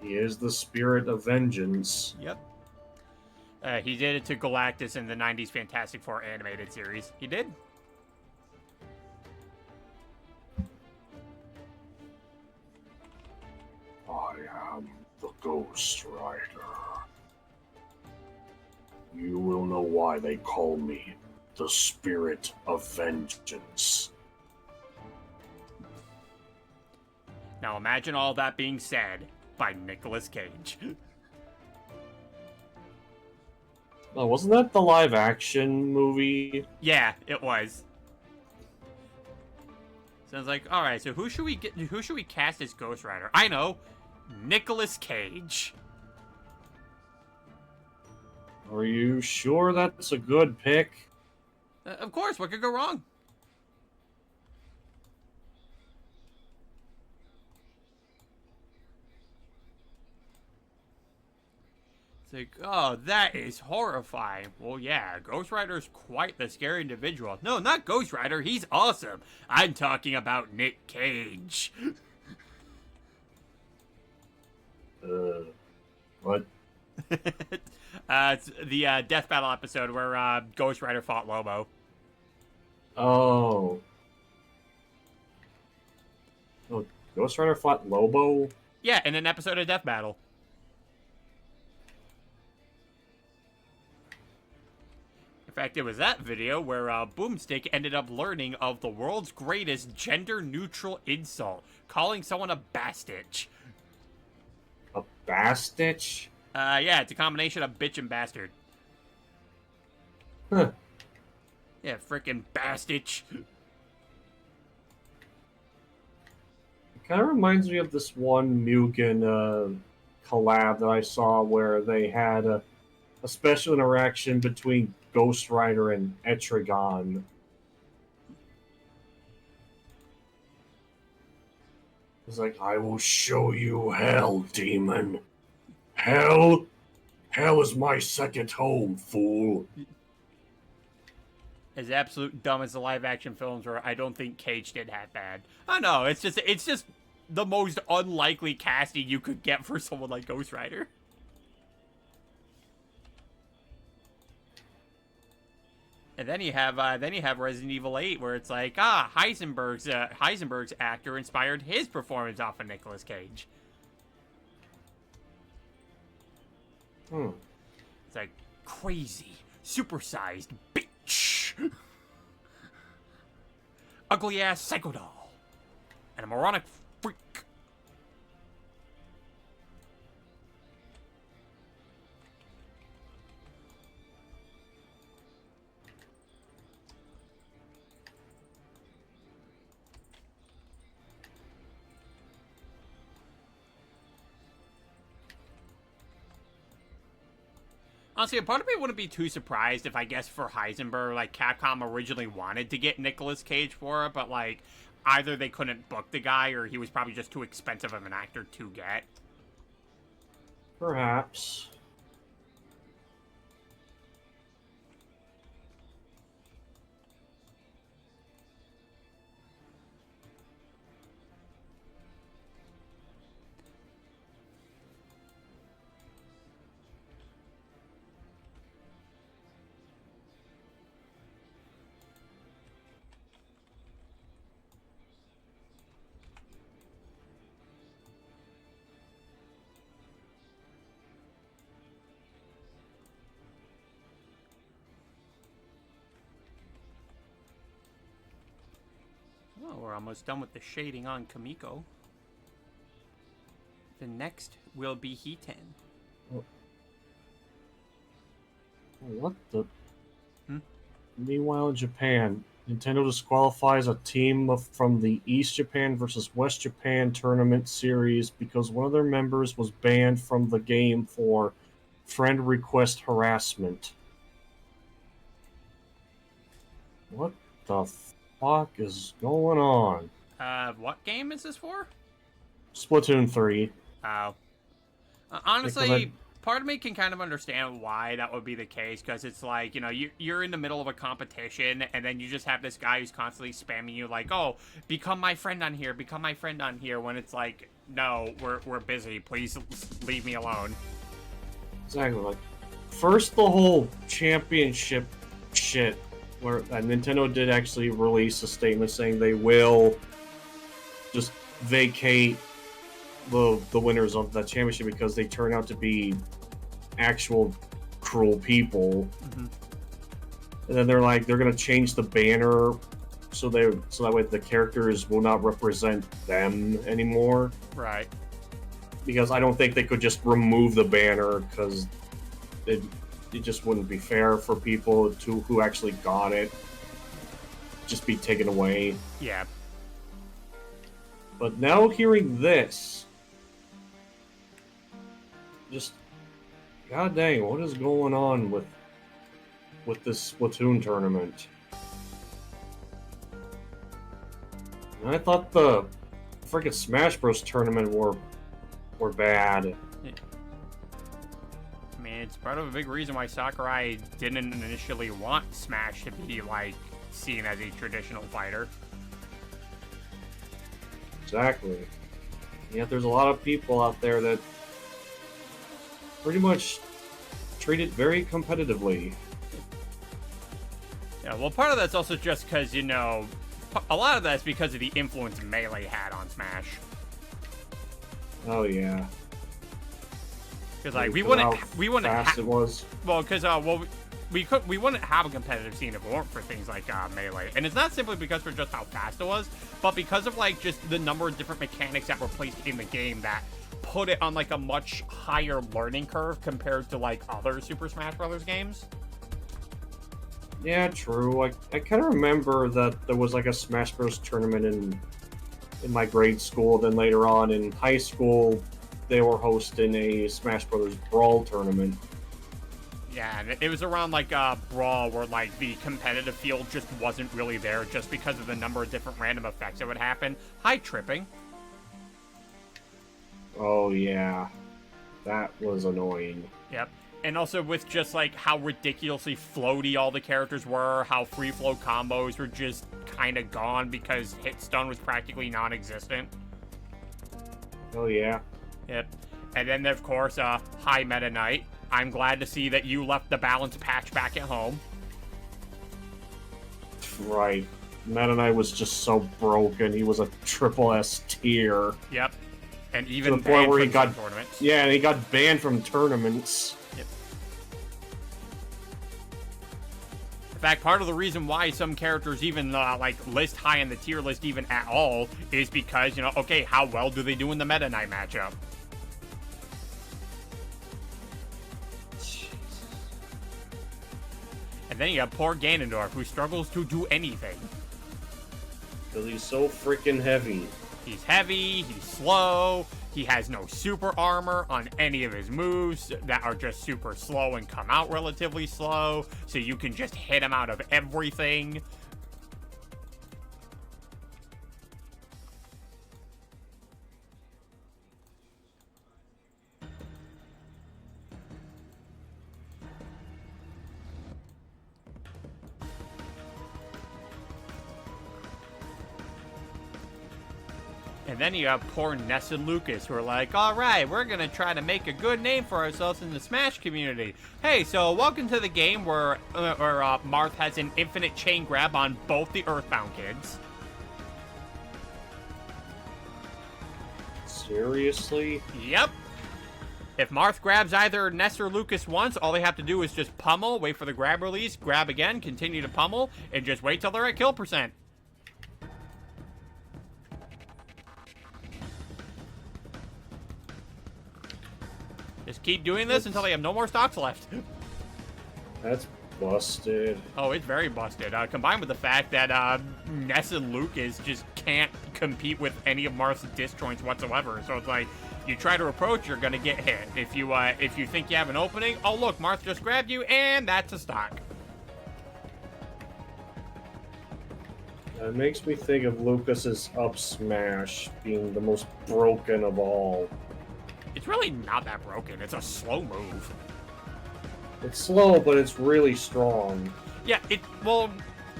He is the spirit of vengeance. Yep. He did it to Galactus in the 90s Fantastic Four animated series. He did. I am the Ghost Rider. You will know why they call me the Spirit of Vengeance. Now imagine all that being said by Nicolas Cage. Oh, wasn't that the live-action movie? Yeah, it was. So I was like, all right, so who should we cast as Ghost Rider? I know, Nicolas Cage. Are you sure that's a good pick? Of course, what could go wrong? It's like, oh, that is horrifying. Well, yeah, Ghost Rider's quite the scary individual. No, not Ghost Rider, he's awesome. I'm talking about Nick Cage. What? It's the Death Battle episode where Ghost Rider fought Lobo. Oh. Oh, Ghost Rider fought Lobo? Yeah, in an episode of Death Battle. In fact, it was that video where Boomstick ended up learning of the world's greatest gender-neutral insult, calling someone a bastitch. A bastitch? Yeah, it's a combination of bitch and bastard. Huh. Yeah, frickin' bastitch. It kind of reminds me of this one Mugen collab that I saw where they had a special interaction between Ghost Rider and Etrigan. It's like, I will show you hell, demon. Hell Hell is my second home, fool. As absolute dumb as the live action films were, I don't think Cage did that bad. I know, it's just the most unlikely casting you could get for someone like Ghost Rider. And then you have Resident Evil 8, where it's like, Heisenberg's actor inspired his performance off of Nicolas Cage. It's like crazy, supersized bitch, ugly ass psycho doll, and a moronic freak. Honestly, a part of me wouldn't be too surprised if, I guess, for Heisenberg, like, Capcom originally wanted to get Nicolas Cage for it, but, like, either they couldn't book the guy or he was probably just too expensive of an actor to get. Perhaps. Oh, we're almost done with the shading on Kamiko. The next will be Hiten. What the? Meanwhile, in Japan, Nintendo disqualifies a team from the East Japan versus West Japan tournament series because one of their members was banned from the game for friend request harassment. What the fuck is going on? What game is this for? Splatoon 3. Oh. Honestly, part of me can kind of understand why that would be the case, because it's like, you know, you're in the middle of a competition, and then you just have this guy who's constantly spamming you like, oh, become my friend on here, become my friend on here, when it's like, no, we're busy, please leave me alone. Exactly. Like, first the whole championship shit, where Nintendo did actually release a statement saying they will just vacate the winners of that championship because they turn out to be actual cruel people. Mm-hmm. And then they're like, they're gonna change the banner so that way the characters will not represent them anymore. Right. Because I don't think they could just remove the banner, because it just wouldn't be fair for people who actually got it. Just be taken away. Yeah. But now hearing this, just god dang, what is going on with this Splatoon tournament? And I thought the freaking Smash Bros tournament were bad. I mean, it's part of a big reason why Sakurai didn't initially want Smash to be, like, seen as a traditional fighter. Exactly. Yet there's a lot of people out there that pretty much treat it very competitively. Yeah, well, part of that's also just because, you know, a lot of that's because of the influence Melee had on Smash. Oh yeah. Because like we wouldn't fast it was. Well, because we wouldn't have a competitive scene if it weren't for things like Melee. And it's not simply because for just how fast it was, but because of like just the number of different mechanics that were placed in the game that put it on like a much higher learning curve compared to like other Super Smash Bros. Games. Yeah, true. I kind of remember that there was like a Smash Bros. Tournament in my grade school. Then later on in high school, they were hosting a Smash Bros. Brawl tournament. Yeah, and it was around like Brawl where like the competitive field just wasn't really there just because of the number of different random effects that would happen. High tripping. Oh yeah, that was annoying. Yep. And also with just, like, how ridiculously floaty all the characters were, how free-flow combos were just kind of gone because hit stun was practically non-existent. Oh, yeah. Yep. And then, of course, hi, Meta Knight. I'm glad to see that you left the balance patch back at home. Right. Meta Knight was just so broken. He was a triple S tier. Yep. And To even the point where he banned from got some tournaments. Yeah, and he got banned from tournaments. Yep. In fact, part of the reason why some characters even, like, list high in the tier list even at all is because, you know, okay, how well do they do in the Meta Knight matchup? And then you have poor Ganondorf, who struggles to do anything. Because he's so freaking heavy. He's heavy, he's slow, he has no super armor on any of his moves that are just super slow and come out relatively slow, so you can just hit him out of everything. And then you have poor Ness and Lucas, who are like, all right, we're going to try to make a good name for ourselves in the Smash community. Hey, so welcome to the game where Marth has an infinite chain grab on both the Earthbound kids. Seriously? Yep. If Marth grabs either Ness or Lucas once, all they have to do is just pummel, wait for the grab release, grab again, continue to pummel, and just wait till they're at kill percent. Just keep doing this until they have no more stocks left. That's busted. Oh, it's very busted. Combined with the fact that Ness and Lucas just can't compete with any of Marth's disjoints whatsoever. So it's like, you try to approach, you're gonna get hit. If you think you have an opening, oh look, Marth just grabbed you, and that's a stock. It makes me think of Lucas's up smash being the most broken of all. It's really not that broken. It's a slow move. It's slow, but it's really strong. Yeah,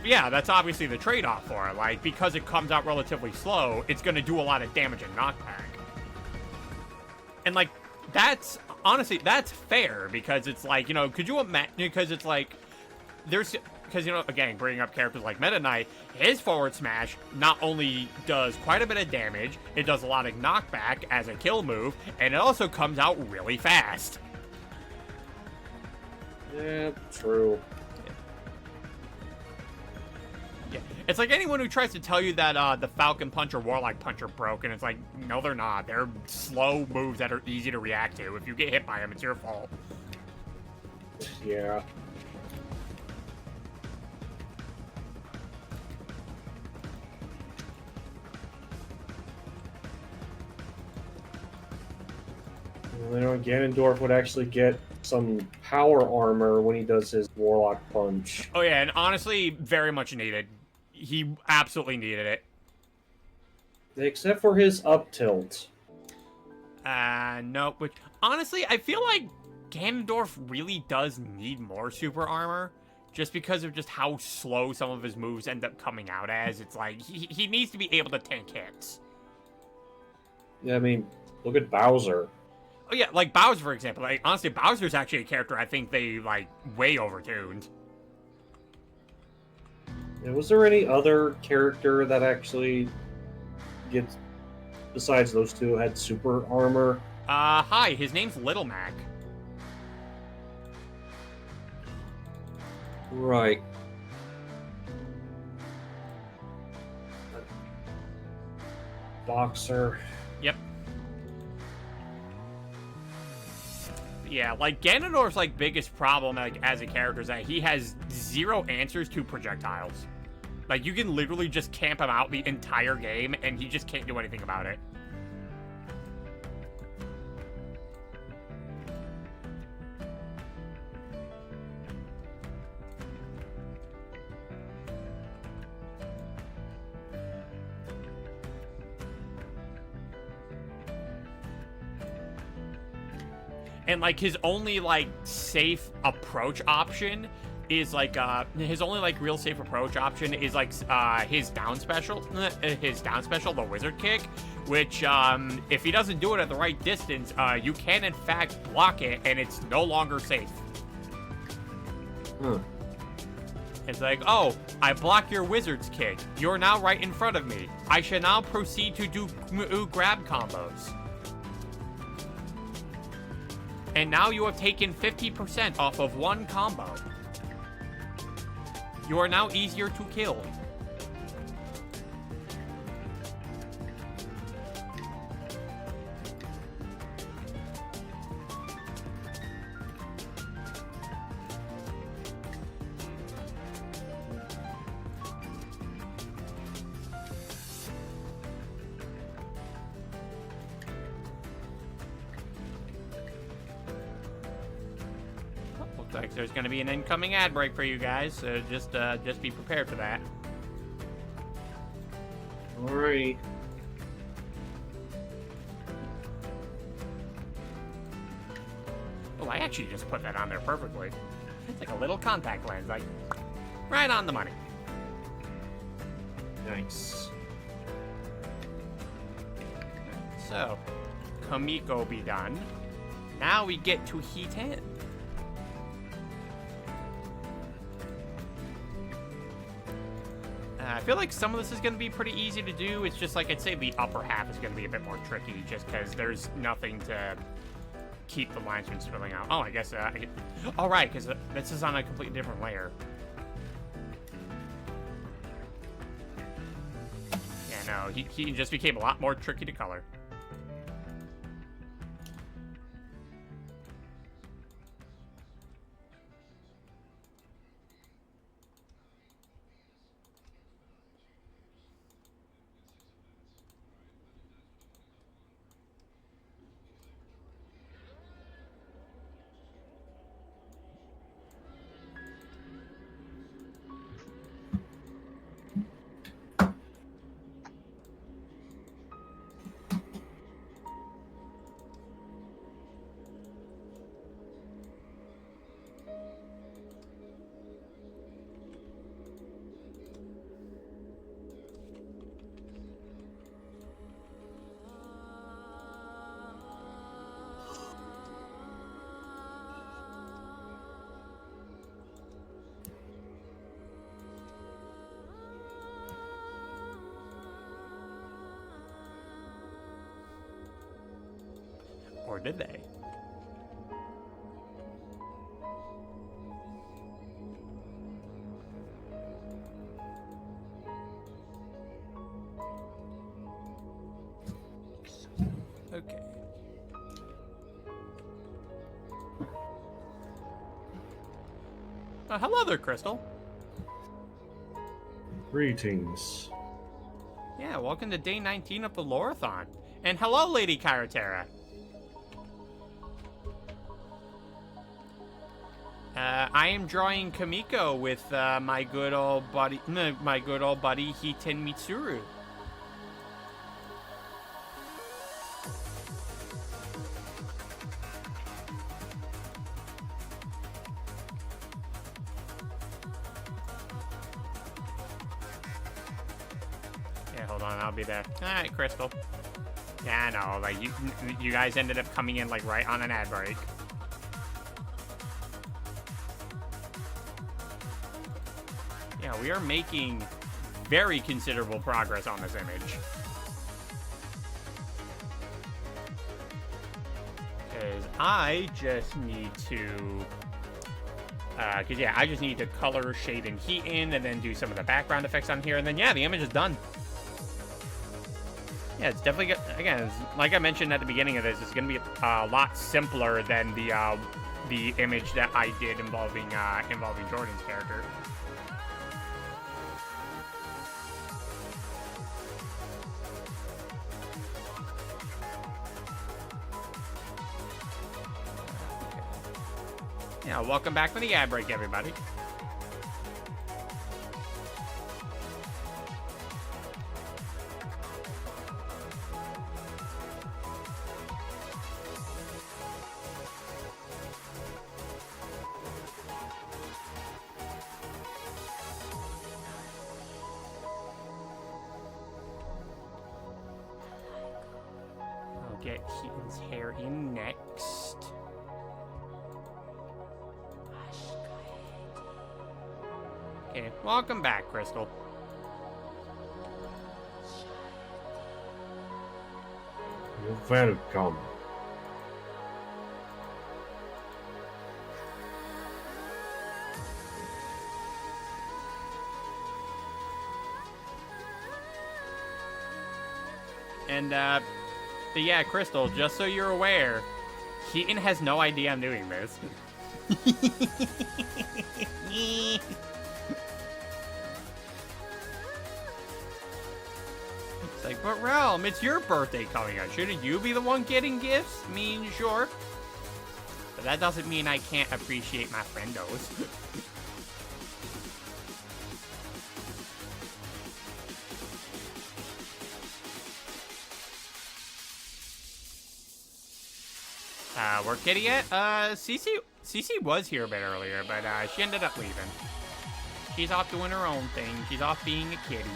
yeah, that's obviously the trade-off for it. Like, because it comes out relatively slow, it's going to do a lot of damage and knockback. And, like, honestly, that's fair, because it's like, you know, could you imagine, because it's like, because, you know, again, bringing up characters like Meta Knight, his forward smash not only does quite a bit of damage, it does a lot of knockback as a kill move, and it also comes out really fast. Yeah, true. Yeah. It's like anyone who tries to tell you that the Falcon Punch or Warlock Punch are broken. It's like, no, they're not. They're slow moves that are easy to react to. If you get hit by them, it's your fault. Yeah. You know, Ganondorf would actually get some power armor when he does his Warlock Punch. Oh yeah, and honestly, very much needed. He absolutely needed it. Except for his up tilt. No, which, honestly, I feel like Ganondorf really does need more super armor. Just because of just how slow some of his moves end up coming out as. It's like, he needs to be able to tank hits. Yeah, I mean, look at Bowser. Oh yeah, like Bowser, for example. Like, honestly, Bowser's actually a character I think they, like, way overtuned. Yeah, was there any other character that actually gets, besides those two, had super armor? Hi, his name's Little Mac. Right. Boxer. Yep. Yeah, like, Ganondorf's, like, biggest problem, like, as a character is that he has zero answers to projectiles. Like, you can literally just camp him out the entire game, and he just can't do anything about it. and like his only like safe approach option is like his only like real safe approach option is like his down special, the wizard kick, which if he doesn't do it at the right distance, you can in fact block it, and it's no longer safe. Huh. It's like, oh, I block your wizard's kick. You're now right in front of me. I shall now proceed to do grab combos. And now you have taken 50% off of one combo. You are now easier to kill. Looks like there's going to be an incoming ad break for you guys, so just be prepared for that. Alright. Oh, I actually just put that on there perfectly. It's like a little contact lens, like right on the money. Nice. So, Kamiko be done. Now we get to Heat 10. I feel like some of this is going to be pretty easy to do. It's just like I'd say the upper half is going to be a bit more tricky just because there's nothing to keep the lines from spilling out. Oh, I guess oh, right, because this is on a completely different layer. Yeah, no, he just became a lot more tricky to color. Or did they? Okay. Hello there, Crystal. Greetings. Yeah, welcome to day 19 of the Lore-a-thon. And hello, Lady Kyratera. I am drawing Kamiko with my good old buddy Hiten Mitsuru. Yeah, hold on, I'll be there. All right, Crystal. Yeah, I know. Like you guys ended up coming in like right on an ad break. Yeah, we are making very considerable progress on this image. Because I just need to... Because, yeah, I just need to color, shade, and heat in, and then do some of the background effects on here, and then, yeah, the image is done. Yeah, it's definitely... Again, like I mentioned at the beginning of this, it's going to be a lot simpler than the image that I did involving Jordan's character. Yeah, welcome back from the ad break, everybody. get Keaton's hair in next. Okay, welcome back, Crystal. You're welcome. And, but yeah, Crystal, just so you're aware, Keaton has no idea I'm doing this. It's like, but Realm, it's your birthday coming up. Shouldn't you be the one getting gifts? I mean, sure. But that doesn't mean I can't appreciate my friendos. Where Kitty at? Cece was here a bit earlier, but she ended up leaving. She's off doing her own thing. She's off being a kitty.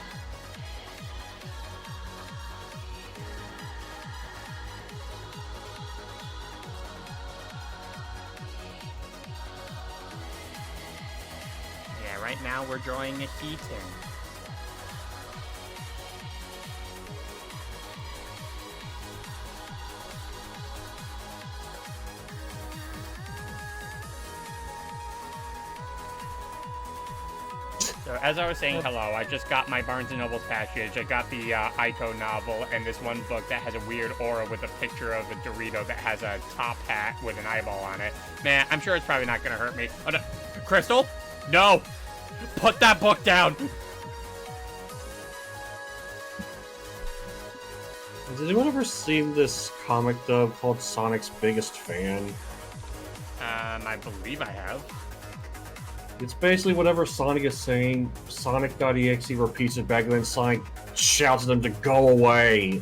Yeah, right now we're drawing a Keaton. So as I was saying hello, I just got my Barnes & Noble package. I got the Ico novel and this one book that has a weird aura with a picture of a Dorito that has a top hat with an eyeball on it. Man, I'm sure it's probably not going to hurt me. Oh, no. Crystal? No! Put that book down! Has anyone ever seen this comic dub called Sonic's Biggest Fan? I believe I have. It's basically whatever Sonic is saying, Sonic.exe repeats it back, and then Sonic shouts at them to go away.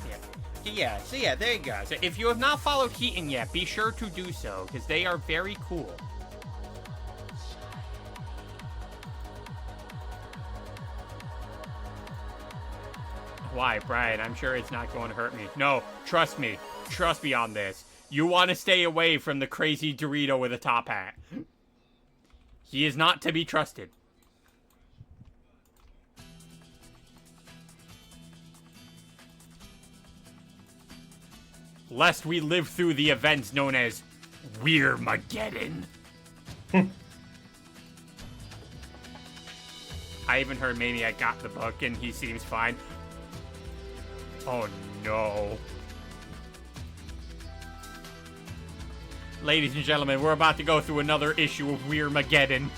Yeah, so yeah, there you go. So if you have not followed Keaton yet, be sure to do so, because they are very cool. Why, Brian? I'm sure it's not going to hurt me. No, trust me. Trust me on this. You want to stay away from the crazy Dorito with a top hat. He is not to be trusted. Lest we live through the events known as Weirmageddon. I even heard Maniac got the book and he seems fine. Oh no. Ladies and gentlemen, we're about to go through another issue of Weirmageddon.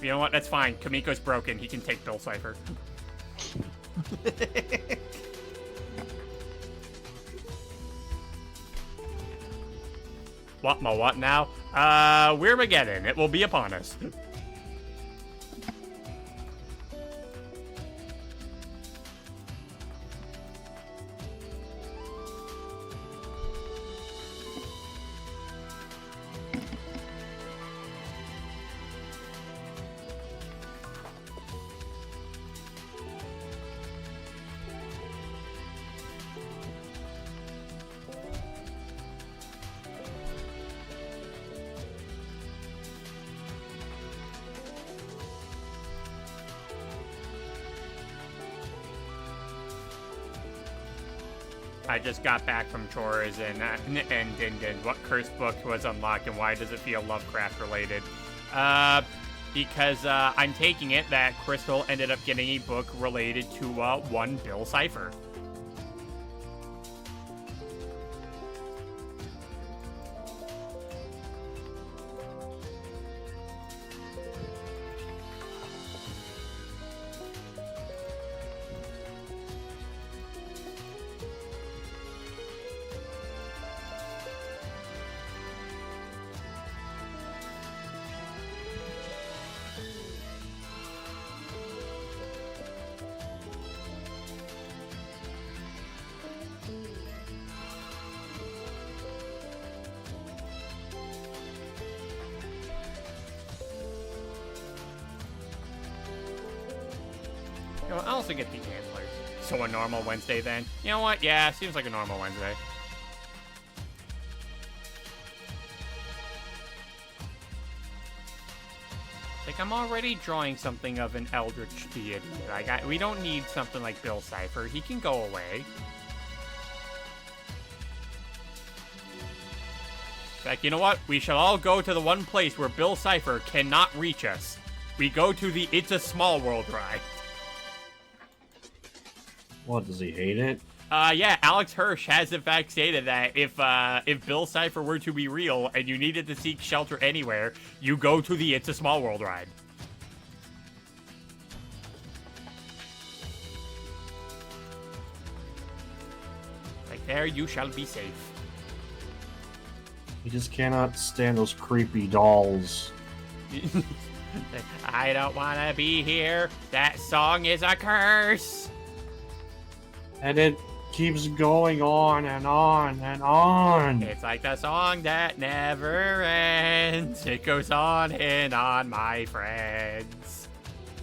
You know what? That's fine. Kamiko's broken. He can take Bill Cipher. What now? Weirmageddon. It will be upon us. I just got back from chores and what curse book was unlocked and why does it feel Lovecraft related? Because I'm taking it that Crystal ended up getting a book related to one Bill Cipher. You know, I also get the antlers. So a normal Wednesday then? You know what? Yeah, seems like a normal Wednesday. Like, I'm already drawing something of an eldritch deity. Like, we don't need something like Bill Cipher. He can go away. Like, you know what? We shall all go to the one place where Bill Cipher cannot reach us. We go to the It's a Small World ride. What, does he hate it? Yeah, Alex Hirsch has in fact stated that if Bill Cipher were to be real and you needed to seek shelter anywhere, you go to the It's a Small World ride. Like, there you shall be safe. He just cannot stand those creepy dolls. I don't want to be here. That song is a curse. And it keeps going on and on and on. It's like the song that never ends. It goes on and on, my friends.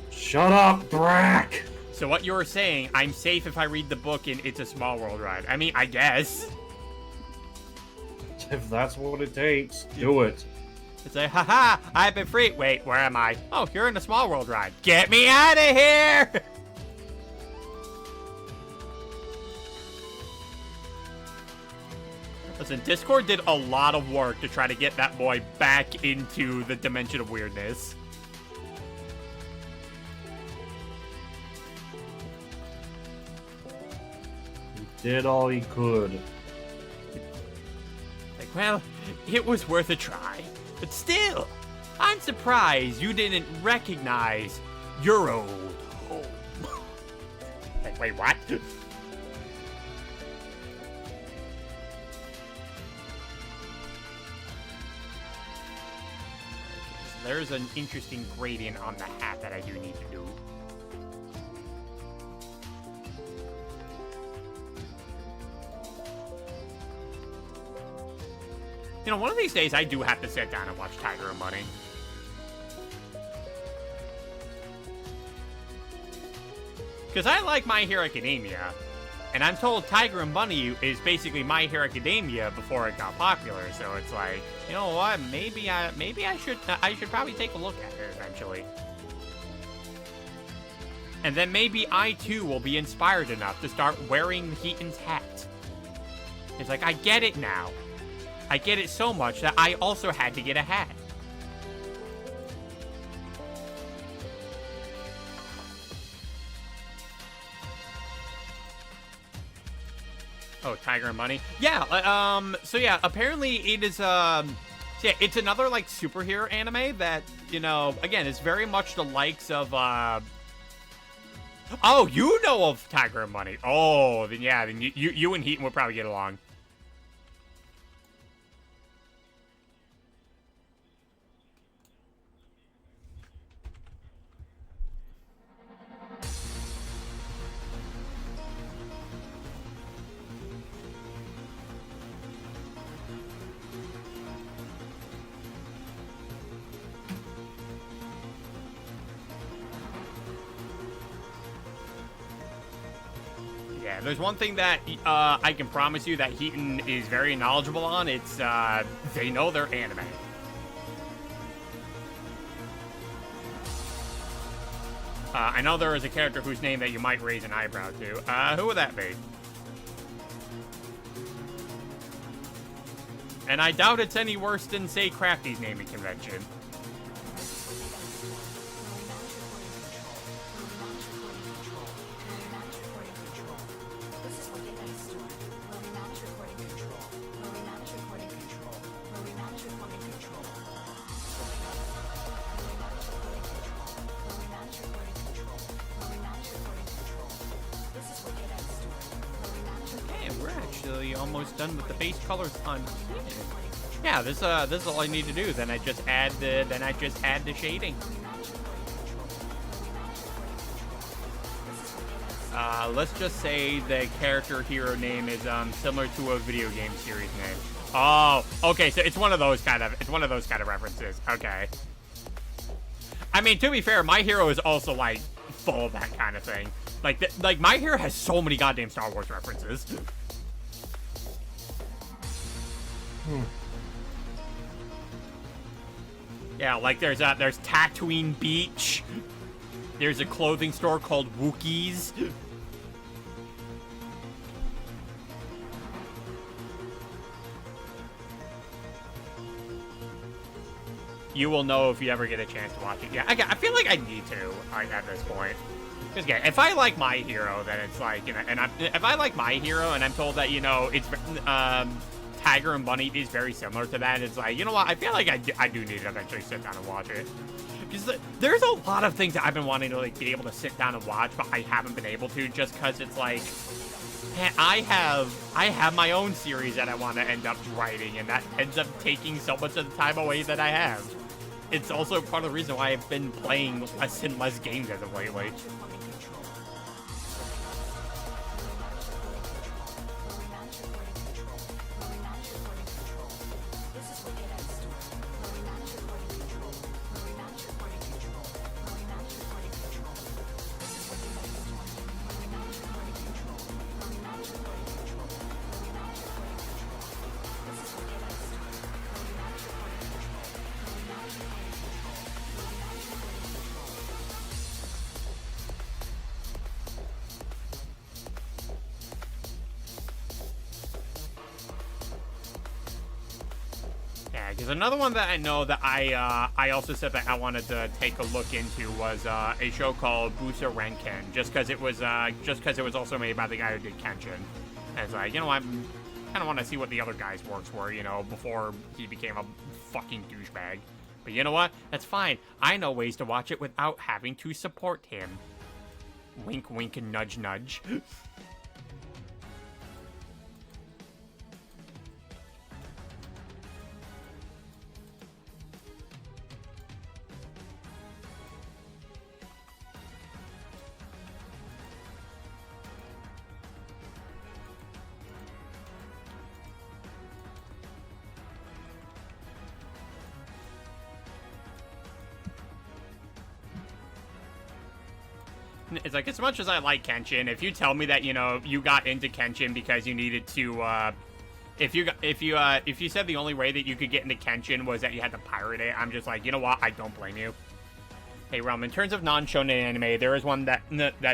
Shut up, Brack! So what you were saying, I'm safe if I read the book in It's a Small World ride. I mean, I guess. If that's what it takes, do it. It's like, haha, I've been free. Wait, where am I? Oh, you're in the Small World ride. Get me out of here! Listen, Discord did a lot of work to try to get that boy back into the dimension of weirdness. He did all he could. Like, well, it was worth a try. But still, I'm surprised you didn't recognize your old home. Like, wait, what? There's an interesting gradient on the hat that I do need to do. You know, one of these days I do have to sit down and watch Tiger and Bunny. Because I like My Hero Academia. And I'm told Tiger and Bunny is basically My Hero Academia before it got popular. So it's like, you know what? Maybe I should probably take a look at it eventually. And then maybe I too will be inspired enough to start wearing Heaton's hat. It's like, I get it now. I get it so much that I also had to get a hat. Oh, Tiger and Bunny? Yeah, so yeah, apparently it is, yeah, it's another, like, superhero anime that, you know, again, is very much the likes of, oh, you know of Tiger and Bunny. Oh, then yeah, then you and Heaton would probably get along. Yeah, there's one thing that I can promise you that Heaton is very knowledgeable on. It's, they know their anime. I know there is a character whose name that you might raise an eyebrow to. Who would that be? And I doubt it's any worse than, say, Crafty's naming convention. Almost done with the base colors on here. Yeah, this is all I need to do. Then I just add the shading. Let's just say the character hero name is similar to a video game series name. Oh, okay, so it's one of those kind of references. Okay. I mean, to be fair, My Hero is also like full of that kind of thing. Like My Hero has so many goddamn Star Wars references. Yeah, like there's Tatooine Beach. There's a clothing store called Wookiees. You will know if you ever get a chance to watch it. Yeah, I feel like I need to at this point. Because yeah, if I like My Hero, then it's like, you know, and if I like My Hero and I'm told that, you know, it's Tiger and Bunny is very similar to that, it's like, you know what, I feel like I do need to eventually sit down and watch it. Because there's a lot of things that I've been wanting to like be able to sit down and watch, but I haven't been able to, just because it's like, man, I have my own series that I want to end up writing, and that ends up taking so much of the time away that I have. It's also part of the reason why I've been playing less and less games as of lately. Because another one that I know that I also said that I wanted to take a look into was a show called Busa Renken, just because it was also made by the guy who did Kenshin. And it's like, you know, I kind of want to see what the other guy's works were, you know, before he became a fucking douchebag. But you know what? That's fine. I know ways to watch it without having to support him. Wink, wink, and nudge, nudge. It's like, as much as I like Kenshin, if you tell me that, you know, you got into Kenshin because you needed to, if you said the only way that you could get into Kenshin was that you had to pirate it, I'm just like, you know what, I don't blame you. Hey, Realm, in terms of non-shonen anime, there is one that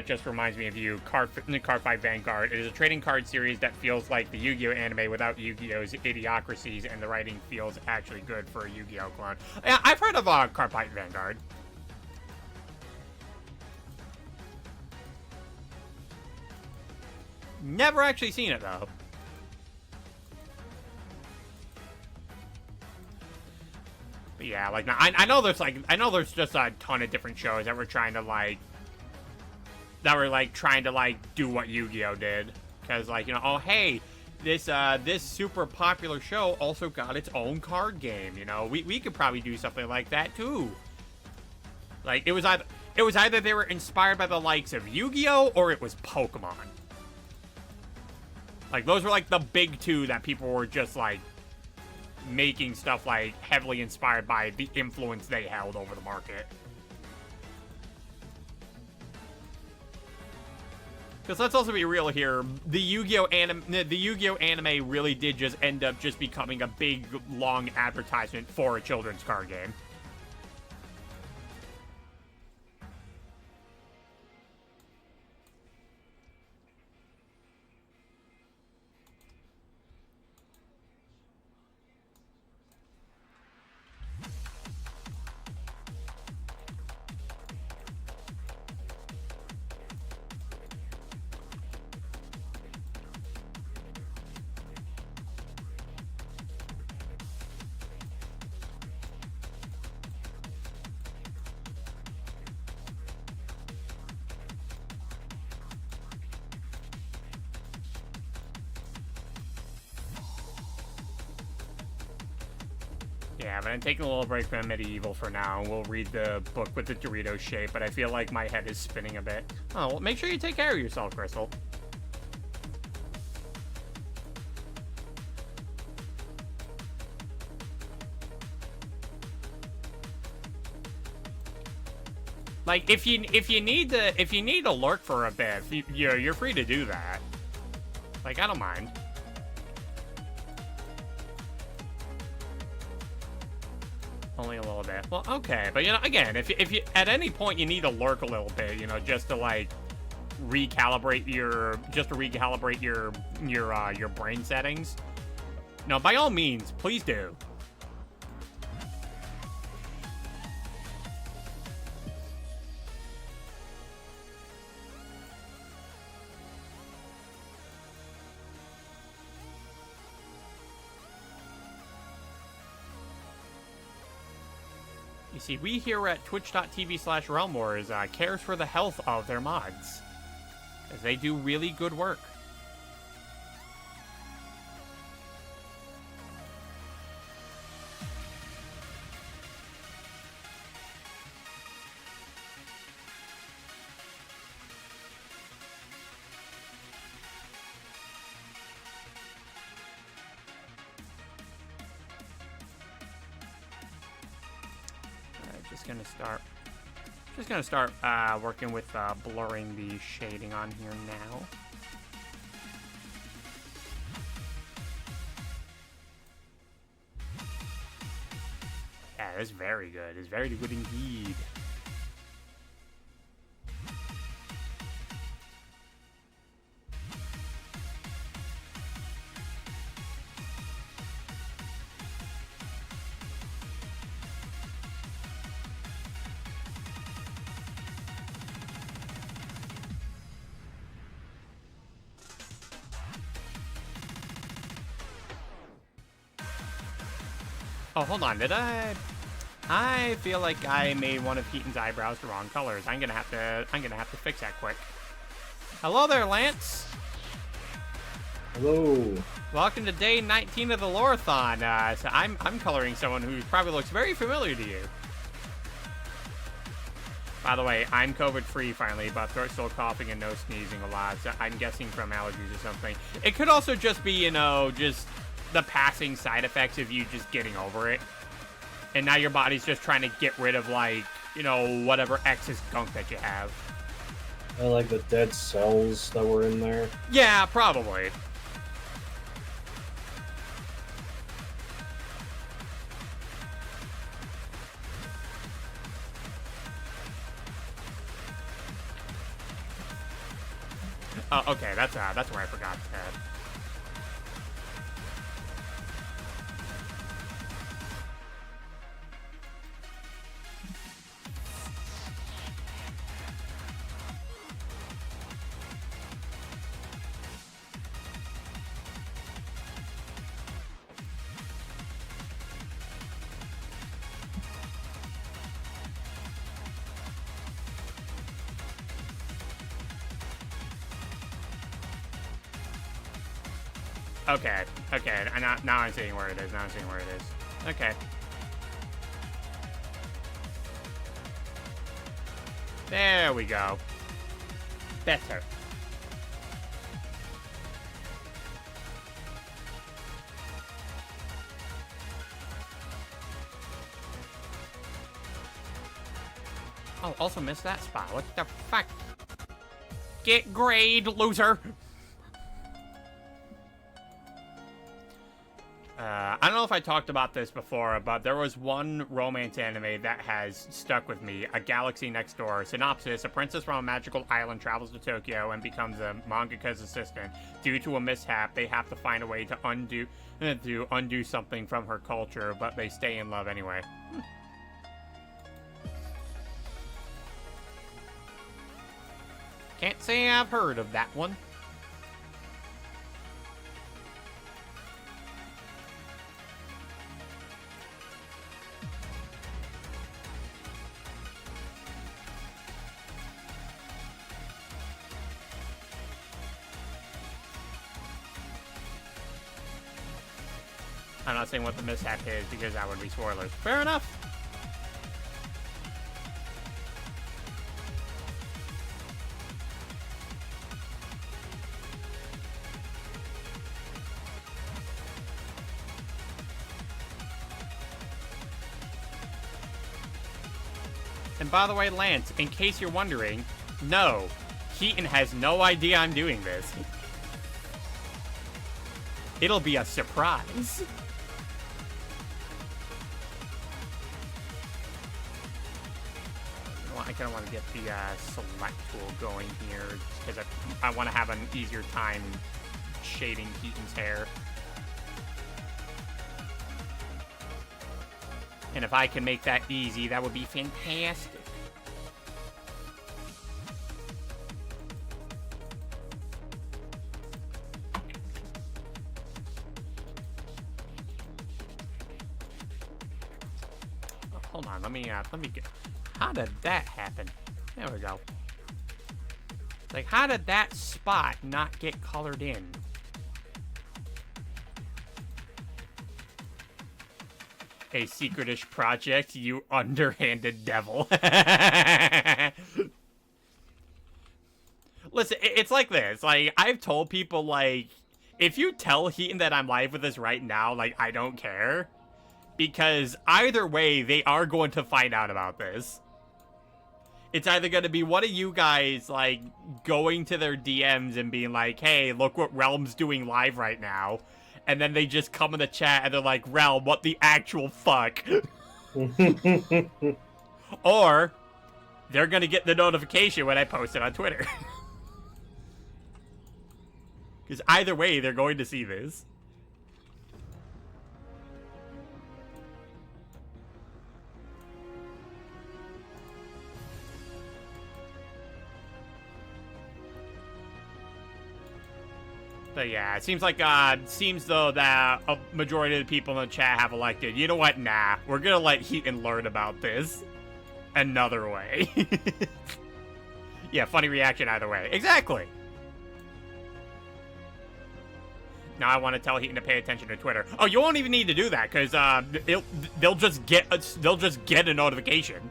just reminds me of you, Card 5 Vanguard. It is a trading card series that feels like the Yu-Gi-Oh anime without Yu-Gi-Oh's idiocracies, and the writing feels actually good for a Yu-Gi-Oh clone. Yeah, I've heard of Card 5 Vanguard. Never actually seen it, though. But yeah, like, I know there's just a ton of different shows that were trying to do what Yu-Gi-Oh did. Because, like, you know, oh, hey, this super popular show also got its own card game, you know? We could probably do something like that, too. Like, it was either they were inspired by the likes of Yu-Gi-Oh, or it was Pokemon. Like, those were, like, the big two that people were just, like, making stuff, like, heavily inspired by the influence they held over the market. Because let's also be real here, the Yu-Gi-Oh anime really did just end up just becoming a big, long advertisement for a children's card game. Yeah, but I'm taking a little break from Medieval for now. We'll read the book with the Dorito shape, but I feel like my head is spinning a bit. Oh, well, make sure you take care of yourself, Crystal. Like, if you need to lurk for a bit, you're free to do that. Like, I don't mind. Only a little bit. Well, okay, but again, if you at any point you need to lurk a little bit, just to like recalibrate your brain settings. No, by all means, please do. You see, we here at twitch.tv/Realm Wars cares for the health of their mods, as they do really good work. Just gonna start working with blurring the shading on here now. Yeah, that's very good. It's very good indeed. Oh, hold on. Did I feel like I made one of Keaton's eyebrows the wrong colors. I'm gonna have to fix that quick. Hello there, Lance. Hello. Welcome to day 19 of the Lore-a-thon. So I'm coloring someone who probably looks very familiar to you. By the way, I'm COVID-free finally, but throat still coughing and no sneezing a lot. So I'm guessing from allergies or something. It could also just be, just the passing side effects of you just getting over it. And now your body's just trying to get rid of, like, whatever excess gunk that you have. I like the dead cells that were in there. Yeah, probably. Oh, okay, that's where I forgot that. Okay, now I'm seeing where it is, Okay. There we go. Better. Oh, also missed that spot. What the fuck? Get grade, loser! I don't know if I talked about this before, but there was one romance anime that has stuck with me. A Galaxy Next Door. Synopsis: a princess from a magical island travels to Tokyo and becomes a mangaka's assistant. Due to a mishap, they have to find a way to undo something from her culture, but they stay in love anyway. Can't say I've heard of that one. I'm not saying what the mishap is because that would be spoilers. Fair enough. And by the way, Lance, in case you're wondering, no, Keaton has no idea I'm doing this. It'll be a surprise. I kind of want to get the select tool going here because I want to have an easier time shading Keaton's hair. And if I can make that easy, that would be fantastic. Oh, hold on, let me get. How did that happen? There we go. Like, how did that spot not get colored in? A secretish project, you underhanded devil. Listen, it's like this. Like, I've told people, like, if you tell Heaton that I'm live with this right now, like, I don't care. Because either way, they are going to find out about this. It's either going to be one of you guys, like, going to their DMs and being like, hey, look what Realm's doing live right now. And then they just come in the chat and they're like, Realm, what the actual fuck? Or they're going to get the notification when I post it on Twitter. Because either way, they're going to see this. But yeah, it seems like, seems though that a majority of the people in the chat have elected, you know what, nah, we're gonna let Heaton learn about this another way. Yeah, funny reaction either way. Exactly. Now I want to tell Heaton to pay attention to Twitter. Oh, you won't even need to do that, because, they'll just get a notification.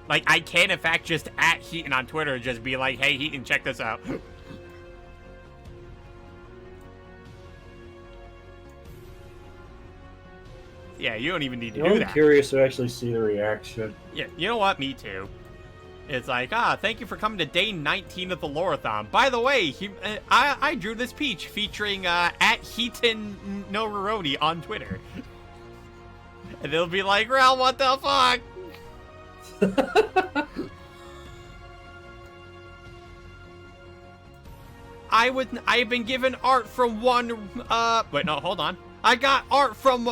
Like, I can, in fact, just at Heaton on Twitter and just be like, hey, Heaton, check this out. Yeah, you don't even need to do that. I'm curious to actually see the reaction. Yeah, you know what? Me too. It's like, thank you for coming to day 19 of the Lore-a-thon. By the way, I drew this peach featuring at Heaton Noroni on Twitter. And they'll be like, Rel, what the fuck? I've been given art from one, wait, no, hold on. I got art from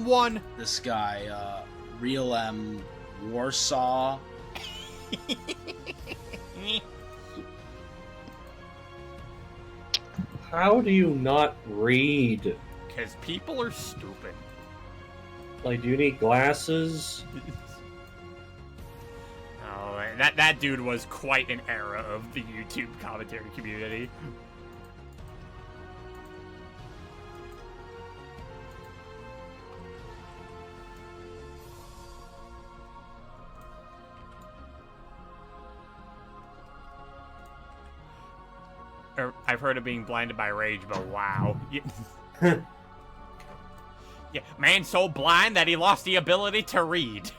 one. This guy, Real M Warsaw. How do you not read? Because people are stupid. Like, do you need glasses? Oh, that dude was quite an era of the YouTube commentary community. I've heard of being blinded by rage, but wow. Yeah, man so blind that he lost the ability to read.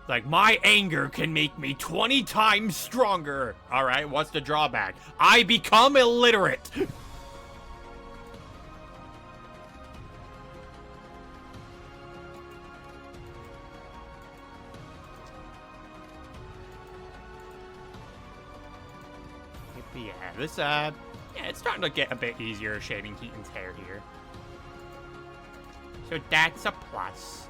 Like, my anger can make me 20 times stronger. Alright, what's the drawback? I become illiterate. Yeah, this, yeah, it's starting to get a bit easier shading Keaton's hair here. So that's a plus.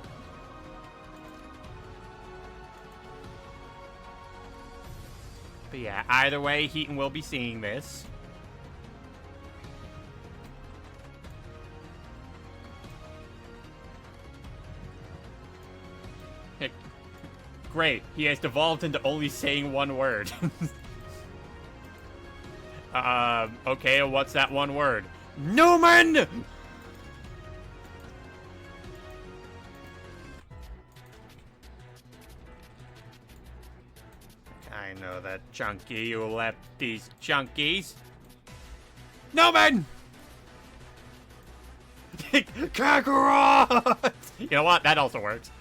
But yeah, either way, Heaton will be seeing this. Hey, great, he has devolved into only saying one word. Okay, what's that one word? Newman! I know that, Chunky. You left these chunkies. Newman! Kakarot! You know what? That also works.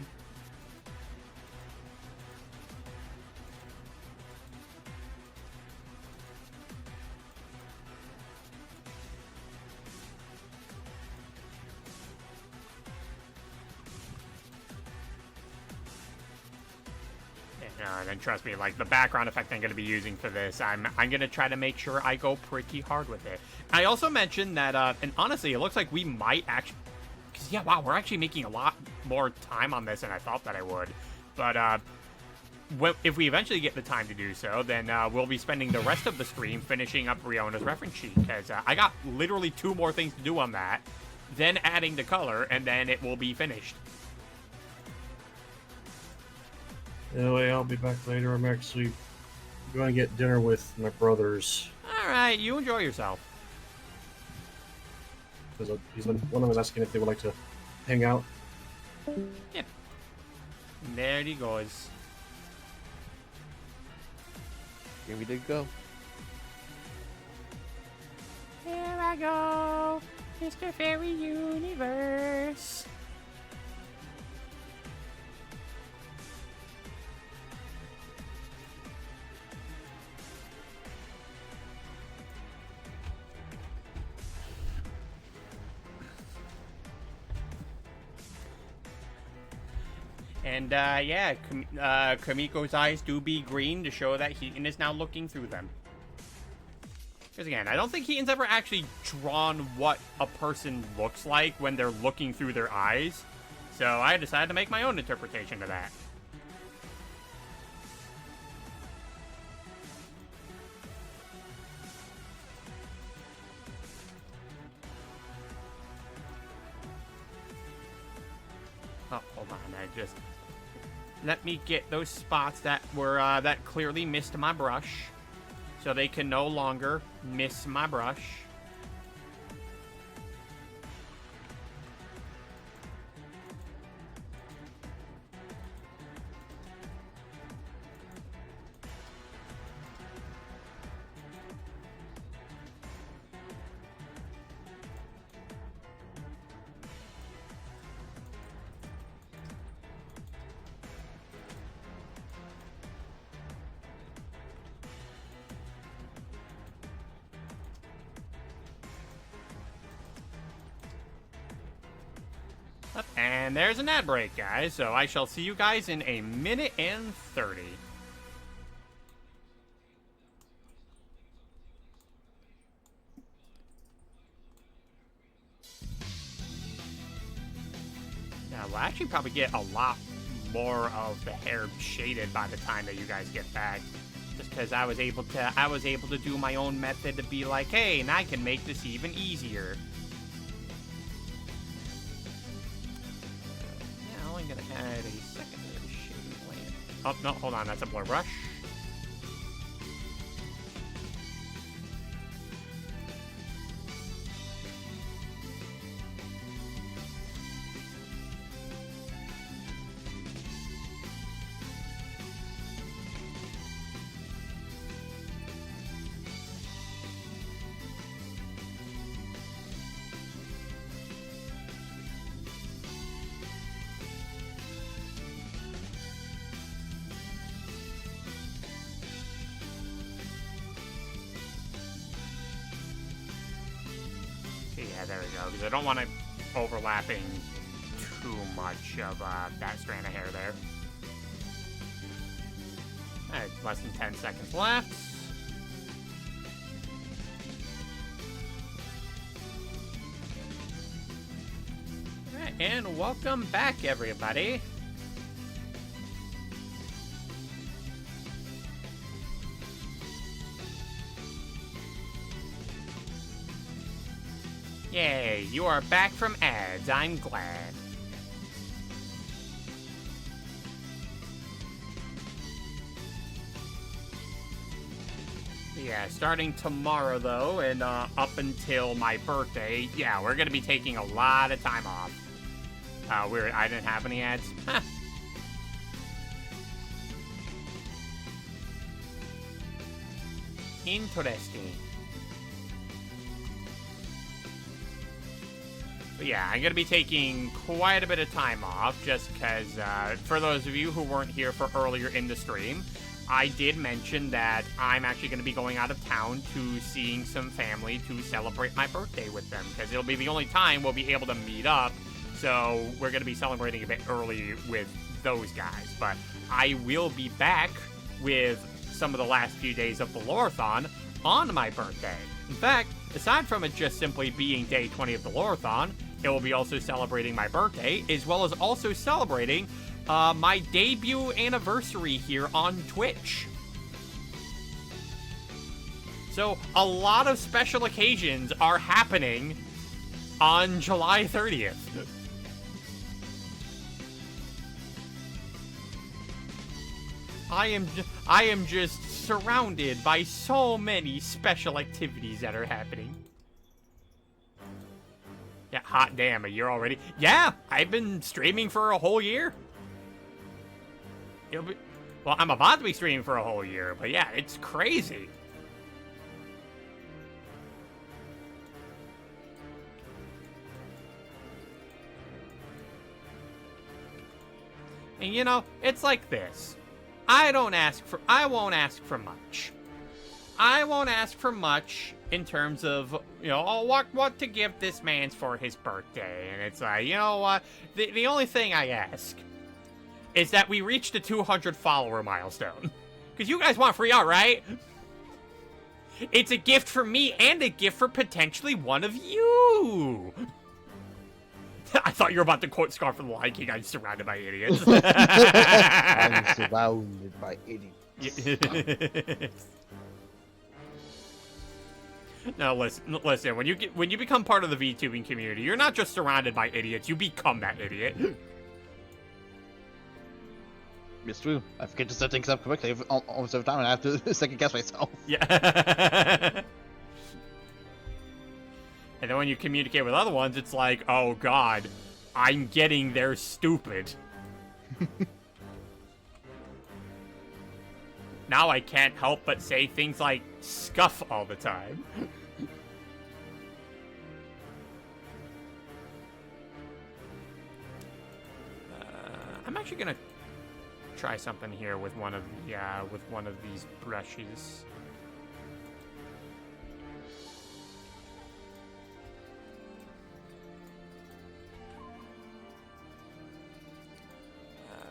And then trust me, like the background effect I'm going to be using for this, I'm going to try to make sure I go pretty hard with it. I also mentioned that, and honestly, it looks like we might actually, because yeah, wow, we're actually making a lot more time on this than I thought that I would. But if we eventually get the time to do so, then we'll be spending the rest of the stream finishing up Riona's reference sheet, because I got literally 2 more things to do on that, then adding the color, and then it will be finished. Anyway, I'll be back later. I'm actually going to get dinner with my brothers. All right, you enjoy yourself. Because one of them asking if they would like to hang out. Yeah. There he goes. Here we did go. Here I go, Mr. Fairy Universe. And, yeah, Kamiko's eyes do be green to show that Heaton is now looking through them. Because, again, I don't think Heaton's ever actually drawn what a person looks like when they're looking through their eyes. So I decided to make my own interpretation of that. Oh, hold on, let me get those spots that were, that clearly missed my brush, so they can no longer miss my brush. And there's an ad break, guys, so I shall see you guys in 1:30. Now, we'll actually probably get a lot more of the hair shaded by the time that you guys get back. Just because I was able to do my own method to be like, hey, and I can make this even easier. I'm gonna add a secondary shading lamp. Oh, no, hold on, that's a blur brush. Yeah, there we go, because I don't want it overlapping too much of that strand of hair there. Alright, less than 10 seconds left. Alright, and welcome back, everybody. Yay, you are back from ads. I'm glad. Yeah, starting tomorrow, though, and up until my birthday, yeah, we're going to be taking a lot of time off. I didn't have any ads. Huh. Interesting. But yeah, I'm going to be taking quite a bit of time off just because, for those of you who weren't here for earlier in the stream, I did mention that I'm actually going to be going out of town to seeing some family to celebrate my birthday with them because it'll be the only time we'll be able to meet up. So we're going to be celebrating a bit early with those guys. But I will be back with some of the last few days of the Lore-a-thon on my birthday. In fact, aside from it just simply being day 20 of the Lore-a-thon, it will be also celebrating my birthday, as well as also celebrating my debut anniversary here on Twitch. So a lot of special occasions are happening on July 30th. I am just surrounded by so many special activities that are happening. Yeah, hot damn, a year already? Yeah, I've been streaming for a whole year. It'll be, well, I'm about to be streaming for a whole year, but yeah, it's crazy. And you know, it's like this. I won't ask for much. I won't ask for much in terms of, you know, oh, what to give this man for his birthday. And it's like, you know what? The only thing I ask is that we reach the 200 follower milestone. Because you guys want free art, right? It's a gift for me and a gift for potentially one of you. I thought you were about to quote Scar from the Lion King. I'm surrounded by idiots. I'm surrounded by idiots. No, listen. When you become part of the VTubing community, you're not just surrounded by idiots. You become that idiot. It's true. I forget to set things up correctly almost every time, and I have to second guess myself. Yeah. And then when you communicate with other ones, it's like, oh god, I'm getting there stupid. Now I can't help but say things like scuff all the time. I'm actually gonna try something here with one of these brushes.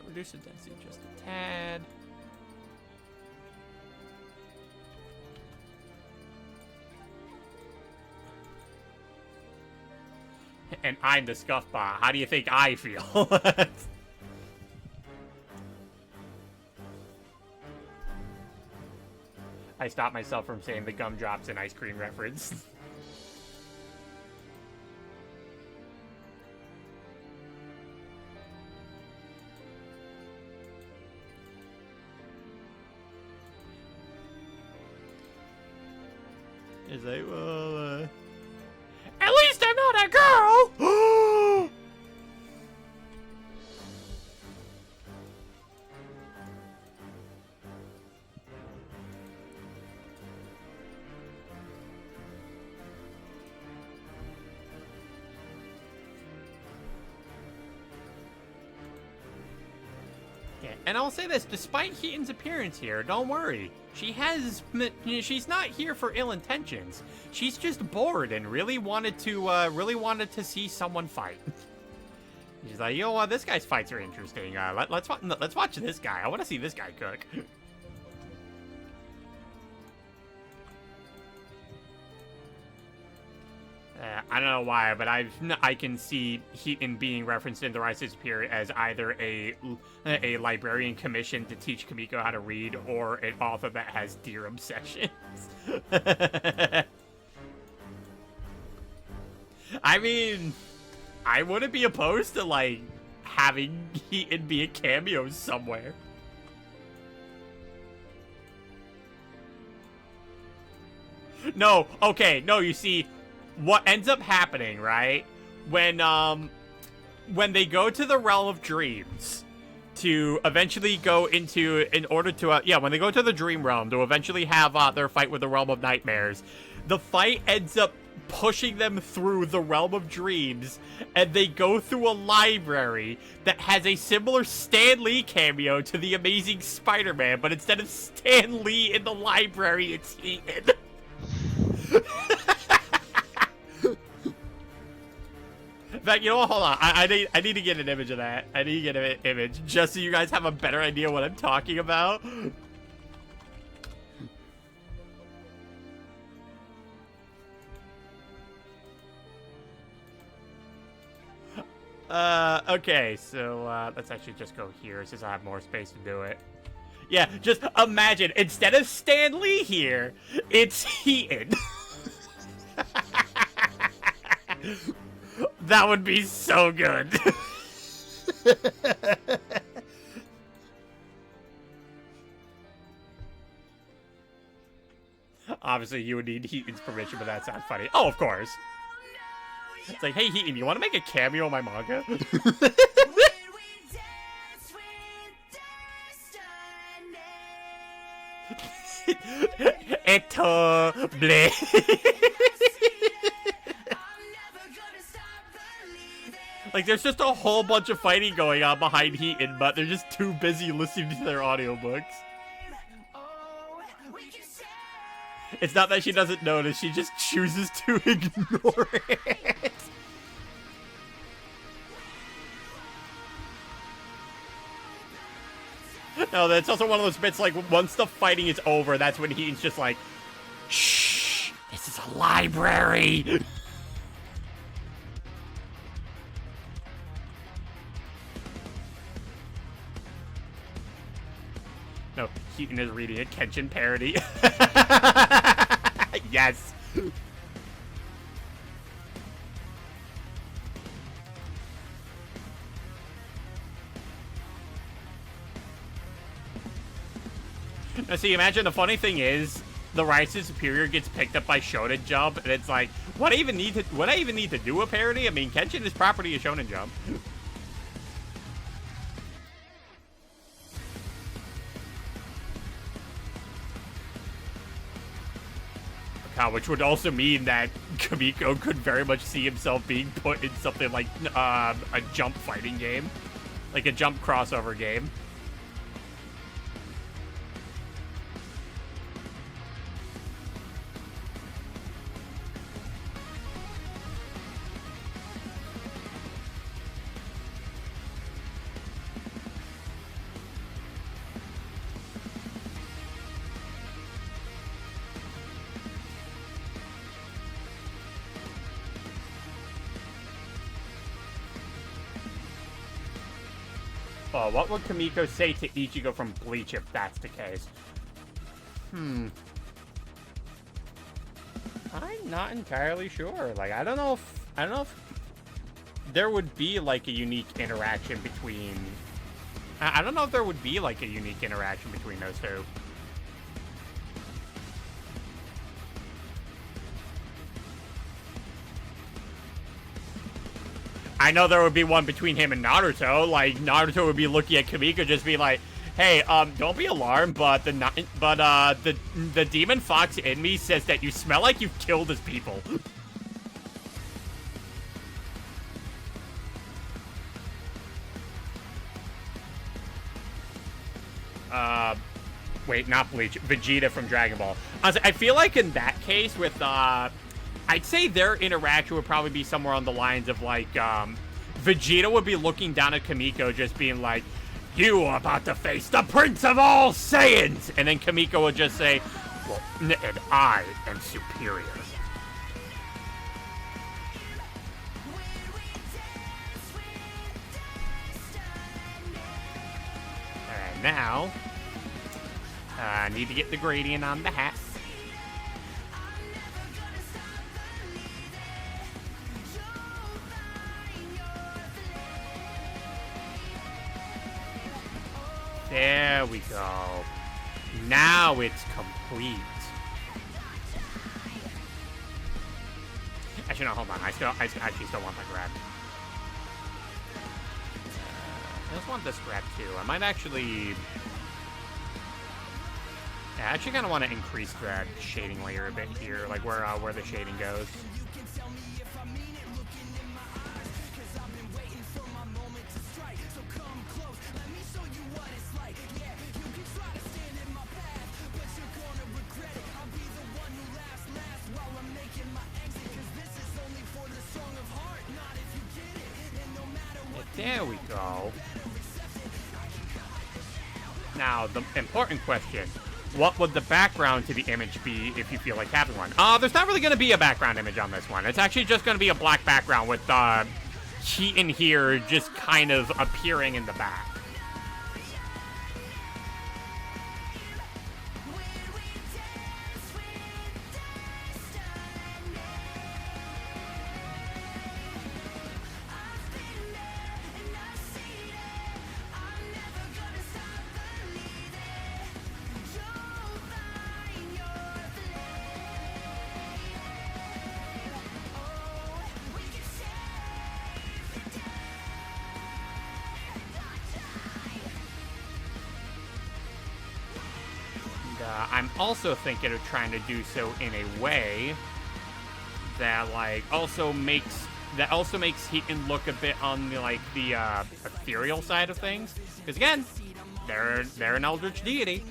Reduce the density just a tad. And I'm the scuff bot. How do you think I feel? I stopped myself from saying the gumdrops and ice cream reference. It's like, well, at least I'm not a girl! Yeah, and I'll say this, despite Heaton's appearance here, don't worry. She's not here for ill intentions. She's just bored and really wanted to see someone fight. She's like, you know what, this guy's fights are interesting. Let's watch this guy. I want to see this guy cook. I don't know why, but I can see Heaton being referenced in The Rise of Superior as either a librarian commissioned to teach Kamiko how to read, or an author that has deer obsessions. I mean, I wouldn't be opposed to, like, having Heaton be a cameo somewhere. No, okay, no, you see, what ends up happening, right, when they go to the realm of dreams to eventually go into, when they go to the dream realm to eventually have their fight with the realm of nightmares, the fight ends up pushing them through the realm of dreams, and they go through a library that has a similar Stan Lee cameo to the Amazing Spider-Man, but instead of Stan Lee in the library, it's Heaton. fact, you know what? Hold on. I need to get an image of that. I need to get an image just so you guys have a better idea what I'm talking about. Okay, so, let's actually just go here since I have more space to do it. Yeah, just imagine, instead of Stan Lee here, it's Heaton. That would be so good. Obviously, you would need Heaton's permission, but that sounds funny. Oh, of course. It's like, hey, Heaton, you want to make a cameo in my manga? Bleh. Like, there's just a whole bunch of fighting going on behind Heaton, but they're just too busy listening to their audiobooks. It's not that she doesn't notice, she just chooses to ignore it. No, that's also one of those bits, like, once the fighting is over, that's when Heaton's just like, shh, this is a library. No, Heaton is reading a Kenshin parody. Yes. Now, see, imagine the funny thing is, the Rise to Superior gets picked up by Shonen Jump, and it's like, would I even need to do a parody? I mean, Kenshin is property of Shonen Jump. Which would also mean that Kamiko could very much see himself being put in something like a jump fighting game. Like a jump crossover game. Oh, what would Kamiko say to Ichigo from Bleach if that's the case? I'm not entirely sure. Like, I don't know if there would be like a unique interaction between. I don't know if there would be like a unique interaction between those two. I know there would be one between him and Naruto. Like, Naruto would be looking at Kamiko, just be like, "Hey, don't be alarmed, but the demon fox in me says that you smell like you've killed his people." Wait, not Bleach. Vegeta from Dragon Ball. I feel like in that case with I'd say their interaction would probably be somewhere on the lines of, like, Vegeta would be looking down at Kamiko just being like, "You are about to face the Prince of all Saiyans!" And then Kamiko would just say, "Well, and I am superior." And now, I need to get the gradient on the hat. There we go. Now it's complete. Actually, no, hold on. I actually still want that grab. I just want this grab too. I might actually. Yeah, I actually kind of want to increase that shading layer a bit here, like where the shading goes. There we go. Now, the important question. What would the background to the image be if you feel like having one? There's not really going to be a background image on this one. It's actually just going to be a black background with Keaton here just kind of appearing in the back. I'm also thinking of trying to do so in a way that also makes Heaton look a bit on the ethereal side of things. Because again, they're an eldritch deity.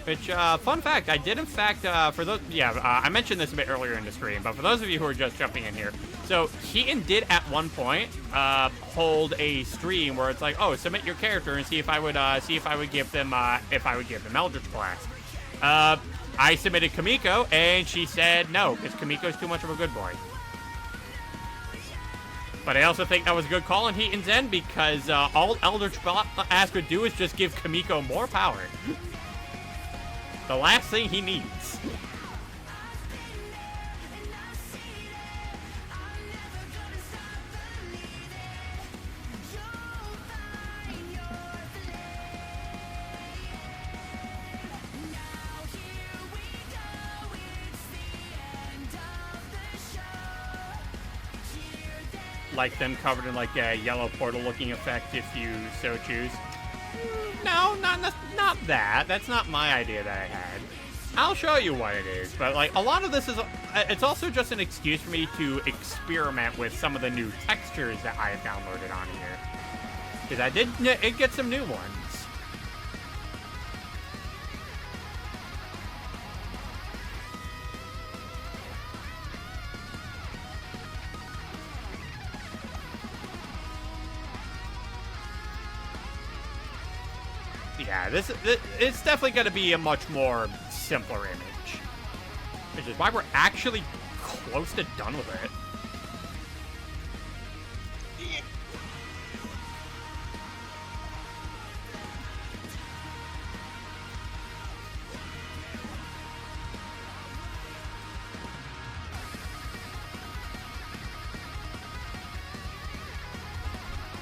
Which, fun fact, I did in fact, I mentioned this a bit earlier in the stream, but for those of you who are just jumping in here, so Keaton did at one point, hold a stream where it's like, oh, submit your character and see if I would give them Eldritch Blast. I submitted Kamiko, and she said no, because Kamiko's too much of a good boy. But I also think that was a good call on Heaton's end, because, all Eldritch Blast would do is just give Kamiko more power. The last thing he needs. Like them covered in a yellow portal looking effect if you so choose. No, not that. That's not my idea that I had. I'll show you what it is, but a lot of this is, it's also just an excuse for me to experiment with some of the new textures that I have downloaded on here. Because I did get some new ones. Yeah, it's definitely going to be a much more simpler image. Which is why we're actually close to done with it.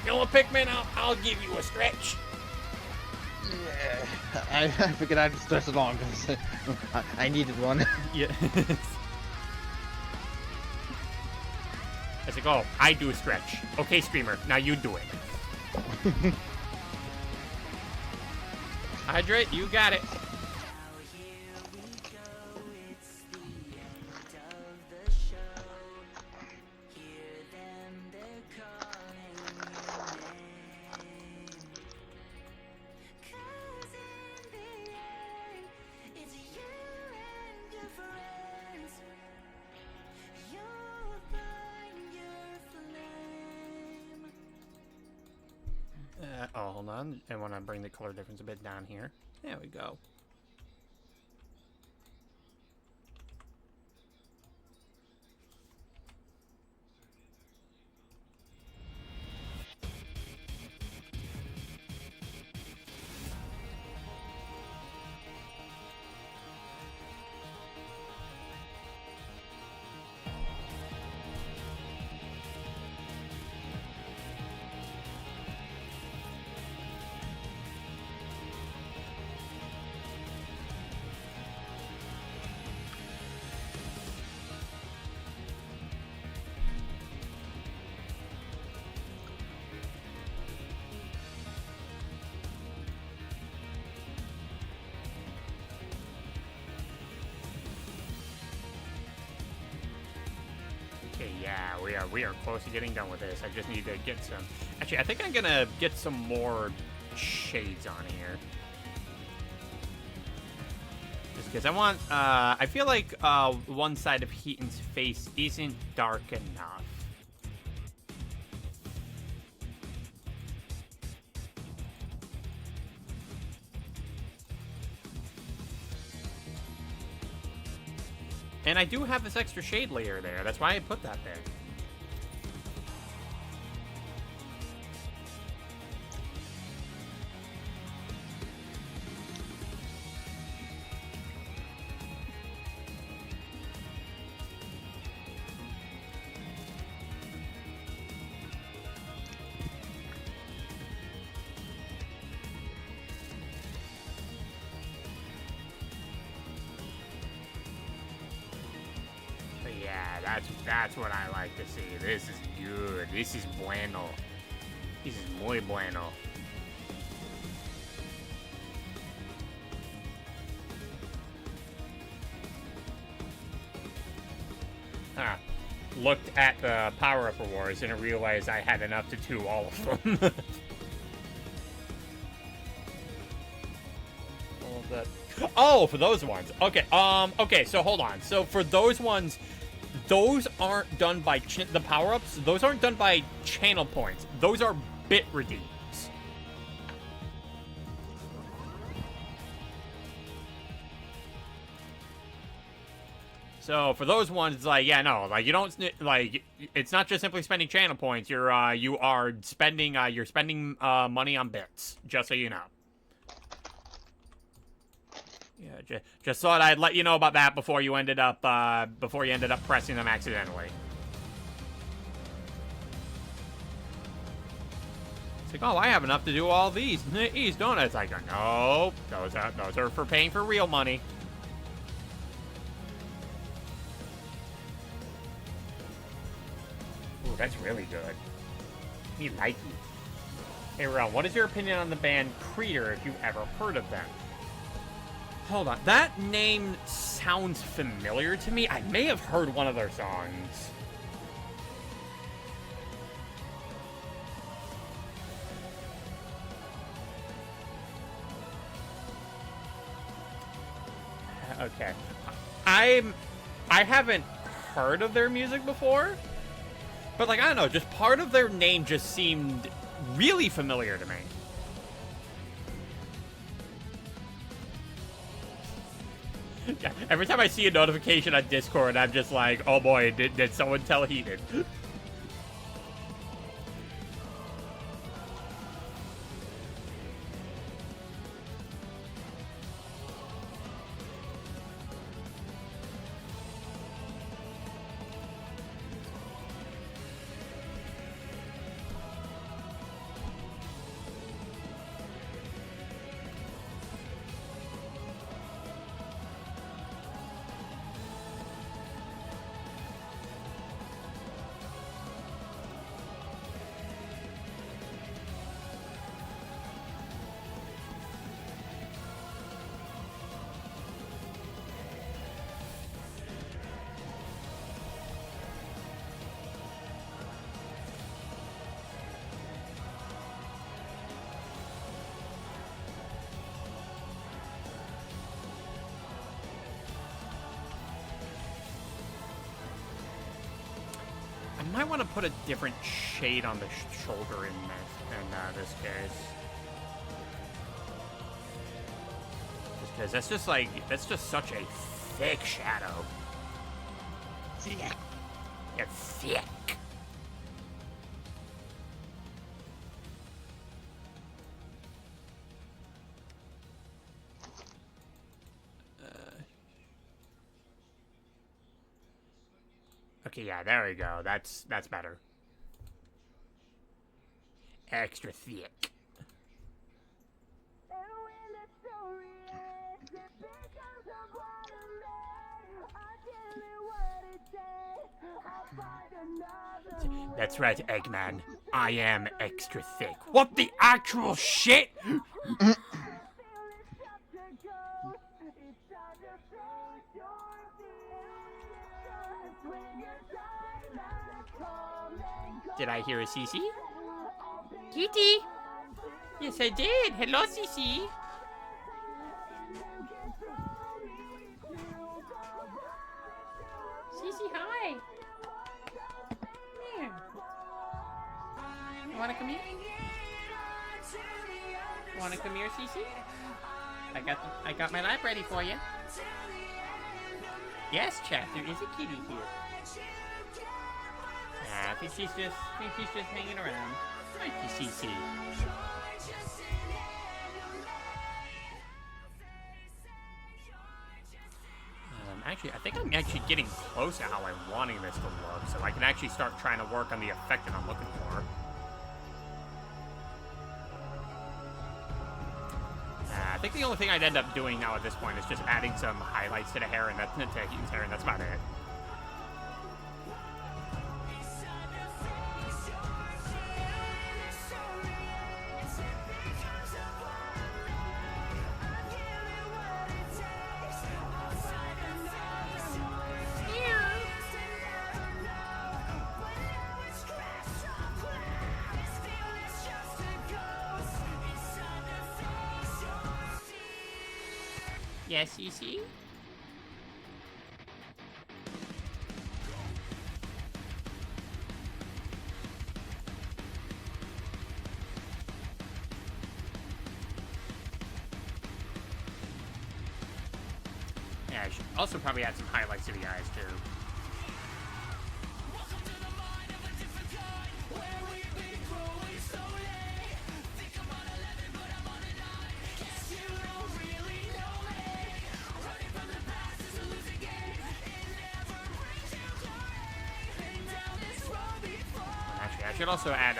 You want Pikmin? I'll give you a stretch. I figured I'd stress it on because I needed one. Yeah. It's like, oh, I do a stretch. Okay, streamer, now you do it. Hydrate, you got it. Hold on. I want to bring the color difference a bit down here. There we go. Okay, yeah, we are close to getting done with this. I just need to get some. Actually, I think I'm gonna get some more shades on here. Just because I want. I feel like one side of Heaton's face isn't dark enough. And I do have this extra shade layer there. That's why I put that there. Yeah, that's what I like to see. This is good. This is bueno. This is muy bueno. Looked at the power-up rewards and I realized I had enough to do all of them. All of that. Oh, for those ones. Okay. Okay. So hold on. So for those ones, those aren't done by the power-ups. Those aren't done by channel points. Those are bit redeems. So for those ones, like, yeah, no, like, you don't, like, it's not just simply spending channel points. You are spending money on bits, just so you know. Yeah, just thought I'd let you know about that before you ended up pressing them accidentally. It's like, oh, I have enough to do all these, don't I? It's like, nope, those are for paying for real money. Ooh, that's really good. Me like it. Hey, Rel, what is your opinion on the band Creator, if you've ever heard of them? Hold on. That name sounds familiar to me. I may have heard one of their songs. Okay. I haven't heard of their music before. But, like, I don't know, just part of their name just seemed really familiar to me. Yeah, every time I see a notification on Discord, I'm just like, oh boy, did someone tell Heaton? I might want to put a different shade on the shoulder in this case. Just because that's just such a thick shadow. Thick. Yeah, thick. Okay, yeah, there we go. That's better. Extra thick. That's right, Eggman. I am extra thick. What the actual shit? Did I hear a Cece? Kitty. Yes, I did. Hello, Cece. Cece, hi. Here. You wanna come here? Wanna come here, Cece? I got my lap ready for you. Yes, chat. There is a kitty here. I think she's just hanging around. Aren't you, Cece? Actually, I think I'm actually getting close to how I'm wanting this to look, so I can actually start trying to work on the effect that I'm looking for. I think the only thing I'd end up doing now at this point is just adding some highlights to the hair and that's about it. Yes, Cece? Yeah, I should also probably add some highlights to the eyes, too. I should also add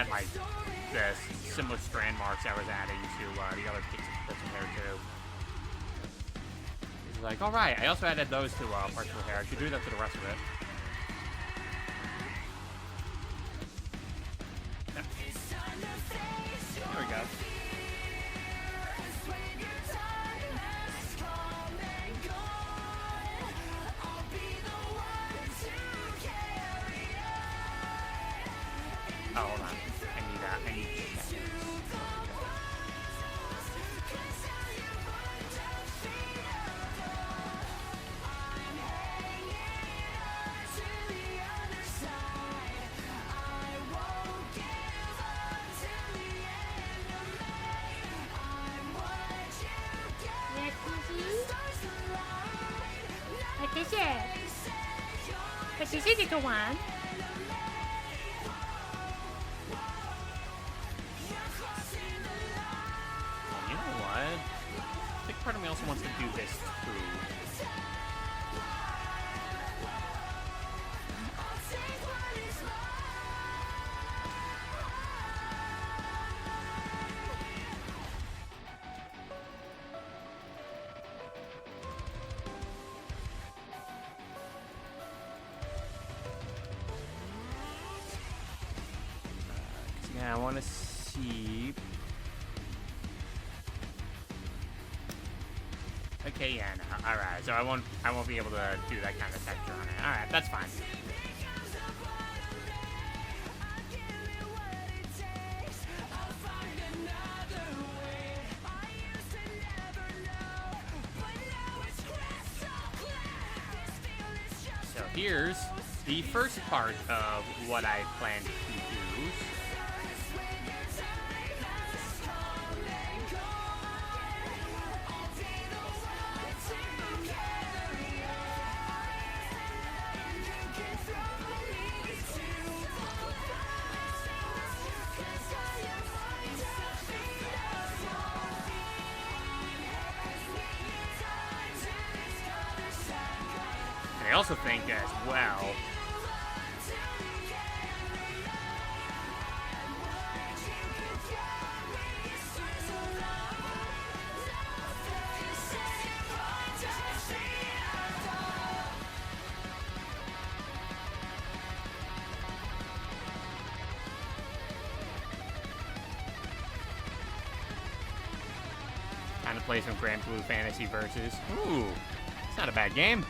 like the similar strand marks I was adding to the other bits of hair too. It's like, all right, I also added those to parts of the hair. I should do that to the rest of it. Yep. There we go. Oh, hold on. I need checkers. Yes, Cece. What is it? What is it, little one? You know what? I think part of me also wants to do this too. Yeah, I want to see. Okay, yeah, no. Alright, so I won't be able to do that kind of texture on it. Alright, that's fine. So here's the first part of what I plan to do. I also think as well, kind of play some Grand Blue Fantasy Versus. Ooh, it's not a bad game.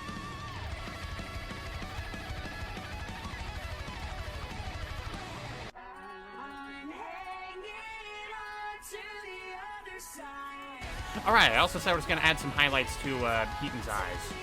Alright, I also said I was going to add some highlights to Heaton's eyes.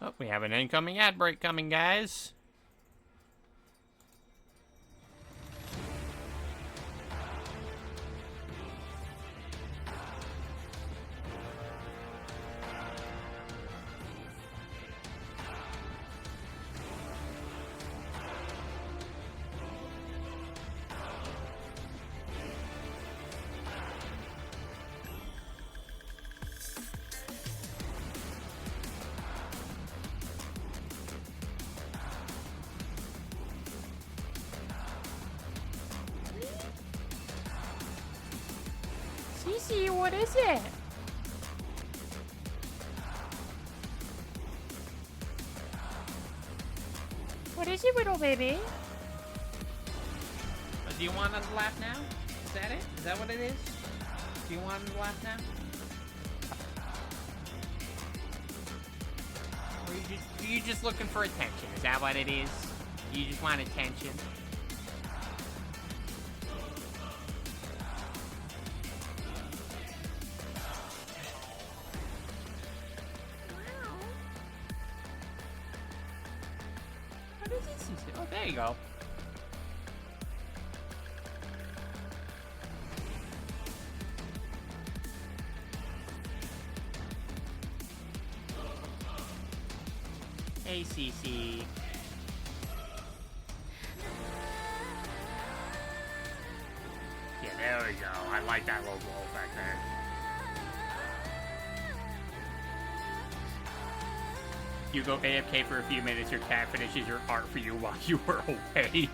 Oh, we have an incoming ad break coming, guys. Cece, what is it? What is it, little baby? Do you want to laugh now? Is that it? Is that what it is? Do you want to laugh now? Or are you just looking for attention? Is that what it is? You just want attention? What is this? Oh, there you go. Hey, Cece. Yeah, there we go. I like that little blow effect there. You go AFK for a few minutes, your cat finishes your art for you while you were away.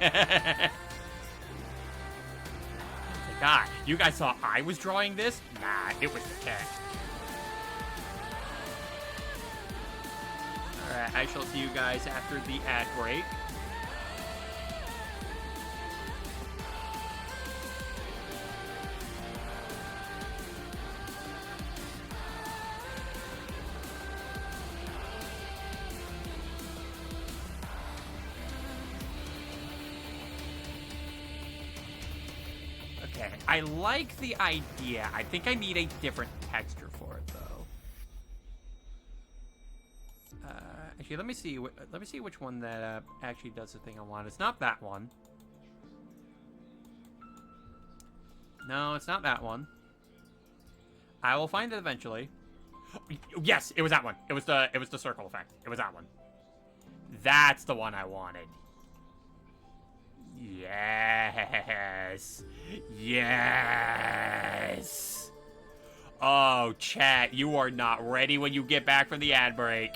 God, you guys thought I was drawing this? Nah, it was the cat. Alright, I shall see you guys after the ad break. Okay, I like the idea. I think I need a different texture for it, though. Actually, let me see. Let me see which one that actually does the thing I want. It's not that one. No, it's not that one. I will find it eventually. Yes, it was that one. It was the circle effect. It was that one. That's the one I wanted. Yes. Yes. Oh, chat, you are not ready when you get back from the ad break.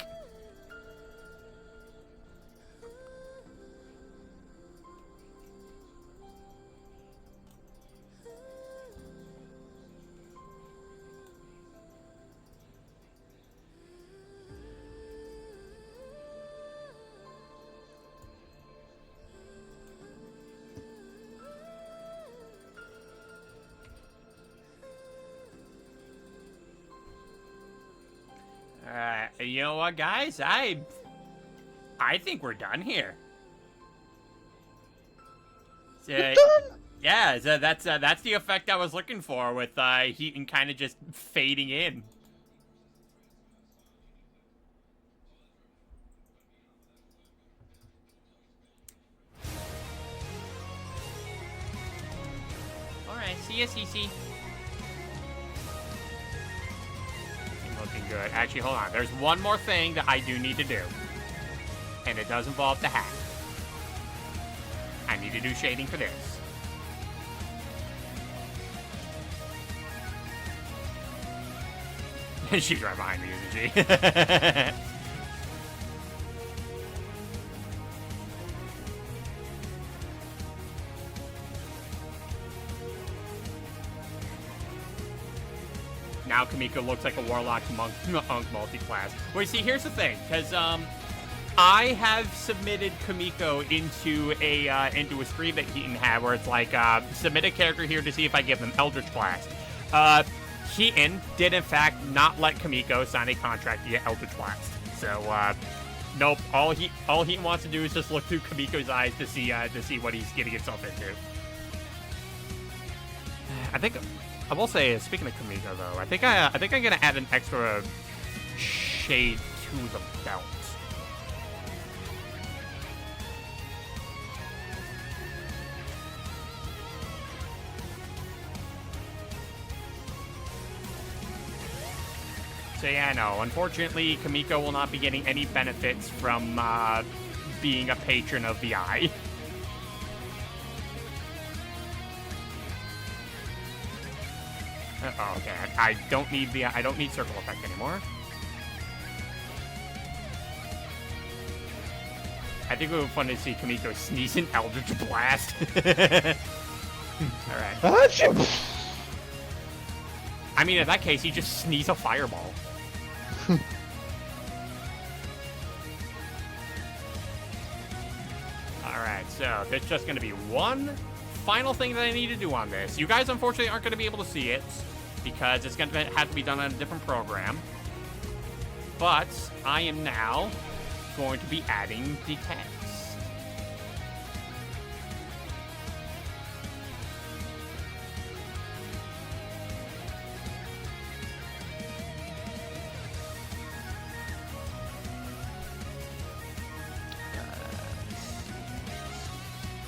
You know what, guys? I think we're done here. Done? Yeah, so that's the effect I was looking for with Heaton kind of just fading in. All right, see ya, Cece. Looking good. Actually, hold on. There's one more thing that I do need to do. And it does involve the hat. I need to do shading for this. She's right behind me, isn't she? now Kamiko looks like a warlock monk multi-class. Wait, see, here's the thing, because I have submitted Kamiko into a stream that Heaton had, where it's like submit a character here to see if I give them Eldritch Blast. Heaton did in fact not let Kamiko sign a contract to get Eldritch Blast. So nope. All Heaton wants to do is just look through Kamiko's eyes to see what he's getting himself into. I think I will say, speaking of Kamiko though, I think I'm gonna add an extra shade to the belt. So yeah, no. Unfortunately, Kamiko will not be getting any benefits from being a patron of the Eye. Oh, okay. I don't need circle effect anymore. I think it would be fun to see Kamiko sneeze an Eldritch Blast. Alright. I mean, in that case, you just sneeze a fireball. Alright, so there's just going to be one final thing that I need to do on this. You guys, unfortunately, aren't going to be able to see it because it's going to have to be done on a different program. But I am now going to be adding the text.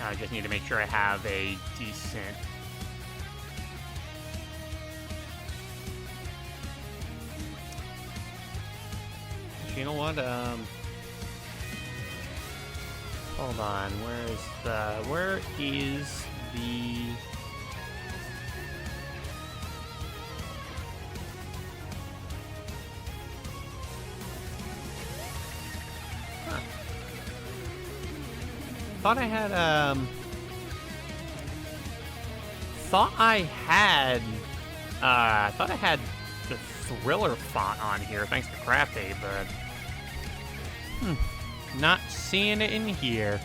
I just need to make sure I have a decent... You know what, hold on, where is the... Huh. Thought I had the Thriller font on here, thanks to Crafty, but not seeing it in here.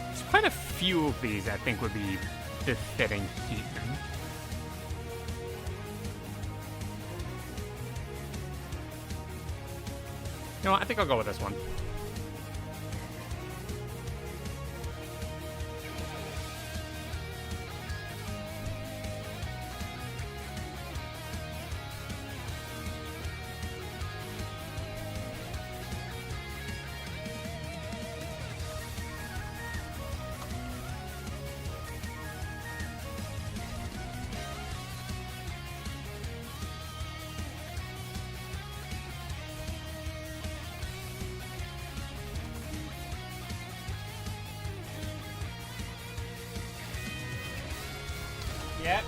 There's quite a few of these I think would be befitting Heaton. You know what, I think I'll go with this one. Yep.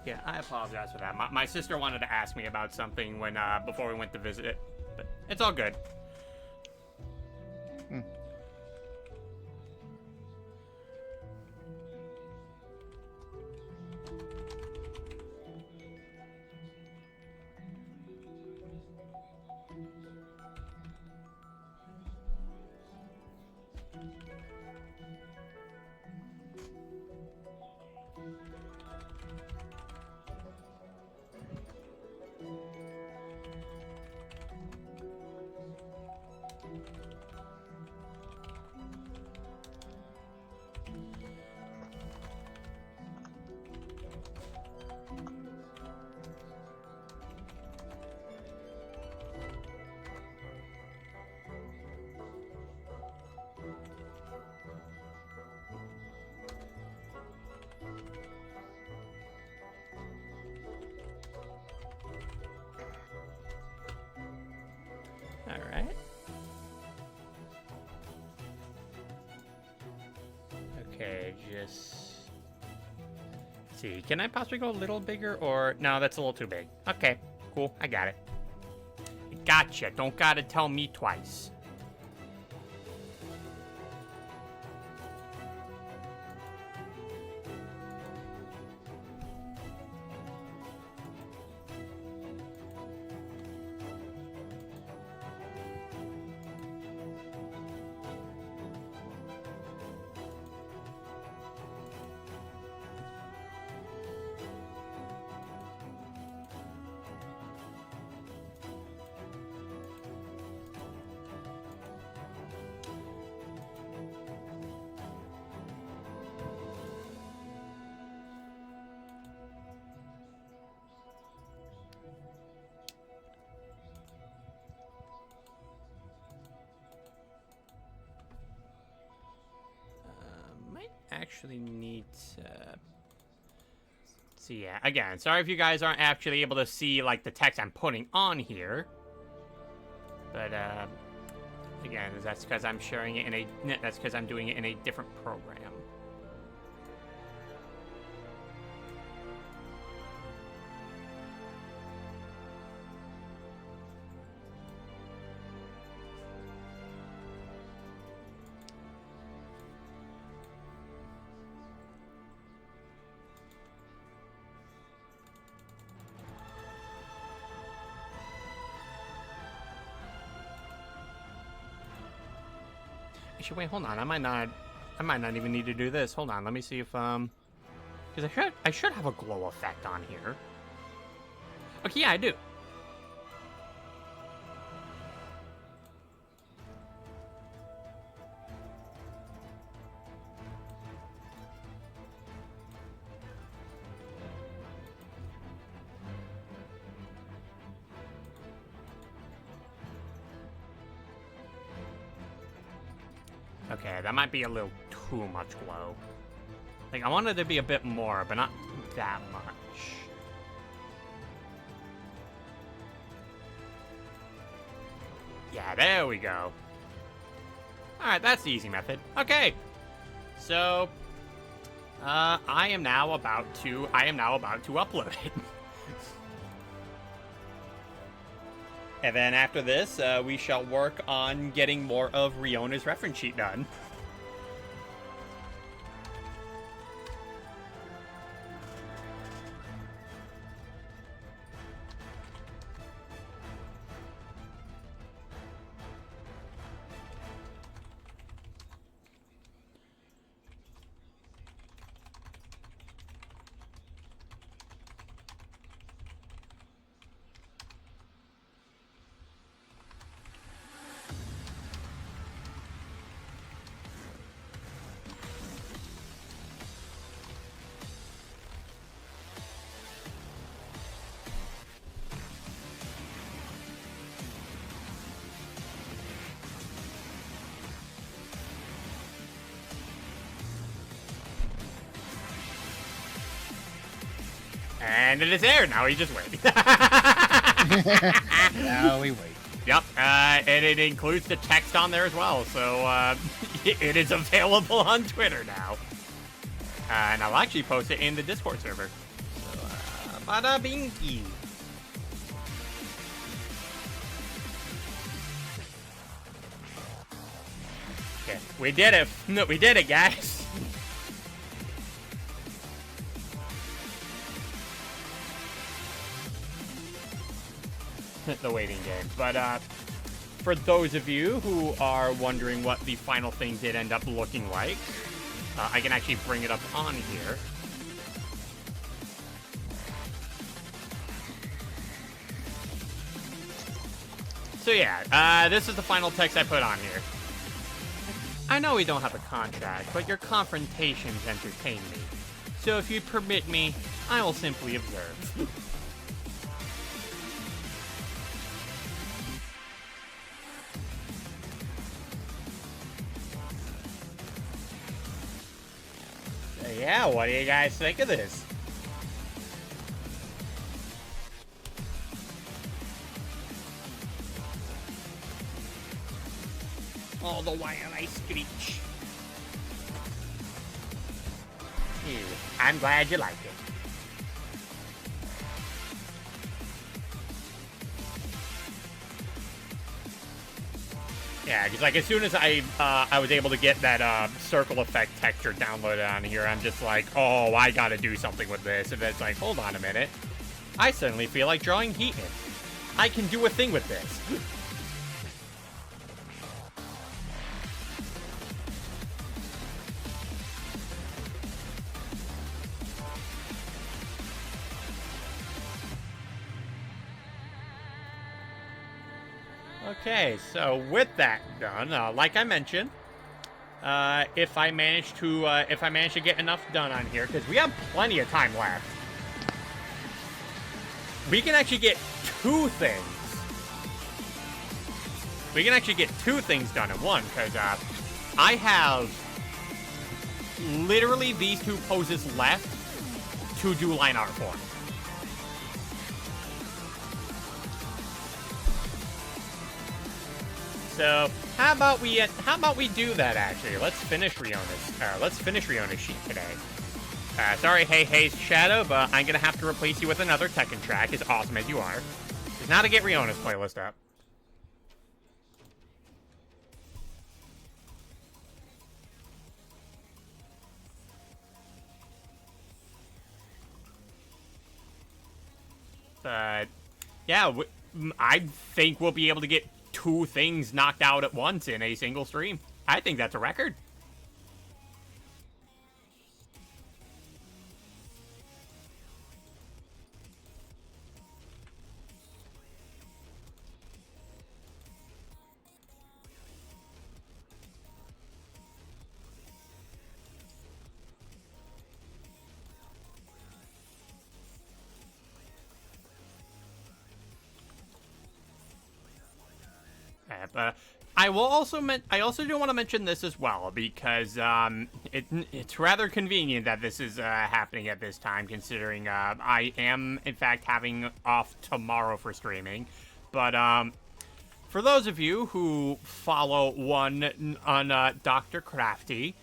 Yeah, I apologize for that. My sister wanted to ask me about something when before we went to visit it, but it's all good. All right. Okay, just see. Can I possibly go a little bigger or no? That's a little too big. Okay, cool. I got it. Gotcha. Don't gotta tell me twice. Might actually need to see. Yeah, again, sorry if you guys aren't actually able to see like the text I'm putting on here, but again, that's because I'm sharing it in a. That's because I'm doing it in a different program. Actually, wait, hold on. I might not even need to do this. Hold on, let me see if because I should have a glow effect on here. Okay, yeah, I do. Okay, that might be a little too much glow. Like, I wanted to be a bit more, but not that much. Yeah, there we go. Alright, that's the easy method. Okay. So, I am now about to upload it. And then after this, we shall work on getting more of Riona's reference sheet done. And it is there. Now we just wait. Now we wait. Yep, and it includes the text on there as well, so it is available on Twitter now. And I'll actually post it in the Discord server. So, Bada binky. Okay, we did it. No, we did it, guys. The waiting game. But for those of you who are wondering what the final thing did end up looking like, I can actually bring it up on here. So yeah, this is the final text I put on here. I know we don't have a contract, but your confrontations entertain me. So if you permit me, I will simply observe. So yeah, what do you guys think of this? All the while I screech. Ew, I'm glad you like it. Yeah, because like as soon as I was able to get that circle effect texture downloaded on here, I'm just like, oh, I gotta do something with this. And it's like, hold on a minute. I suddenly feel like drawing heat in. I can do a thing with this. Okay, so with that done, like I mentioned, if I manage to get enough done on here, because we have plenty of time left, we can actually get two things. We can actually get two things done in one, because I have literally these two poses left to do line art for. So how about we do that actually? Let's finish Riona's sheet today. Sorry, Hey's Shadow, but I'm gonna have to replace you with another Tekken track, as awesome as you are. Just now to get Riona's playlist up. But yeah, I think we'll be able to get two things knocked out at once in a single stream. I think that's a record. But I also do want to mention this as well, because it's rather convenient that this is happening at this time, considering I am in fact having off tomorrow for streaming. But for those of you who follow one on Dr. Crafty,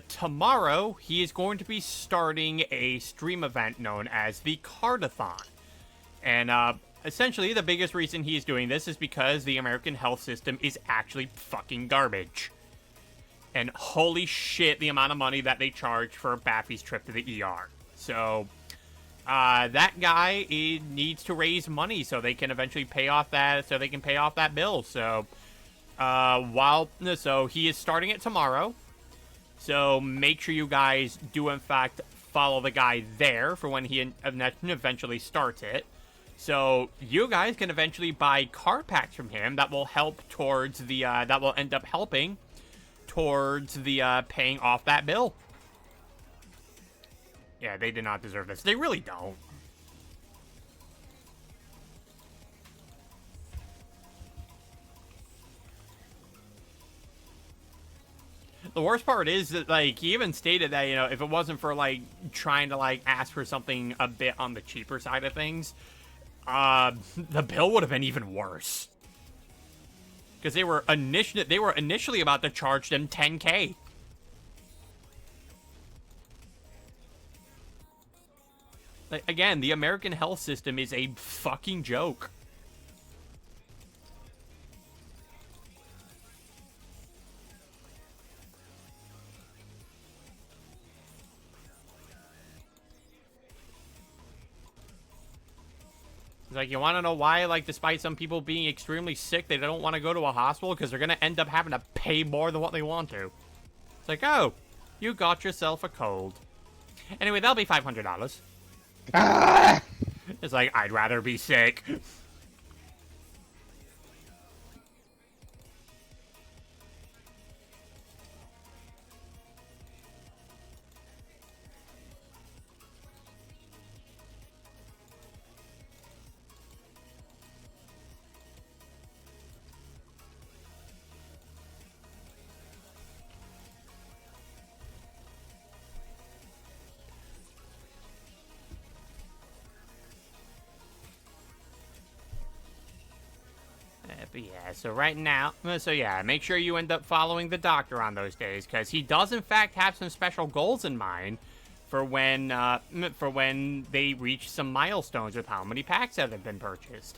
tomorrow he is going to be starting a stream event known as the Card-a-thon, and essentially, the biggest reason he's doing this is because the American health system is actually fucking garbage. And holy shit, the amount of money that they charge for Baffy's trip to the ER. So, that guy needs to raise money so they can eventually pay off that bill. So, so he is starting it tomorrow. So make sure you guys do in fact follow the guy there for when he eventually starts it. So you guys can eventually buy card packs from him that will help towards the that will end up helping towards the paying off that bill. Yeah, they did not deserve this. They really don't. The worst part is that, like, he even stated that, you know, if it wasn't for, like, trying to, like, ask for something a bit on the cheaper side of things, the bill would have been even worse. Because they were initially about to charge them $10K. Like, again, the American health system is a fucking joke. It's like, you want to know why, like, despite some people being extremely sick, they don't want to go to a hospital? Because they're going to end up having to pay more than what they want to. It's like, oh, you got yourself a cold. Anyway, that'll be $500. Ah! It's like, I'd rather be sick. But yeah, so right now, make sure you end up following the doctor on those days, because he does in fact have some special goals in mind for when they reach some milestones with how many packs that have been purchased.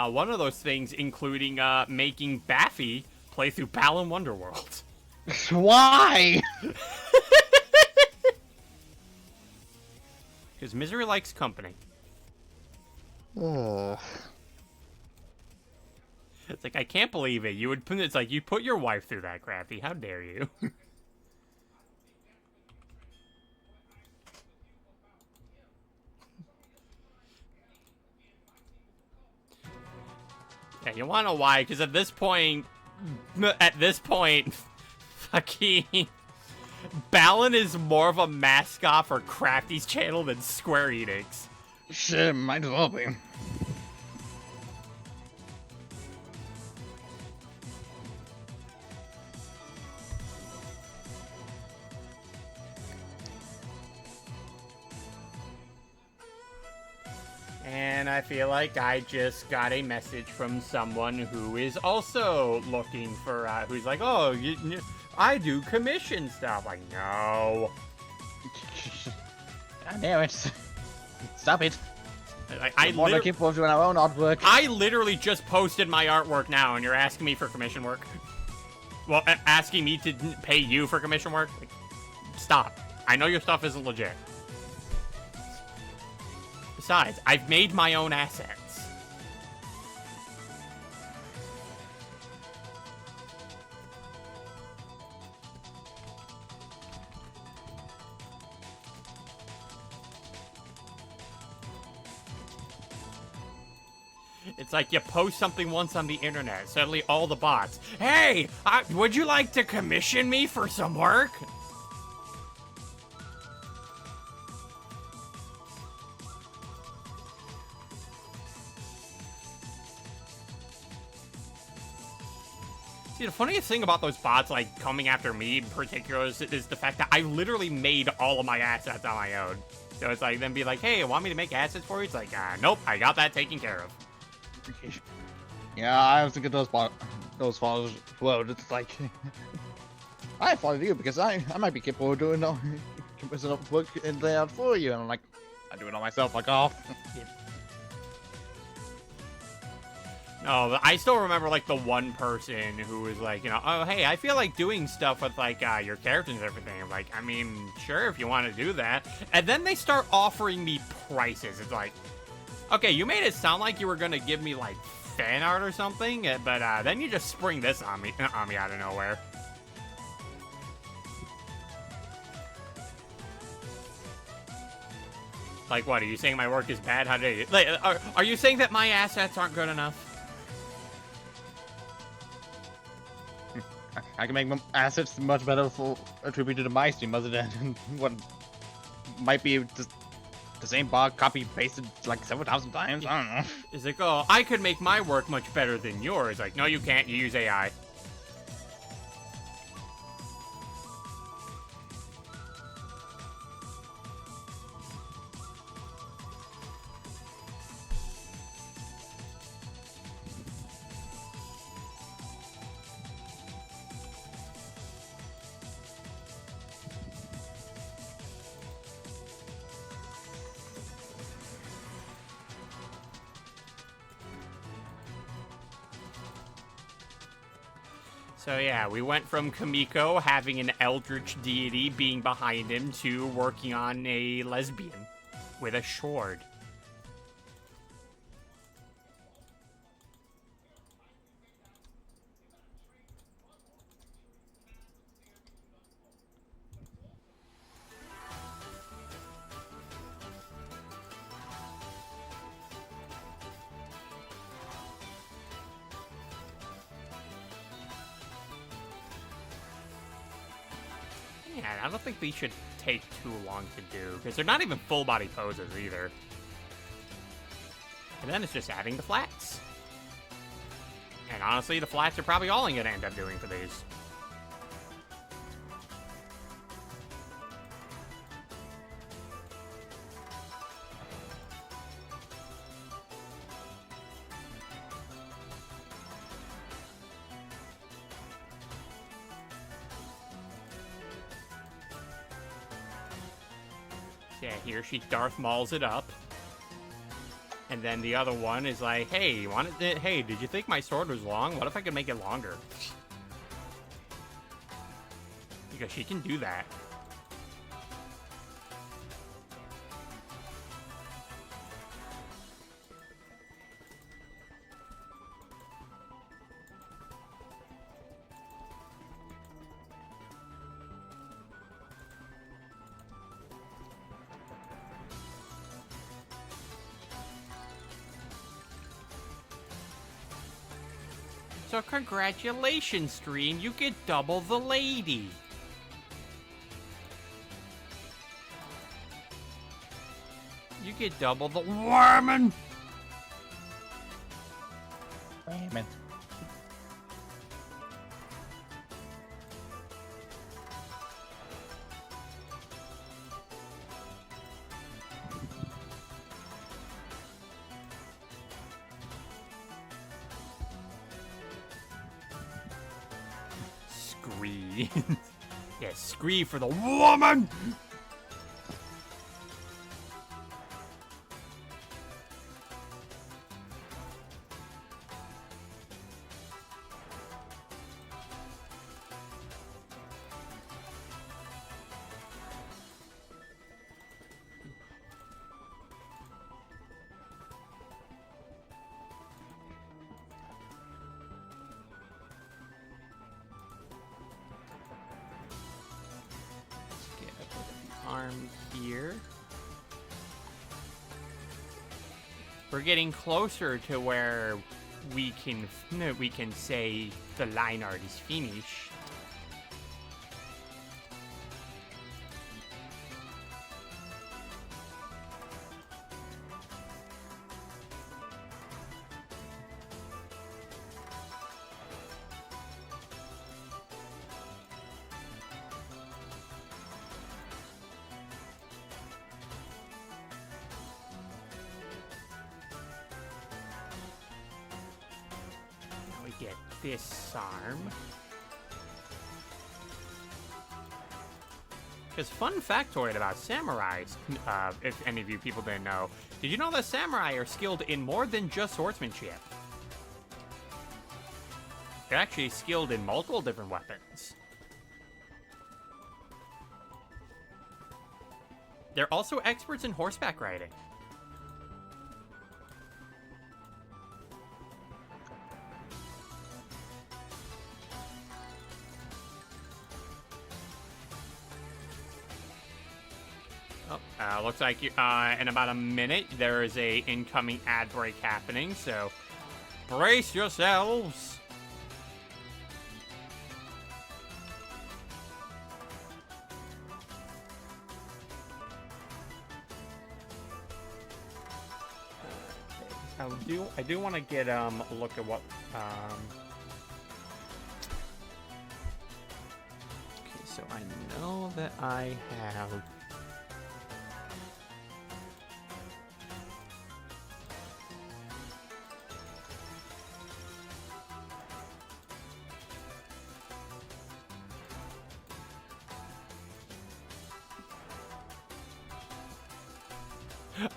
One of those things including making Baffy play through Balan Wonderworld. Why? Because misery likes company. Ugh. It's like, I can't believe it. It's like, you put your wife through that, Crafty. How dare you? Yeah, you wanna know why? Because at this point, fucking Balan is more of a mascot for Crafty's channel than Square Enix. Shit, might as well be. And I feel like I just got a message from someone who is also looking for, who's like, oh, I do commission stuff. Like, no. God damn it. Stop it. I More looking forward to our own artwork. I literally just posted my artwork now, and you're asking me for commission work? Well, asking me to pay you for commission work? Like, stop. I know your stuff isn't legit. Besides, I've made my own assets. It's like you post something once on the internet, suddenly all the bots, hey, would you like to commission me for some work? See, the funniest thing about those bots, like, coming after me in particular is the fact that I literally made all of my assets on my own. So it's like, then be like, hey, want me to make assets for you? It's like, nope, I got that taken care of. Yeah, I was thinking those followers. Well, it's like I followed you because I might be capable of doing some work and layout for you, and I'm like, I do it all myself. Like, oh. No, but I still remember, like, the one person who was like, you know, oh, hey, I feel like doing stuff with, like, your characters and everything. I'm like, I mean, sure, if you want to do that. And then they start offering me prices. It's like, okay, you made it sound like you were going to give me, like, fan art or something, but then you just spring this on me out of nowhere. Like, what, are you saying my work is bad? How did you... Like, are you saying that my assets aren't good enough? I can make my assets much better for attributed to my stream other than what might be just the same bug copy pasted like several thousand times. I don't know. It's like, oh, I could make my work much better than yours. Like, no, you can't. You use AI. So yeah, we went from Kamiko having an eldritch deity being behind him to working on a lesbian with a sword. Yeah, I don't think these should take too long to do, because they're not even full body poses either. And then it's just adding the flats. And honestly, the flats are probably all I'm going to end up doing for these. Yeah, here she Darth Mauls it up. And then the other one is like, hey, hey, did you think my sword was long? What if I could make it longer? Because she can do that. So congratulations, stream. You get double the lady. You get double the woman. Women. Scree. Yeah, scree for the woman. Get a bit of the arm here. We're getting closer to where we can say the line art is finished. Now we get this arm. Because fun factoid about samurais, if any of you people didn't know, did you know that samurai are skilled in more than just swordsmanship? They're actually skilled in multiple different weapons. They're also experts in horseback riding. Oh, looks like in about a minute there is a incoming ad break happening, so brace yourselves. I do want to get a look at what okay, so I know that I have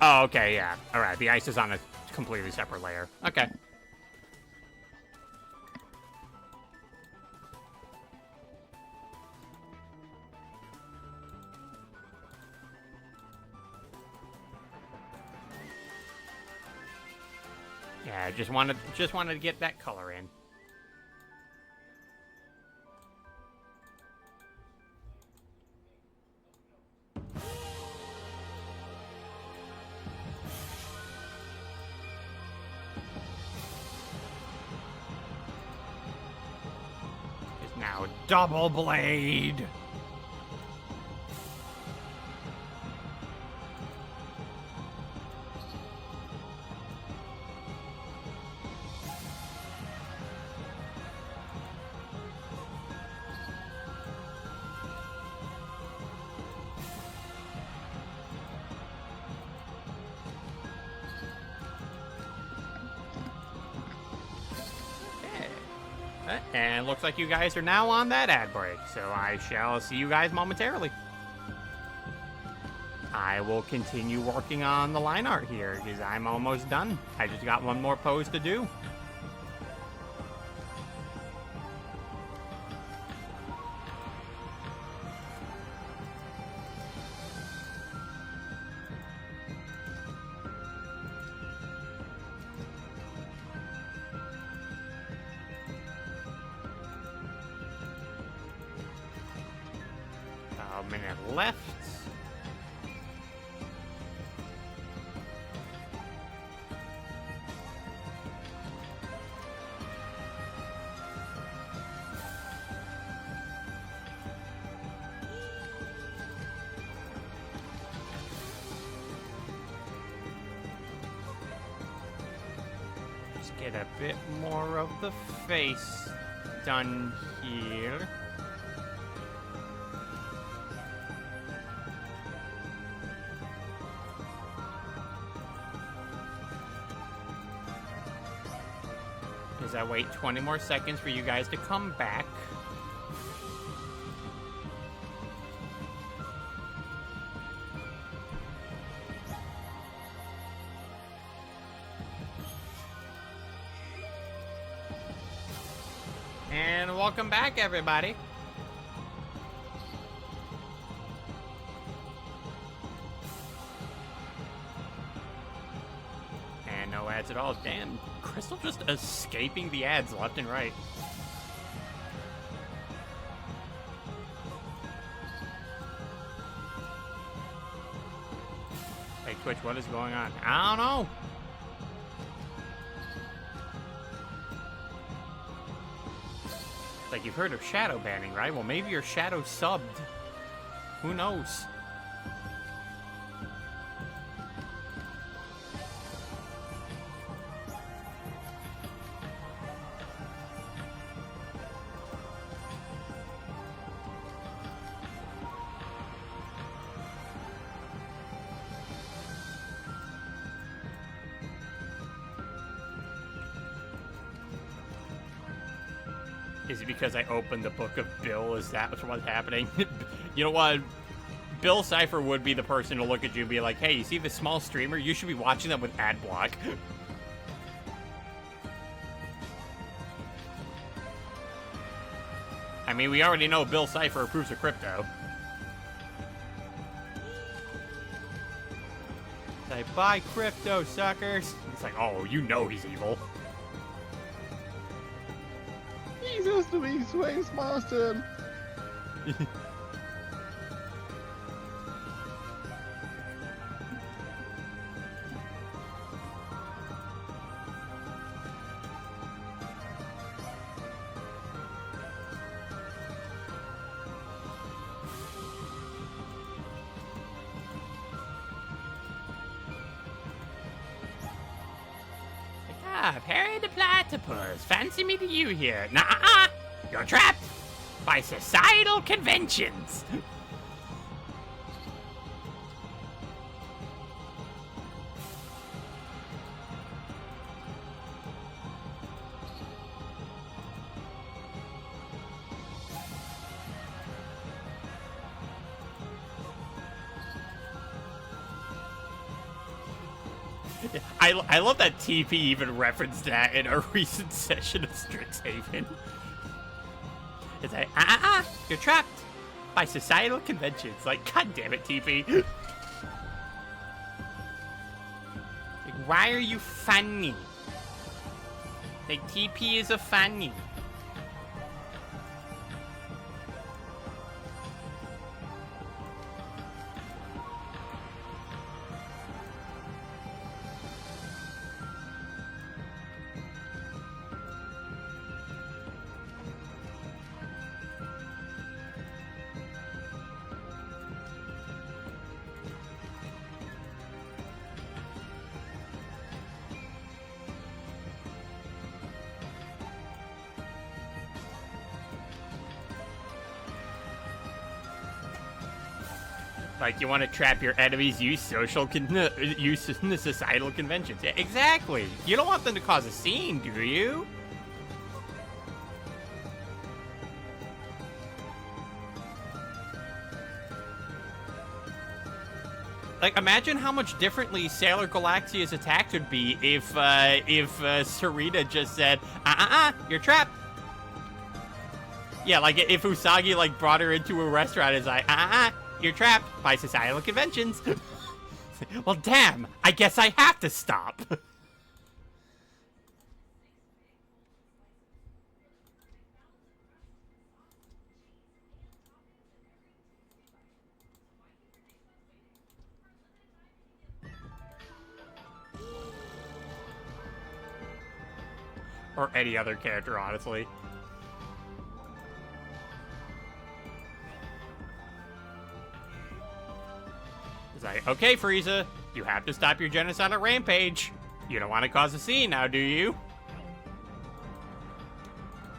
oh, okay, yeah. Alright, the ice is on a completely separate layer. Okay. Yeah, just wanted to get that color in. Is now double blade. And looks like you guys are now on that ad break, so I shall see you guys momentarily. I will continue working on the line art here, because I'm almost done. I just got one more pose to do. A minute left. Just get a bit more of the face done here. As I wait 20 more seconds for you guys to come back. And welcome back, everybody. And no ads at all. Damn, Crystal just escaping the ads left and right. Hey, Twitch, what is going on? I don't know. Like, you've heard of shadow banning, right? Well, maybe you're shadow subbed. Who knows? Is it because I opened the book of Bill? Is that what's happening? You know what? Bill Cipher would be the person to look at you and be like, hey, you see this small streamer? You should be watching them with ad block. I mean, we already know Bill Cipher approves of crypto. It's like, buy crypto, suckers. It's like, oh, you know he's evil. Jesus to me, Sway's Master. Harry the Platypus, fancy meeting you here. Nuh-uh, you're trapped by societal conventions. I love that TP even referenced that in a recent session of Strixhaven. It's like, you're trapped by societal conventions. Like, god damn it, TP. Like, why are you funny? Like, TP is a funny. Like, you want to trap your enemies, use societal conventions. Yeah, exactly. You don't want them to cause a scene, do you? Like, imagine how much differently Sailor Galaxia's attack would be if Sarita just said, you're trapped. Yeah, like, if Usagi, like, brought her into a restaurant and is like, you're trapped by societal conventions. Well, damn, I guess I have to stop. Or any other character, honestly. It's like, okay, Frieza, you have to stop your genocidal rampage. You don't want to cause a scene now, do you?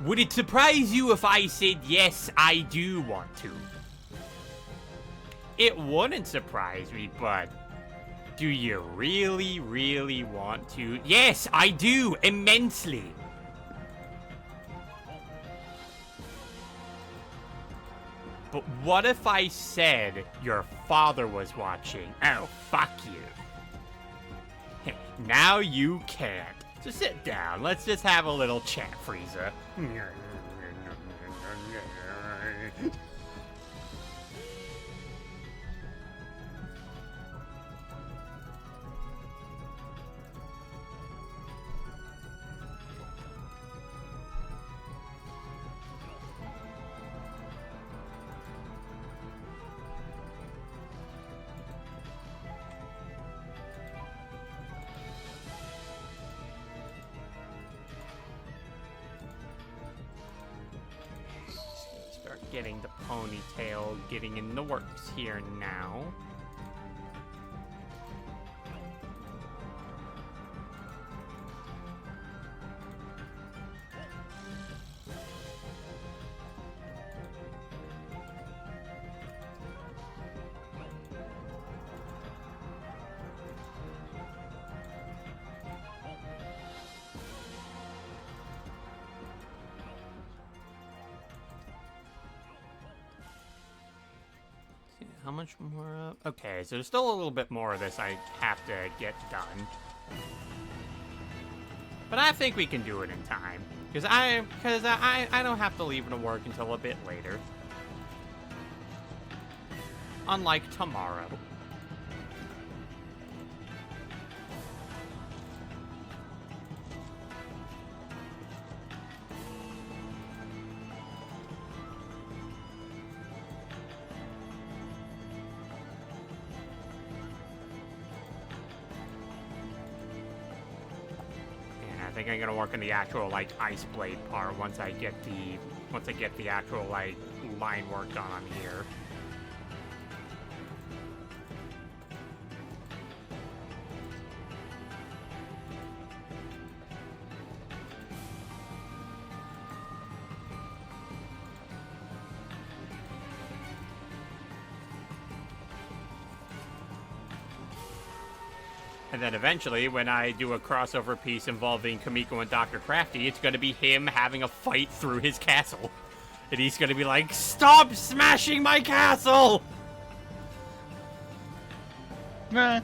Would it surprise you if I said, yes, I do want to? It wouldn't surprise me, but do you really, really want to? Yes, I do, immensely. But what if I said your father was watching? Oh, fuck you. Now you can't. So sit down. Let's just have a little chat, Frieza. Getting the ponytail getting in the works here now. How much more up? Okay, so there's still a little bit more of this I have to get done. But I think we can do it in time. Because I don't have to leave to work until a bit later. Unlike tomorrow. I think I'm gonna work on the actual like ice blade part once I get the actual like line work done on here. And then eventually, when I do a crossover piece involving Kamiko and Dr. Crafty, it's going to be him having a fight through his castle. And he's going to be like, stop smashing my castle! Nah.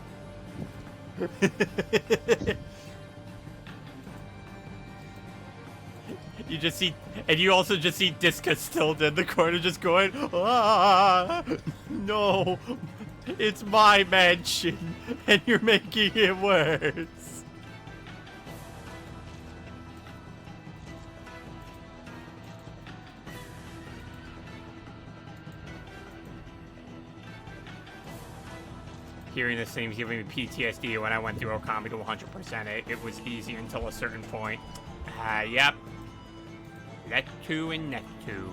You just see, and you also just see Discastilda in the corner just going, ah, no, it's my mansion, and you're making it worse. Hearing this thing's giving me PTSD when I went through Okami to 100% it. It was easy until a certain point. Yep. Nectu and Nectu.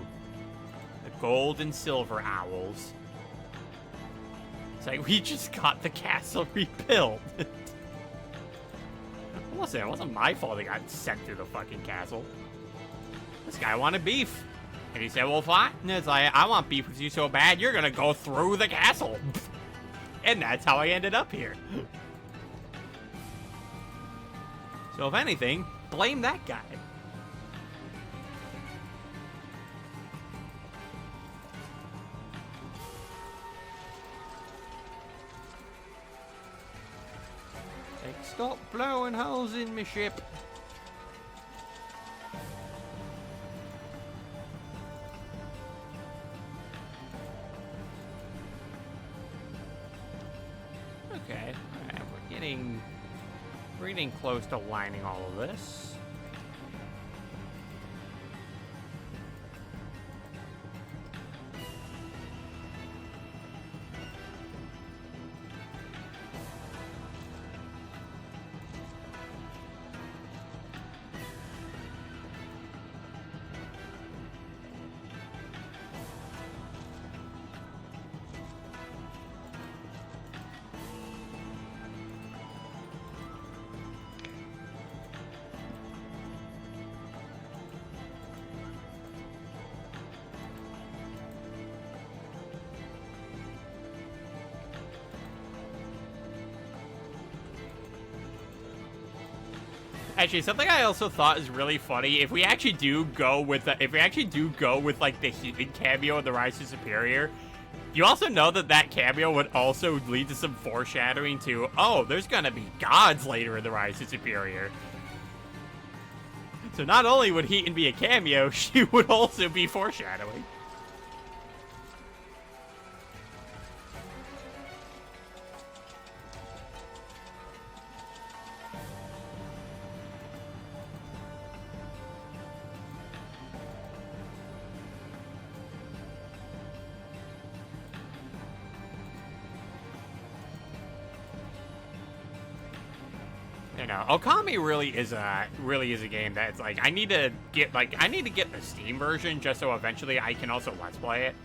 The gold and silver owls. It's like, we just got the castle rebuilt. Listen, it wasn't my fault they got sent through the fucking castle. This guy wanted beef. And he said, well, fine. And it's like, I want beef with you so bad, you're gonna go through the castle. And that's how I ended up here. So if anything, blame that guy. Like, stop blowing holes in my ship. Okay, alright, we're getting close to lining all of this. Actually, something I also thought is really funny, if we actually do go with like the heated cameo in the Rise to Superior, you also know that that cameo would also lead to some foreshadowing to, oh, there's gonna be gods later in the Rise to Superior. So not only would Heaton be a cameo, she would also be foreshadowing. You know, Okami really is a game that's like I need to get the Steam version just so eventually I can also Let's Play it.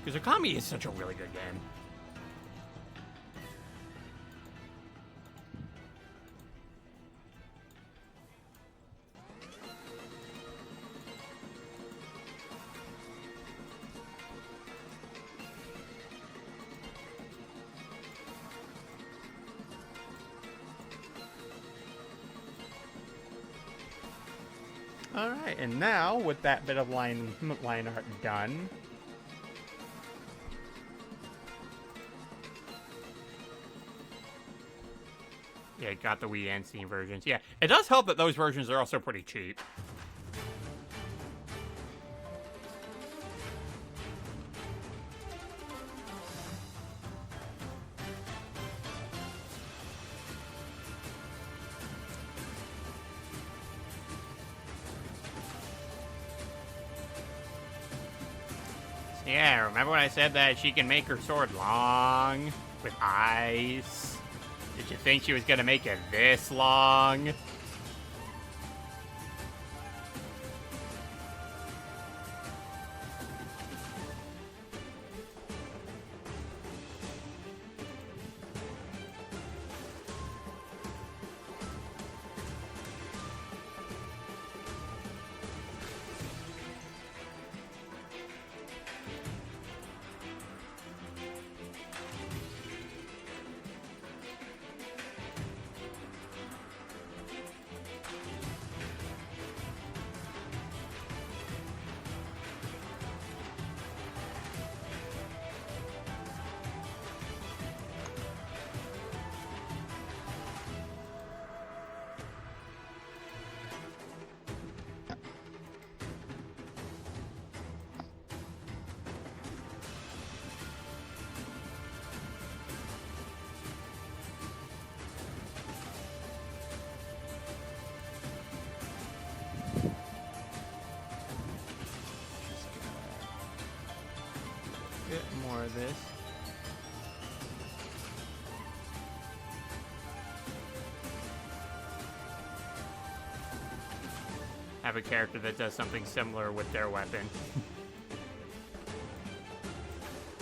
Because Okami is such a really good game. Alright, and now, with that bit of line art done... Yeah, got the Wii and Steam versions. Yeah, it does help that those versions are also pretty cheap. Yeah, remember when I said that she can make her sword long with eyes? Did you think she was gonna make it this long? Bit more of this. have a character that does something similar with their weapon.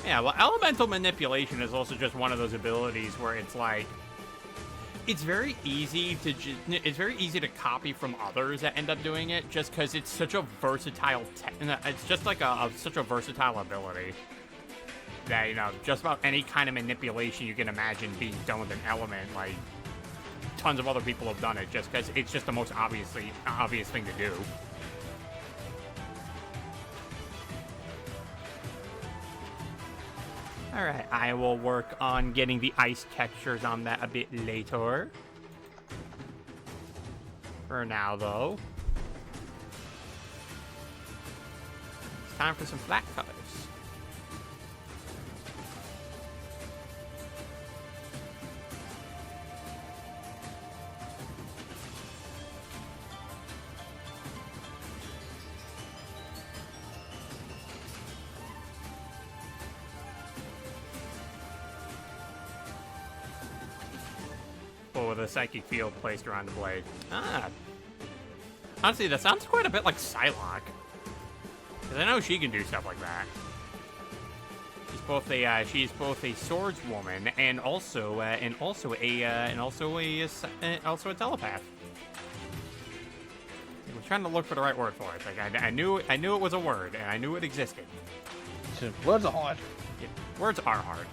Yeah, well, elemental manipulation is also just one of those abilities where it's like, it's very easy to copy from others that end up doing it, just because it's such a versatile. It's just like such a versatile ability that, you know, just about any kind of manipulation you can imagine being done with an element, like tons of other people have done it, just because it's just the most obvious thing to do. Alright, I will work on getting the ice textures on that a bit later. For now, though, it's time for some flat colors. With a psychic field placed around the blade. Ah. Honestly, that sounds quite a bit like Psylocke. Because I know she can do stuff like that. She's both a swordswoman and also a telepath. I'm trying to look for the right word for it. Like I knew it was a word and I knew it existed. Words are hard. Yeah, words are hard.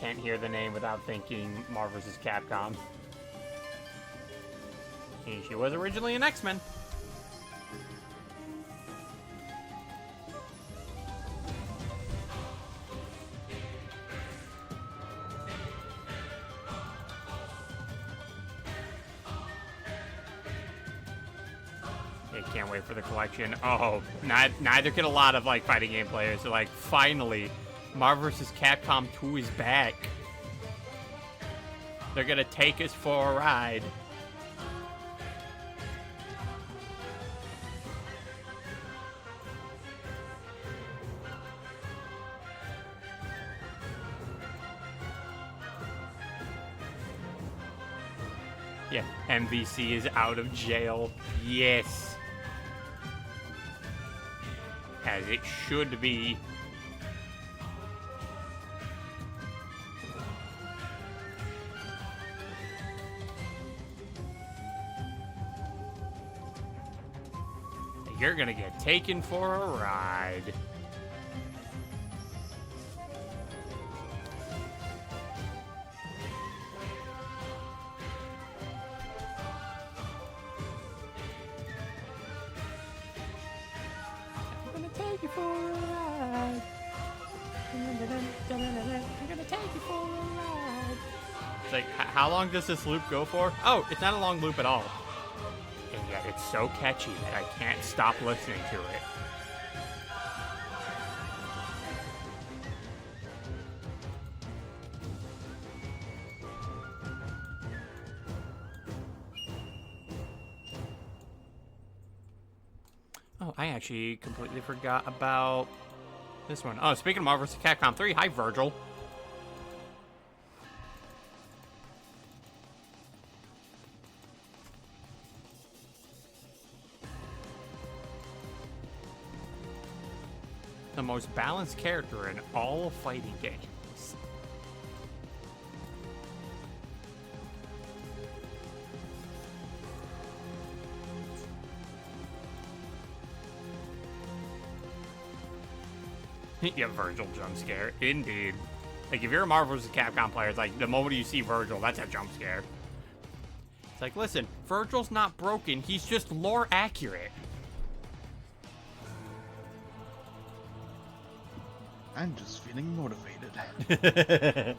Can't hear the name without thinking Marvel vs. Capcom. And she was originally an X-Men. I can't wait for the collection. Oh, neither can a lot of like fighting game players. They're like, finally, Marvel vs. Capcom 2 is back. They're gonna take us for a ride. Yeah, MVC is out of jail. Yes. As it should be. You're gonna get taken for a ride. I'm gonna take you for a ride. I'm gonna take you for a ride. It's like, how long does this loop go for? Oh, it's not a long loop at all. And yet it's so catchy that I can't stop listening to it. Oh, I actually completely forgot about this one. Oh, speaking of Marvel vs. Capcom 3, hi, Virgil. The most balanced character in all of fighting games. Yeah, Virgil jump scare. Indeed. Like, if you're a Marvel vs. Capcom player, it's like, the moment you see Virgil, that's a jump scare. It's like, listen, Virgil's not broken, he's just lore accurate. I'm just feeling motivated.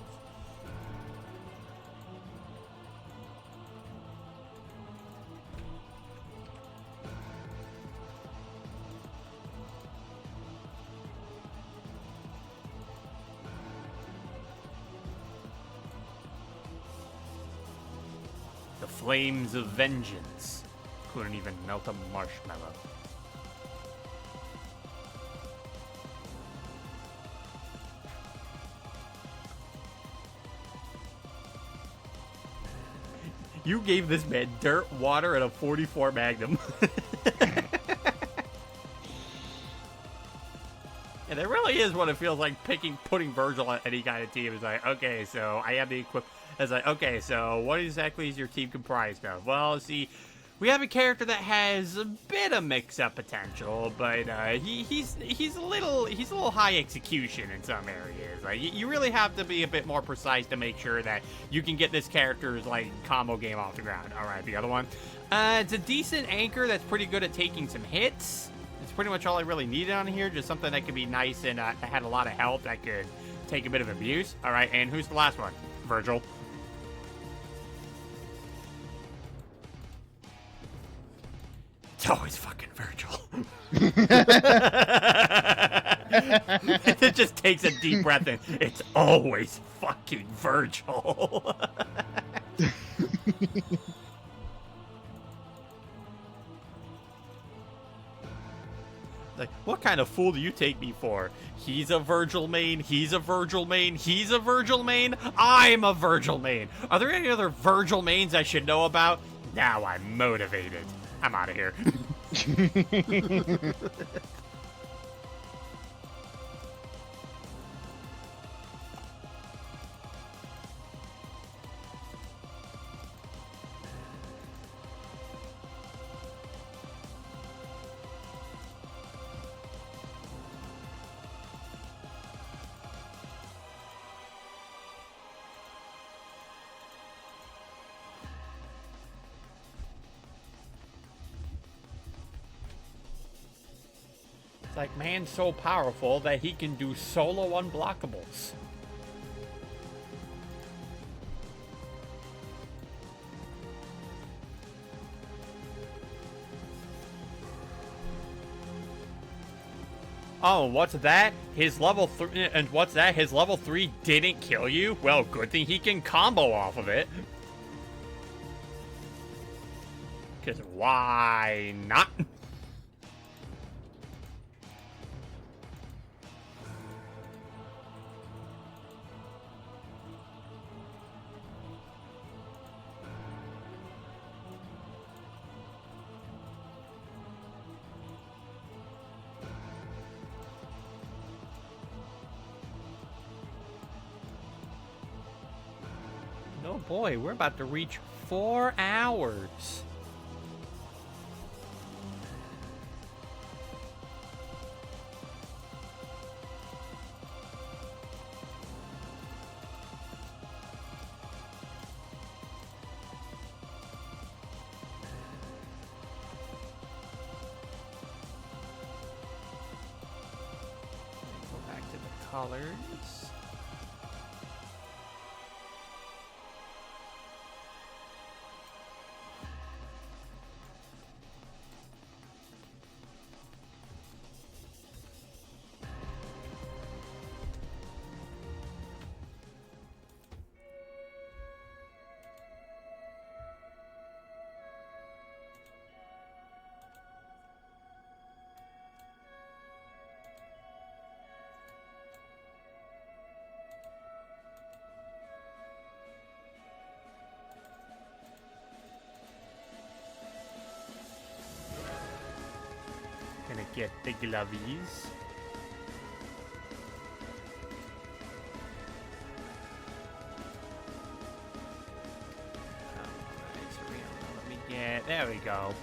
The flames of vengeance couldn't even melt a marshmallow. You gave this man dirt, water, and a 44 Magnum. And it really is what it feels like putting Virgil on any kind of team. It's like, okay, so I have the equipment. It's like, okay, so what exactly is your team comprised of? Well, see, we have a character that has a bit of mix-up potential, but he's a little high execution in some areas. Like you really have to be a bit more precise to make sure that you can get this character's like combo game off the ground. All right, the other one, it's a decent anchor that's pretty good at taking some hits. It's pretty much all I really needed on here, just something that could be nice and had a lot of health that could take a bit of abuse. All right, and who's the last one? Virgil. It's always fucking Virgil. It just takes a deep breath in. It's always fucking Virgil. Like, what kind of fool do you take me for? He's a Virgil main, he's a Virgil main, he's a Virgil main, I'm a Virgil main. Are there any other Virgil mains I should know about? Now I'm motivated. I'm out of here. It's like, man's so powerful that he can do solo unblockables. Oh, what's that? His level 3, and what's that? His level 3 didn't kill you? Well, good thing he can combo off of it. Because why not? Oh boy, we're about to reach 4 hours. Go back to the colors. Gonna get the glovies. Alright, so let me get, there we go.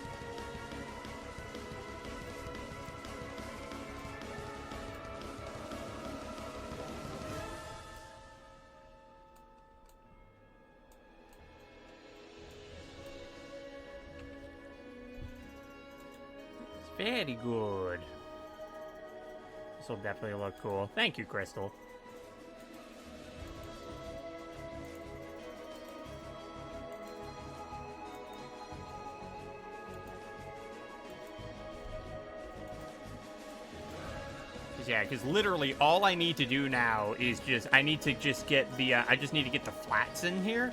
Very good. This will definitely look cool. Thank you, Crystal. Yeah, because literally all I need to do now is I need to just get the, I just need to get the flats in here.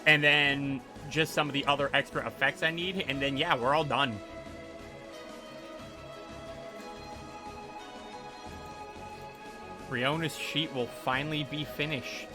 And then just some of the other extra effects I need, and then yeah, we're all done. Riona's sheet will finally be finished.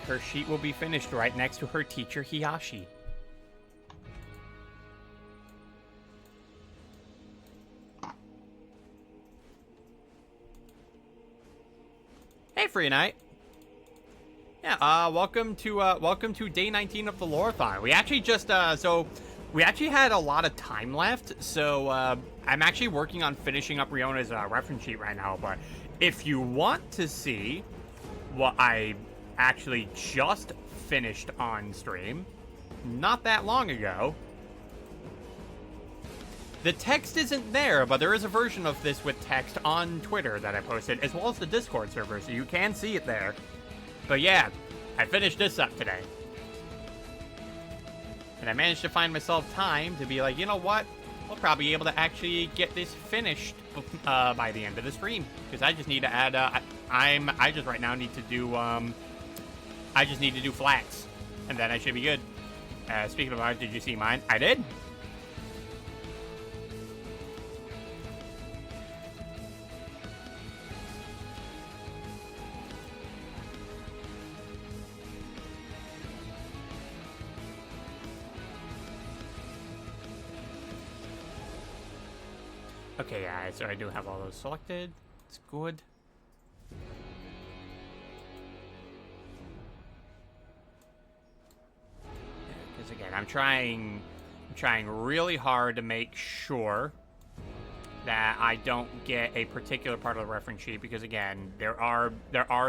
Her sheet will be finished right next to her teacher, Hiyashi. Hey, Free Night. Yeah, welcome to day 19 of the Lore-a-thon. We actually just, we actually had a lot of time left, so, I'm actually working on finishing up Riona's, reference sheet right now, but if you want to see what I actually just finished on stream not that long ago, the text isn't there, but there is a version of this with text on Twitter that I posted, as well as the Discord server, so you can see it there. But yeah, I finished this up today. And I managed to find myself time to be like, you know what? I'll probably be able to actually get this finished by the end of the stream. Because I just need to add, I just right now need to do, I just need to do flags, and then I should be good. Speaking of art, did you see mine? I did. Okay, yeah, so I do have all those selected. It's good. Again, I'm trying really hard to make sure that I don't get a particular part of the reference sheet, because again, there are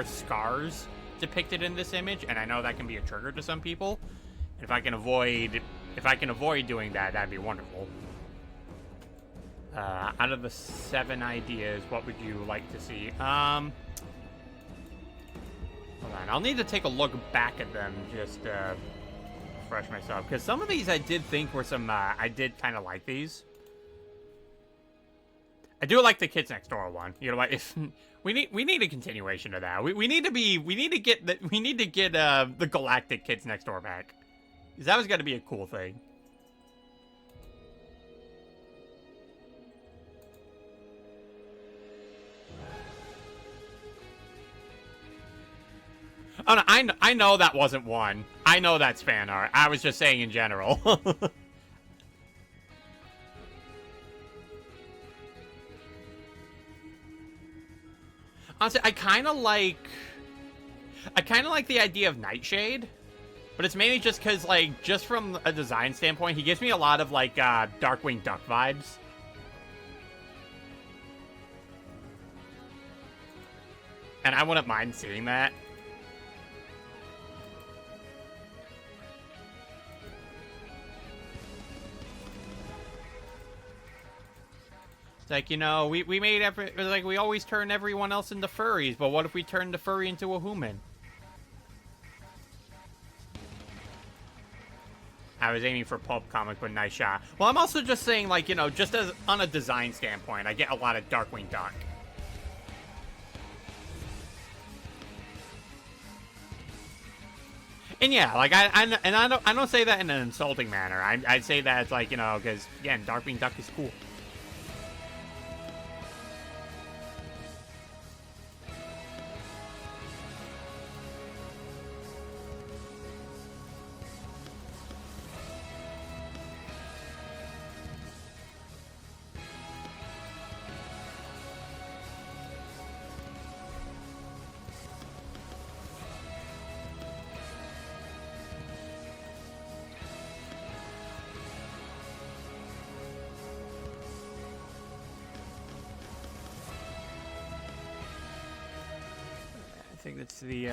scars depicted in this image, and I know that can be a trigger to some people. And if I can avoid doing that, that'd be wonderful. Out of the 7 ideas, what would you like to see? Hold on, I'll need to take a look back at them just refresh myself, because some of these I did think were some I did kind of like these. I do like the Kids Next Door one. You know what? If we need a continuation of that. We need to get the Galactic Kids Next Door back, because that was going to be a cool thing. Oh, no, I know that wasn't one. I know that's fan art. I was just saying in general. Honestly, I kind of like the idea of Nightshade, but it's mainly just because, like, just from a design standpoint, he gives me a lot of, like, Darkwing Duck vibes. And I wouldn't mind seeing that. It's like, you know, we always turn everyone else into furries, but what if we turned the furry into a human? I was aiming for pulp comic, but nice shot. Well, I'm also just saying, like, you know, just as on a design standpoint, I get a lot of Darkwing Duck. And yeah, like, I don't say that in an insulting manner. I'd say that it's like, you know, because, again, Darkwing Duck is cool. I think that's the,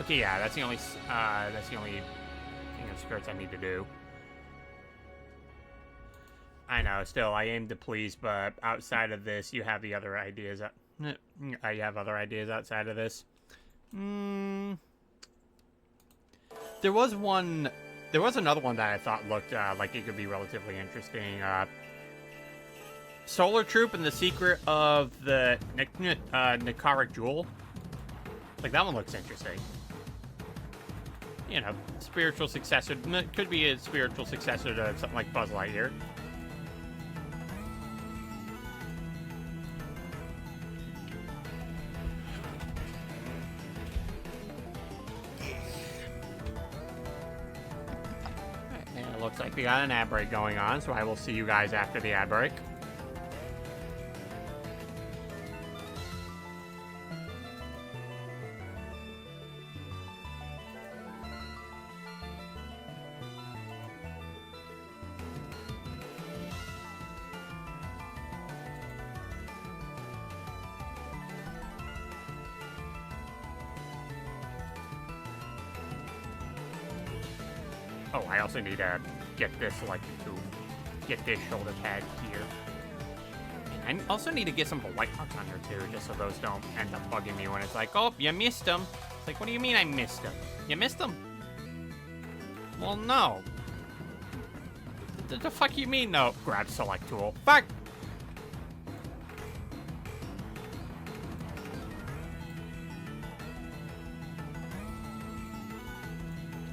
okay, yeah, that's the only thing of skirts I need to do. I know, still, I aim to please, but outside of this, you have the other ideas. You have other ideas outside of this? There was another one that I thought looked like it could be relatively interesting. Solar Troop and the Secret of the Nikaric Jewel. Like, that one looks interesting. You know, spiritual successor. Could be a spiritual successor to something like Buzz Lightyear. And it looks like we got an ad break going on, so I will see you guys after the ad break. Oh, I also need to get this, like, to get this shoulder pad here. And I also need to get some of the white marks on there, too, just so those don't end up bugging me when it's like, oh, you missed them. It's like, what do you mean I missed them? You missed them? Well, no. The fuck you mean, no? Grab select tool. Fuck!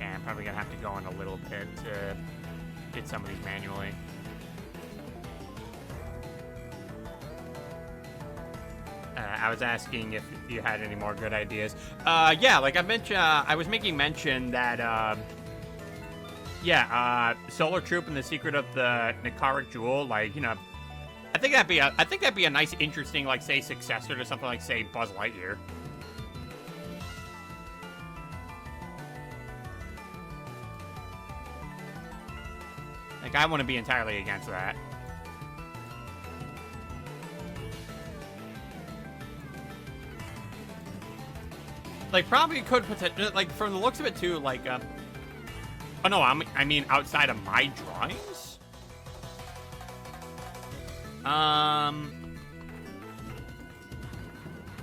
I'm probably gonna have to go in a little bit to get some of these manually. I was asking if you had any more good ideas. Yeah, like I mentioned, I was making mention that, Solar Troop and the Secret of the Nikaric Jewel, like, you know, I think that'd be a nice, interesting, like, say, successor to something like, say, Buzz Lightyear. Like, I wouldn't be entirely against that. Like, probably could potentially, like, from the looks of it, too, like, oh, no, I mean, outside of my drawings?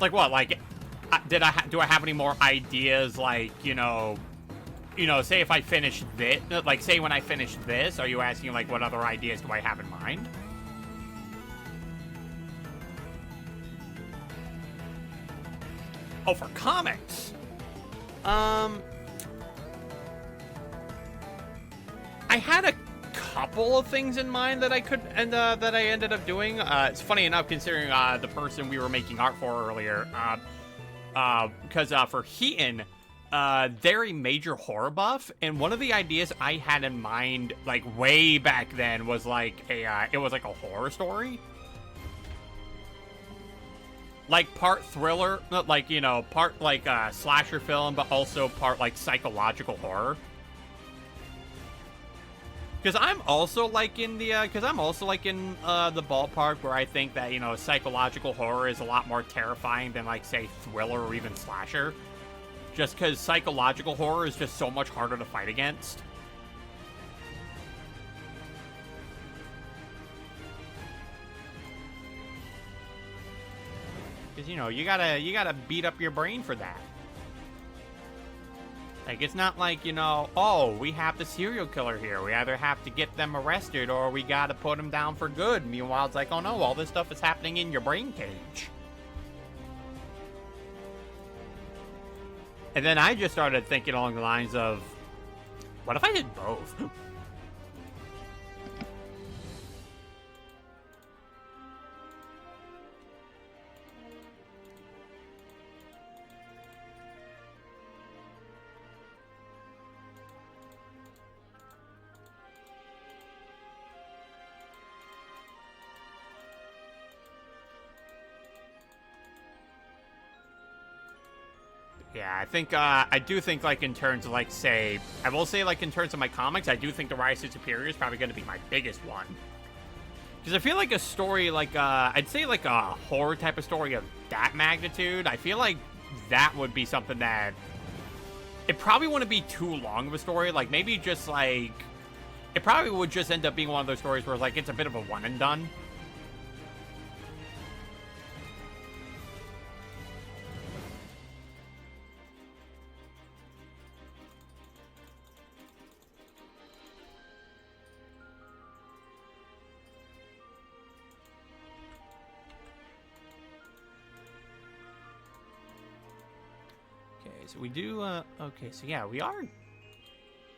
Like, what, like, do I have any more ideas, like, you know, say if I finish this, like, say when I finish this, are you asking, like, what other ideas do I have in mind? Oh, for comics? I had a couple of things in mind that I could, and that I ended up doing. It's funny enough, considering the person we were making art for earlier, because for Heaton, very major horror buff, and one of the ideas I had in mind, like, way back then was like it was like a horror story. Like, part thriller, like, you know, part like slasher film, but also part like psychological horror. Because I'm also like in the the ballpark where I think that, you know, psychological horror is a lot more terrifying than, like, say, thriller or even slasher. Just because psychological horror is just so much harder to fight against. Because, you know, you gotta beat up your brain for that. Like, it's not like, you know, oh, we have the serial killer here. We either have to get them arrested or we gotta put them down for good. Meanwhile, it's like, oh no, all this stuff is happening in your brain cage. And then I just started thinking along the lines of, what if I did both? Yeah, I think, I do think, like, in terms of, like, say, I will say, like, in terms of my comics, I do think The Rise to Superior is probably going to be my biggest one. Because I feel like a story, like, I'd say, like, a horror type of story of that magnitude, I feel like that would be something that, it probably wouldn't be too long of a story, like, maybe just, like, it probably would just end up being one of those stories where, like, it's a bit of a one and done. Okay, so we do, okay, so yeah, we are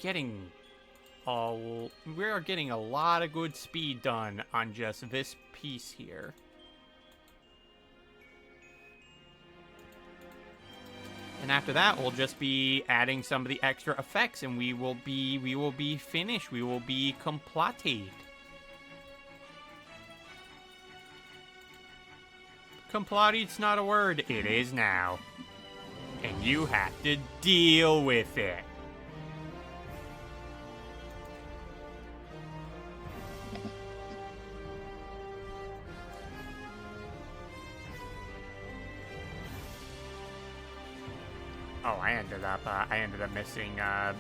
getting a lot of good speed done on just this piece here. And after that, we'll just be adding some of the extra effects, and we will be finished. We will be completed. Completed's not a word. It is now. And you have to deal with it. Oh, I ended up missing, I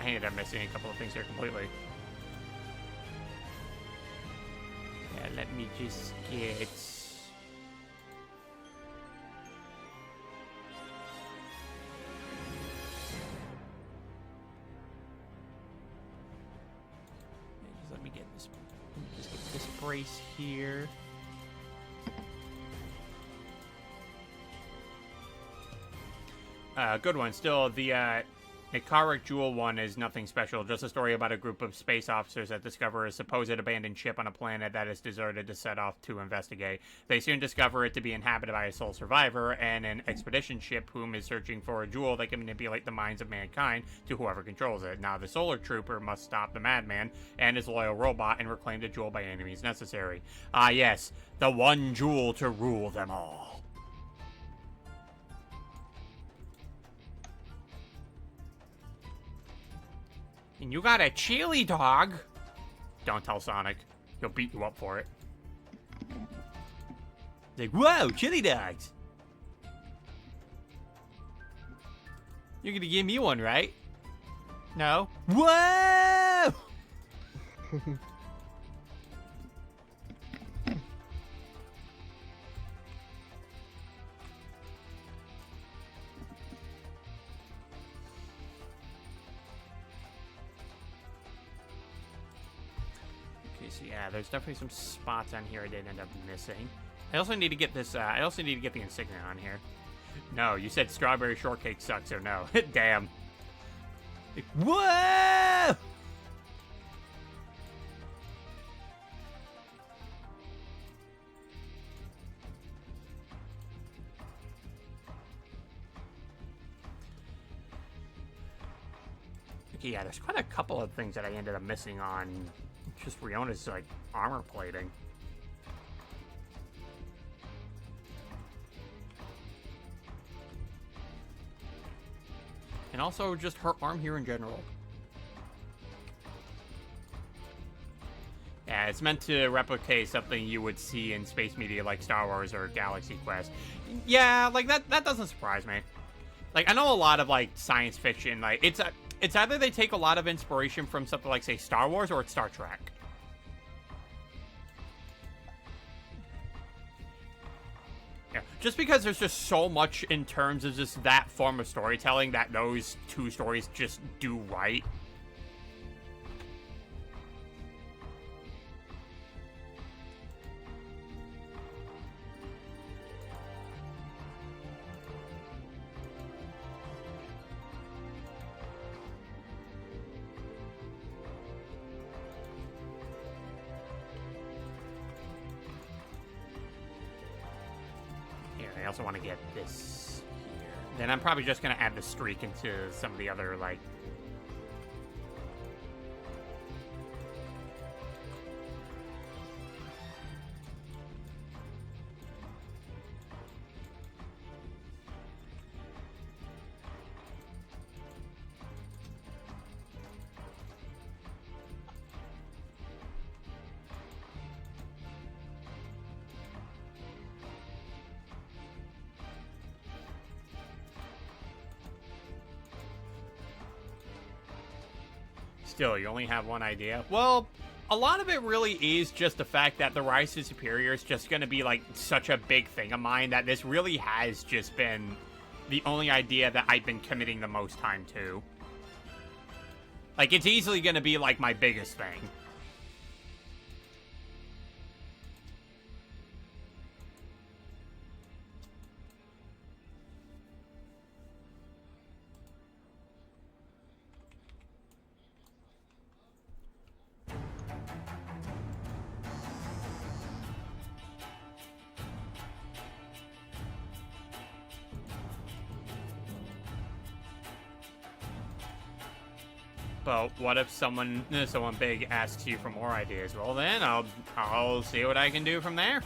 ended up missing a couple of things here completely. Yeah, let me just get... Let me just get this brace here. Good one. Still, the Icaric Jewel one is nothing special. Just a story about a group of space officers that discover a supposed abandoned ship on a planet that is deserted to set off to investigate. They soon discover it to be inhabited by a sole survivor and an expedition ship whom is searching for a jewel that can manipulate the minds of mankind to whoever controls it. Now, the Solar Trooper must stop the madman and his loyal robot and reclaim the jewel by any means necessary. Ah, yes, the one jewel to rule them all. And you got a chili dog. Don't tell Sonic. He'll beat you up for it. Like, whoa, chili dogs. You're gonna give me one, right? No? Whoa! So yeah, there's definitely some spots on here I did end up missing. I also need to get this, I also need to get the insignia on here. No, you said strawberry shortcake sucks, so no. Damn. Whoa! Okay, yeah, there's quite a couple of things that I ended up missing on just Riona's, like, armor plating. And also just her arm here in general. Yeah, it's meant to replicate something you would see in space media like Star Wars or Galaxy Quest. Yeah, like, that doesn't surprise me. Like, I know a lot of, like, science fiction, like, it's either they take a lot of inspiration from something like, say, Star Wars or it's Star Trek. Yeah, just because there's just so much in terms of just that form of storytelling that those two stories just do right. I also want to get this here. Then I'm probably just going to add the streak into some of the other, like... Still, you only have one idea? Well, a lot of it really is just the fact that the Rise to Superior is just going to be, like, such a big thing of mine that this really has just been the only idea that I've been committing the most time to. Like, it's easily going to be, like, my biggest thing. But what if someone big asks you for more ideas? Well, then I'll see what I can do from there.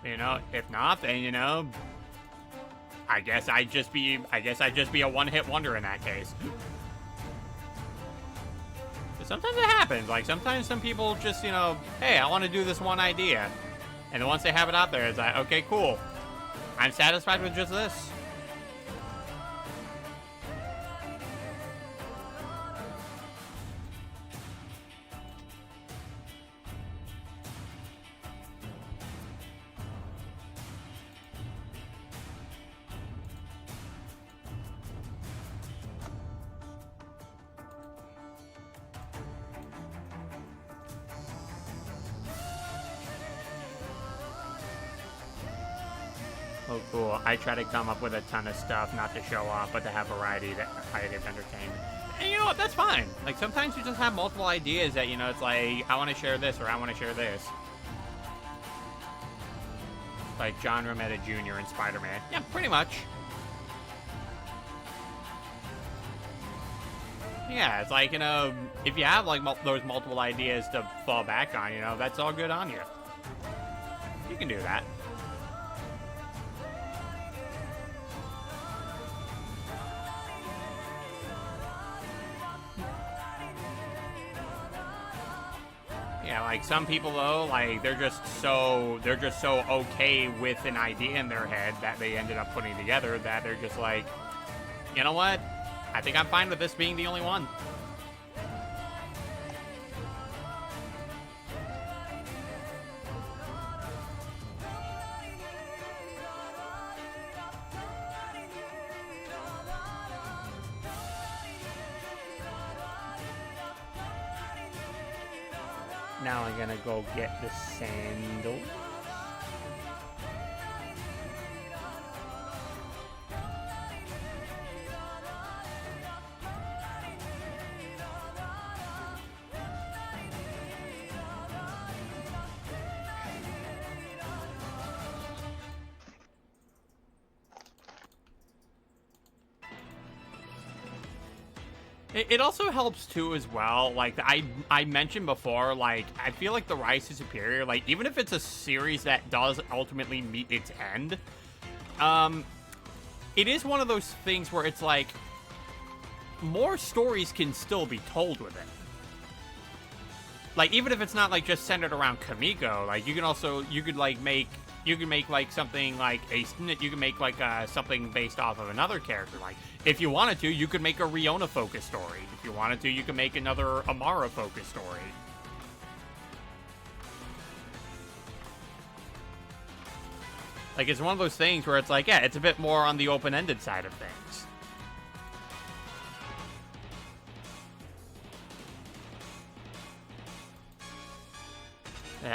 You know, if not, then I guess I'd just be a one-hit wonder in that case. But sometimes it happens. Like sometimes some people just, hey, I want to do this one idea, and then once they have it out there, it's like, okay, cool, I'm satisfied with just this. Oh, cool. I try to come up with a ton of stuff, not to show off, but to have variety of entertainment. And you know what? That's fine. Like, sometimes you just have multiple ideas that, it's like, I want to share this, or I want to share this. Like John Romita Jr. in Spider-Man. Yeah, pretty much. Yeah, it's like, if you have, like, those multiple ideas to fall back on, that's all good on you. You can do that. Yeah, like some people though, like they're just so okay with an idea in their head that they ended up putting together that they're just like, you know what? I think I'm fine with this being the only one. Now I'm gonna go get the sandals. It also helps too as well, like I mentioned before, like I feel like the Rise to Superior, like even if it's a series that does ultimately meet its end, it is one of those things where it's like more stories can still be told with it. Like even if it's not like just centered around Kamiko, like you could make like something like something based off of another character. Like if you wanted to, you could make a Riona focused story. If you wanted to, you could make another Amara focused story. Like it's one of those things where it's like, yeah, it's a bit more on the open-ended side of things.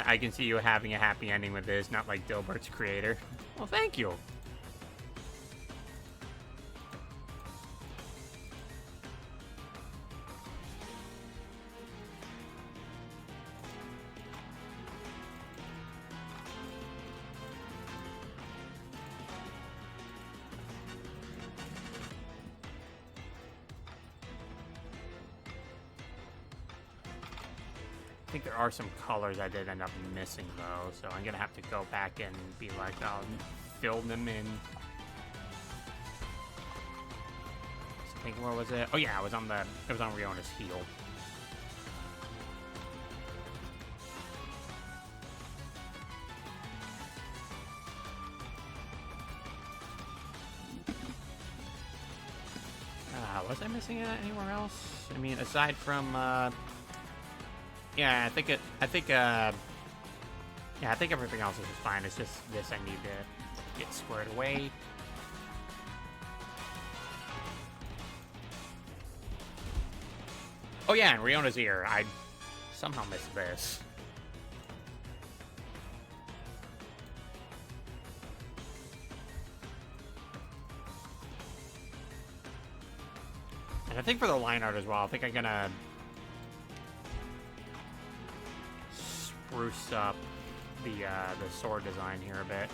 I can see you having a happy ending with this, not like Dilbert's creator. Well, thank you. I think there are some colors I did end up missing though, so I'm gonna have to go back and be like, I'll fill them in. I think where was it? Oh yeah, it was on Riona's heel. Was I missing it anywhere else? I mean, aside from yeah, I think everything else is just fine. It's just this I need to get squared away. Oh yeah, and Riona's ear. I somehow missed this. And I think for the line art as well, I think I'm gonna spruce up the sword design here a bit.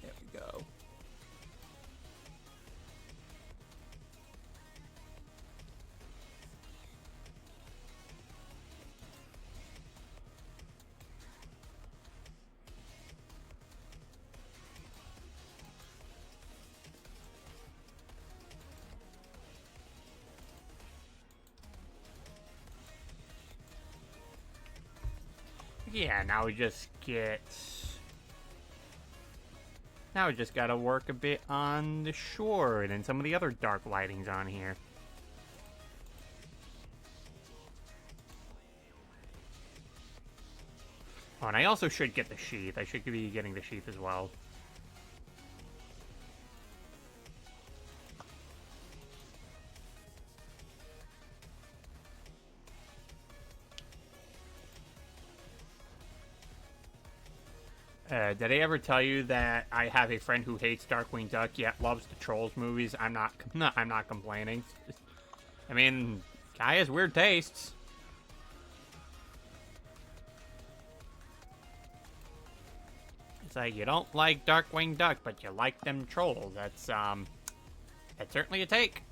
There we go. Yeah, now we just get... Now we just gotta work a bit on the sword and some of the other dark lightings on here. Oh, and I also should get the sheath. I should be getting the sheath as well. Did I ever tell you that I have a friend who hates Darkwing Duck yet loves the Trolls movies? I'm not complaining. I mean, guy has weird tastes. It's like you don't like Darkwing Duck, but you like them Trolls. That's certainly a take.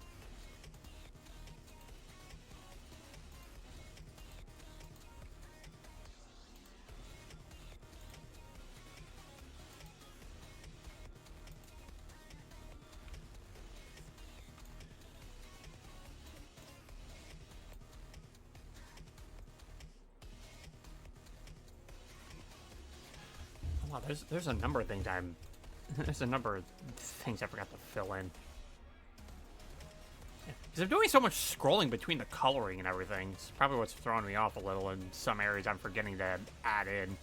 Wow, there's a number of things there's a number of things I forgot to fill in. Because I'm doing so much scrolling between the coloring and everything. It's probably what's throwing me off a little in some areas I'm forgetting to add in.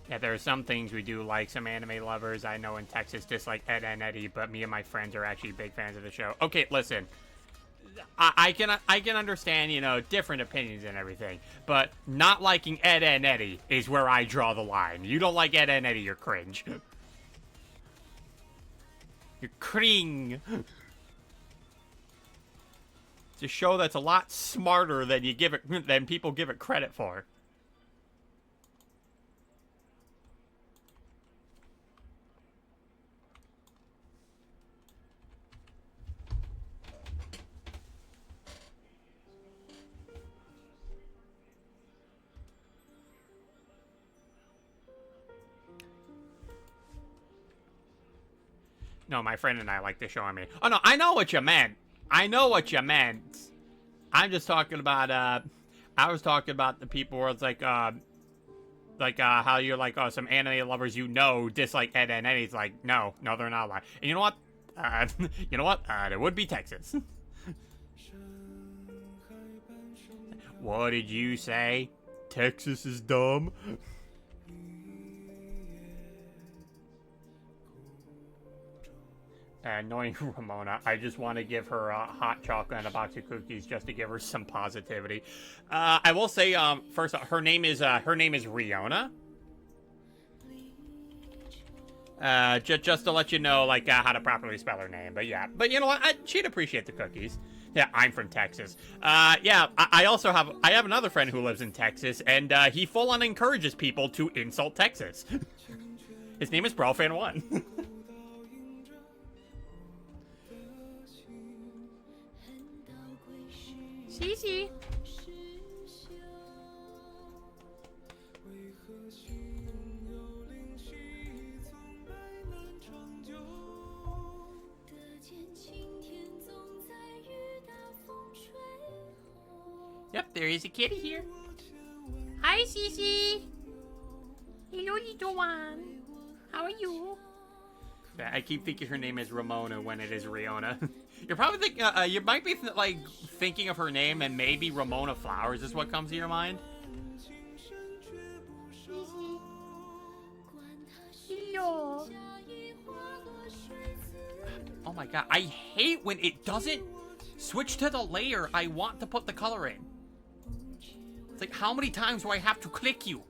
Yeah, there are some things we do like. Some anime lovers I know in Texas dislike Ed and Eddie, but me and my friends are actually big fans of the show. Okay, listen. I can understand, you know, different opinions and everything, but not liking Ed and Eddie is where I draw the line. You don't like Ed and Eddie, you're cringe. You're cring. It's a show that's a lot smarter than than people give it credit for. No, my friend and I like the show. I mean, oh no, I know what you meant. I know what you meant. I'm just talking about, I was talking about the people where it's like, how you're like, oh, some anime lovers you know dislike Ed and Eddie's like, no, they're not like. And you know what? It would be Texas. What did you say? Texas is dumb? Annoying Ramona. I just want to give her hot chocolate and a box of cookies just to give her some positivity. I will say, first, her name is Riona. Just to let you know, like, how to properly spell her name. But yeah, but you know what? She'd appreciate the cookies. Yeah, I'm from Texas. Yeah, I also have another friend who lives in Texas, and he full on encourages people to insult Texas. His name is Brofan1. Cece. Yep, there is a kitty here. Hi, Cece. Hello, little one. How are you? I keep thinking her name is Ramona when it is Riona. You're probably thinking, you might be thinking of her name, and maybe Ramona Flowers is what comes to your mind. Hello. Oh my god, I hate when it doesn't switch to the layer I want to put the color in. It's like, how many times do I have to click you?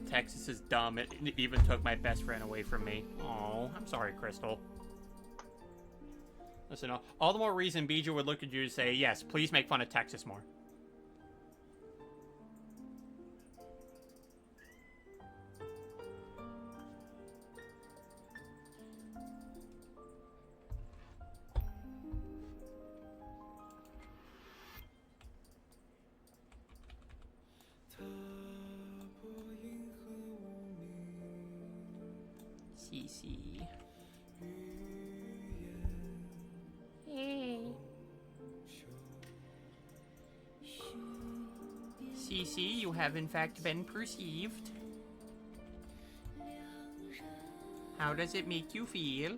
Texas is dumb. It even took my best friend away from me. Oh, I'm sorry, Crystal. Listen, all the more reason Bijou would look at you and say, yes, please make fun of Texas more. Cece. Hey. Cece, you have in fact been perceived. How does it make you feel?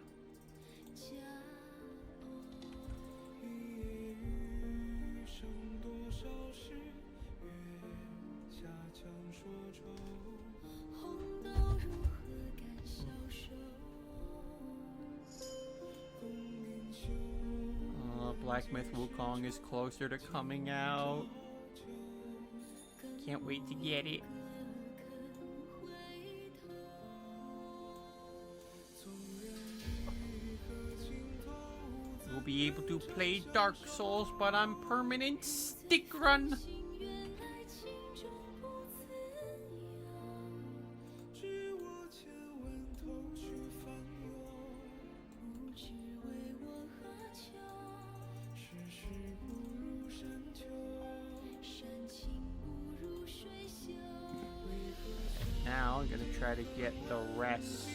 Black Myth Wukong is closer to coming out. Can't wait to get it. We'll be able to play Dark Souls, but on permanent stick run. Now I'm gonna try to get the rest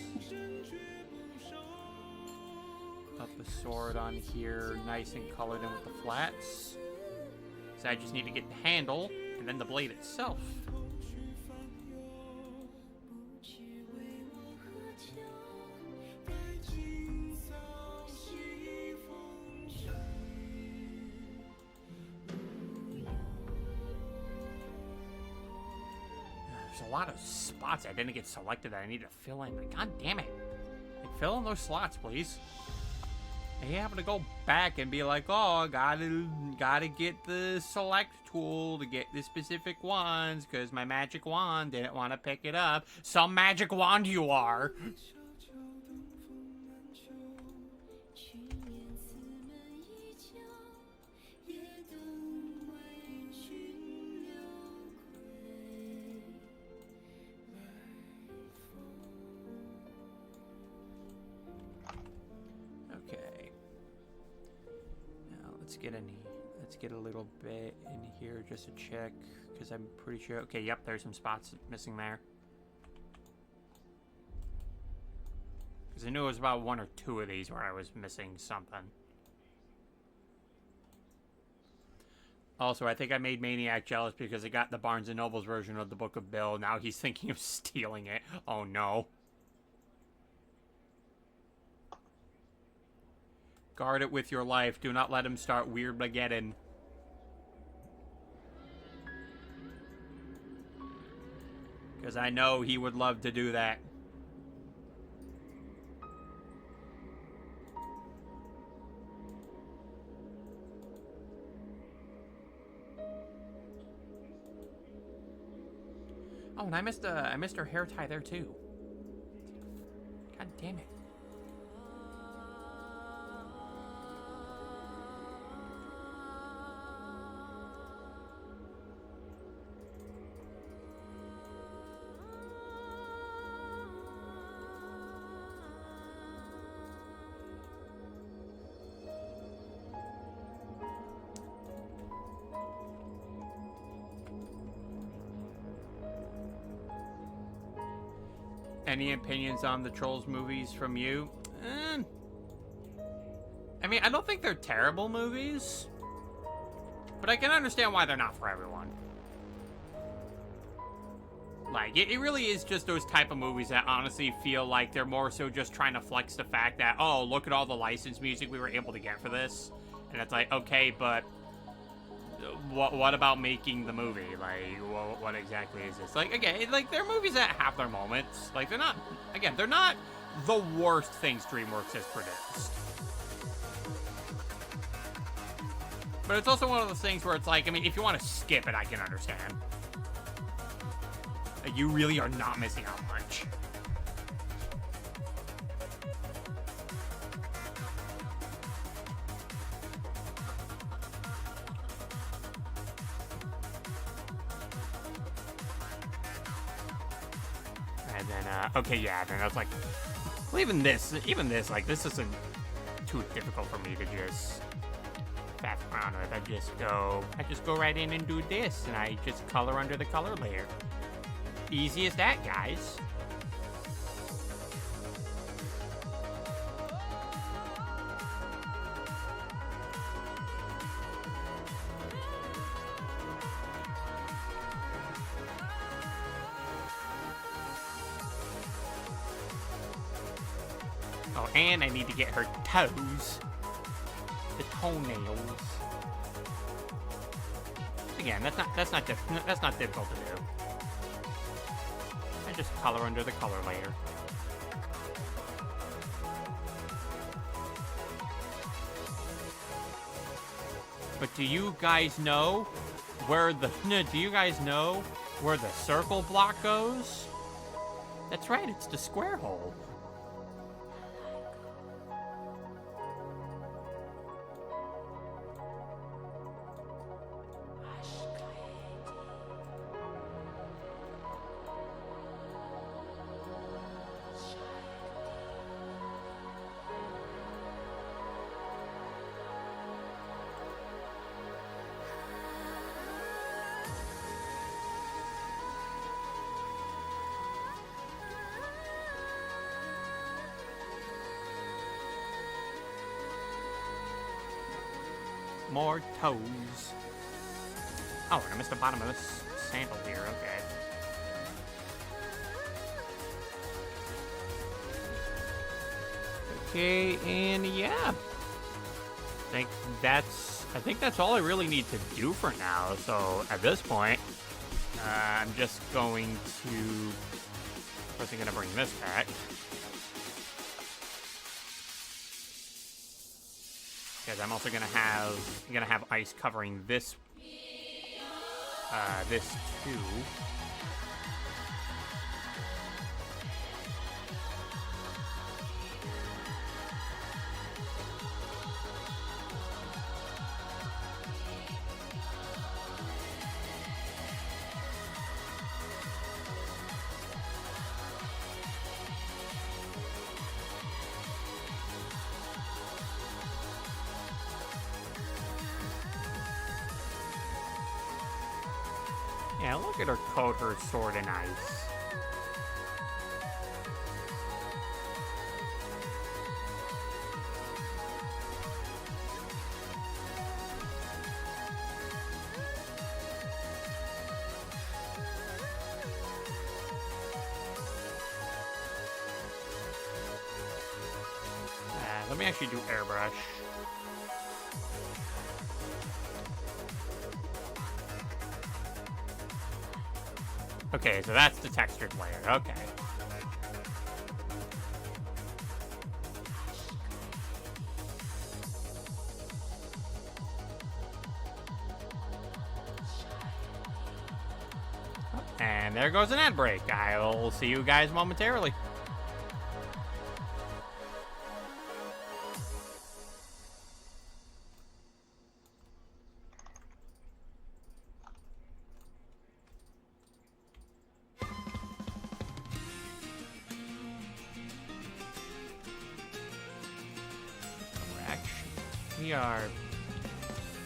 of the sword on here nice and colored in with the flats. So I just need to get the handle and then the blade itself. There's a lot of spots I didn't get selected that I need to fill in. Like, god damn it. Like, fill in those slots, please. I have to go back and be like, oh, gotta get the select tool to get the specific ones, because my magic wand didn't want to pick it up. Some magic wand you are. Okay. Now let's get a little bit in here just to check, because I'm pretty sure. Okay, yep, there's some spots missing there. Because I knew it was about one or two of these where I was missing something. Also, I think I made Maniac jealous because I got the Barnes & Noble's version of the Book of Bill. Now he's thinking of stealing it. Oh no. Guard it with your life. Do not let him start Weird Mageddon. Because I know he would love to do that. Oh, and I missed her hair tie there too. God damn it. Any opinions on the Trolls movies from you? I mean, I don't think they're terrible movies, but I can understand why they're not for everyone. Like, it really is just those type of movies that honestly feel like they're more so just trying to flex the fact that, oh, look at all the licensed music we were able to get for this. And it's like, okay, but what about making the movie? Like, what exactly is this? Like, again, like, they're movies that have their moments. Like, they're not, again, they're not the worst things DreamWorks has produced. But it's also one of those things where it's like, I mean, if you want to skip it, I can understand. Like, you really are not missing out much. And then, okay, yeah, then I was like, well, even this, like, this isn't too difficult for me to just fast around with. I just go right in and do this, and I just color under the color layer. Easy as that, guys. Oh, and I need to get her toes. The toenails. Again, that's not difficult to do. I just color under the color layer. But do you guys know where the circle block goes? That's right, it's the square hole. More toes. Oh, and I missed the bottom of this sandal here, okay. Okay, and yeah. I think that's all I really need to do for now. So at this point, I'm just going to, first I'm gonna bring this back. Because I'm also gonna have ice covering this too. Yeah, look at her coat her sword in ice. Let me actually do airbrush. Okay, so that's the textured layer. Okay. And there goes an ad break. I'll see you guys momentarily. We are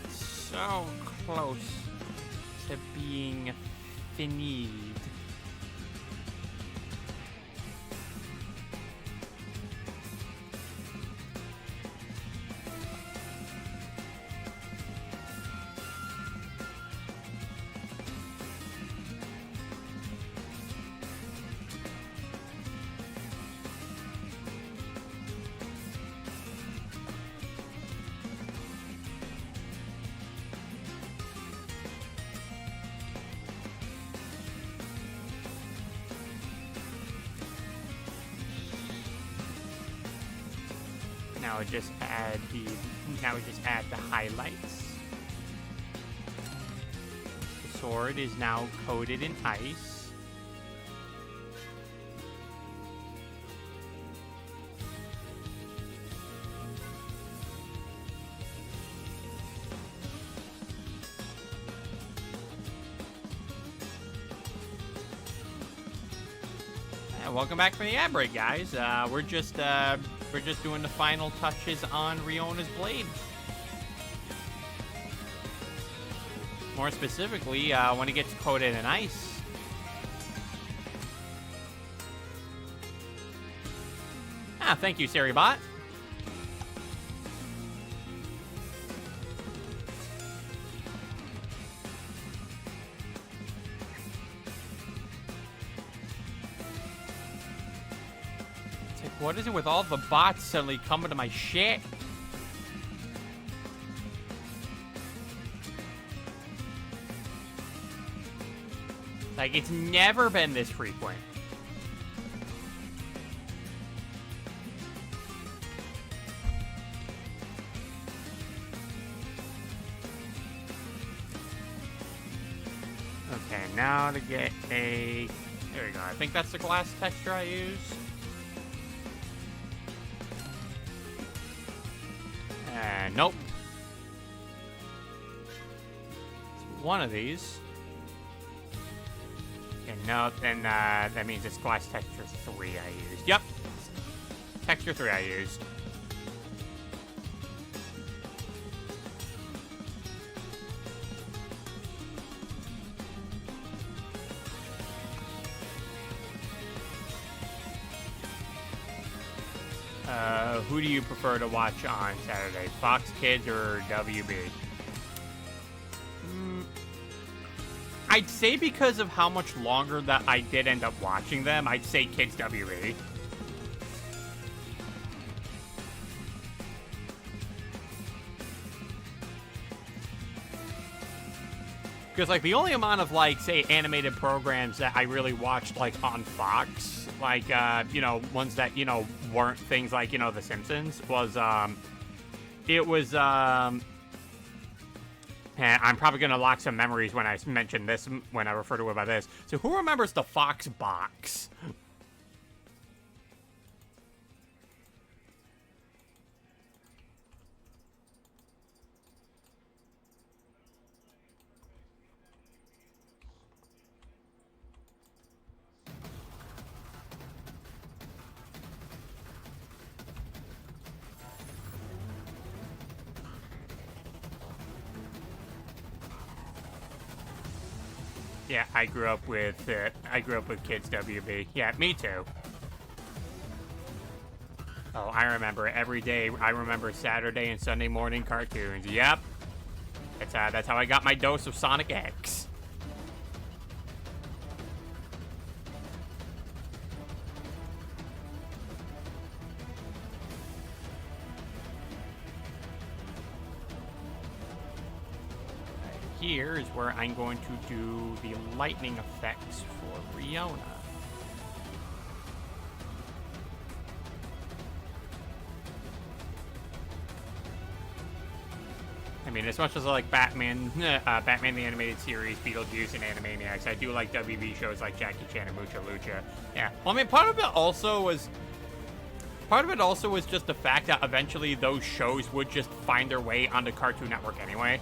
so close to being finished. Now we just add the highlights. The sword is now coated in ice. Welcome back from the ad break, guys. We're just doing the final touches on Riona's blade. More specifically, when it gets coated in ice. Ah, thank you, Seribot. What is it with all the bots suddenly coming to my shit? Like, it's never been this frequent. Okay, now to get a... There we go. I think that's the glass texture I use. Nope. One of these. Okay, no, then that means it's glass texture 3 I used. Yep. Texture 3 I used. Who do you prefer to watch on Saturday? Fox Kids or WB? I'd say because of how much longer that I did end up watching them, I'd say Kids WB. Because, like, the only amount of, like, say, animated programs that I really watched, like, on Fox, like, you know, ones that, you know, weren't things like, you know, The Simpsons, was, it was, and I'm probably going to lock some memories when I mention this, when I refer to it by this. So who remembers the Fox box? Yeah, I grew up with Kids WB. Yeah, me too. Oh, I remember every day. I remember Saturday and Sunday morning cartoons. Yep. That's how I got my dose of Sonic X. Here is where I'm going to do the lightning effects for Riona. I mean, as much as I like Batman, Batman the Animated Series, Beetlejuice, and Animaniacs, I do like WB shows like Jackie Chan and Mucha Lucha. Yeah, well, I mean, part of it also was just the fact that eventually those shows would just find their way onto Cartoon Network anyway.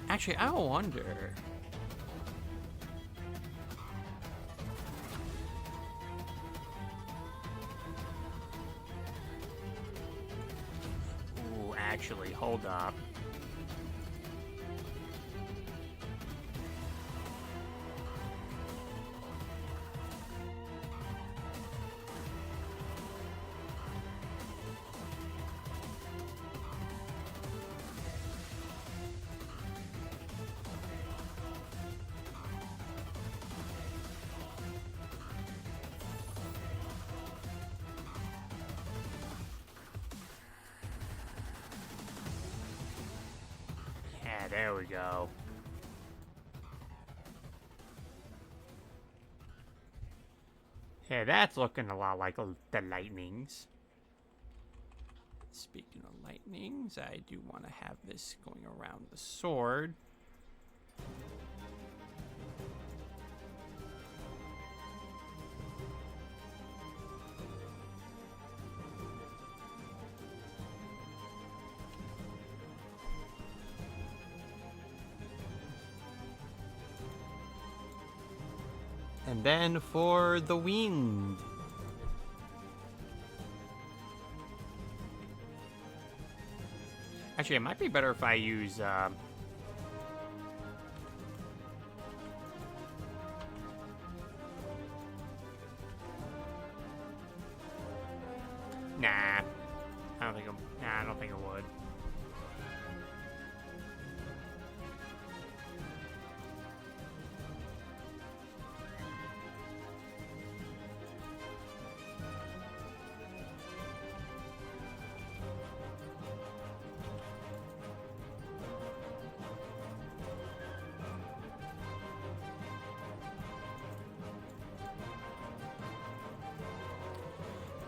Actually, I wonder. Ooh, actually, hold up. there we go. Yeah, that's looking a lot like the lightnings. Speaking of lightnings, I do want to have this going around the sword. And then for the wind. Actually, it might be better if I use, Nah, I don't think I don't think it would.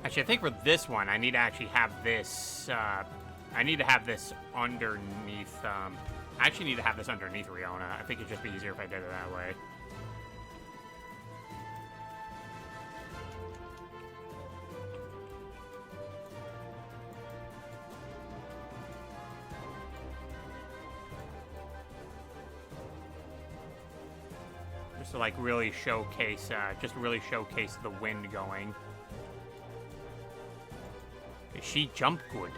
Actually, I think for this one, I need to actually have this, I need to have this underneath, I actually need to have this underneath Riona. I think it'd just be easier if I did it that way. Just to, like, really showcase, the wind going. She jumped good.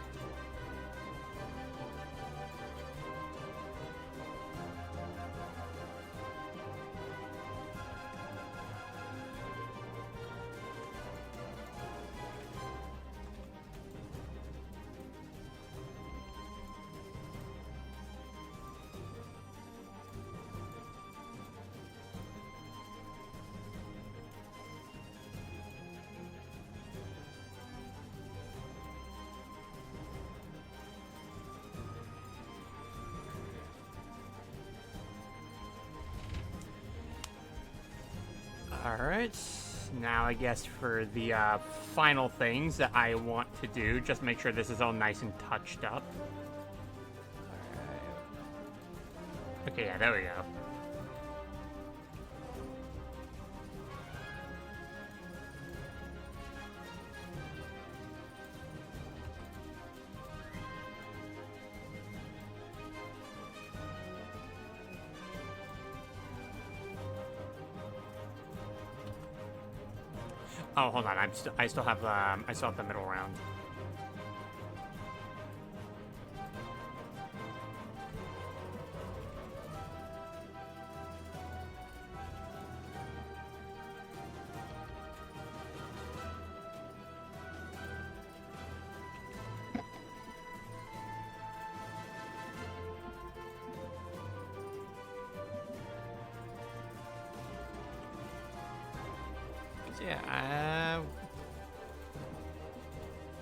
Alright, now I guess for the final things that I want to do, just make sure this is all nice and touched up. Alright. Okay, yeah, there we go. Oh, hold on. I still have the middle round.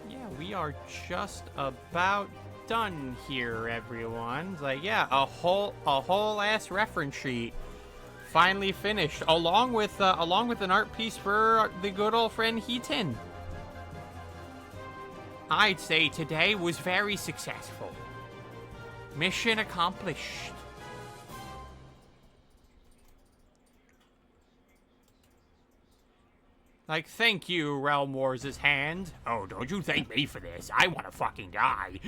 Yeah, we are just about done here, everyone. Like, yeah, a whole ass reference sheet finally finished, along with an art piece for the good old friend Heaton. I'd say today was very successful. Mission accomplished. Like, thank you, Realm Wars' hand. Oh, don't you thank me for this. I want to fucking die.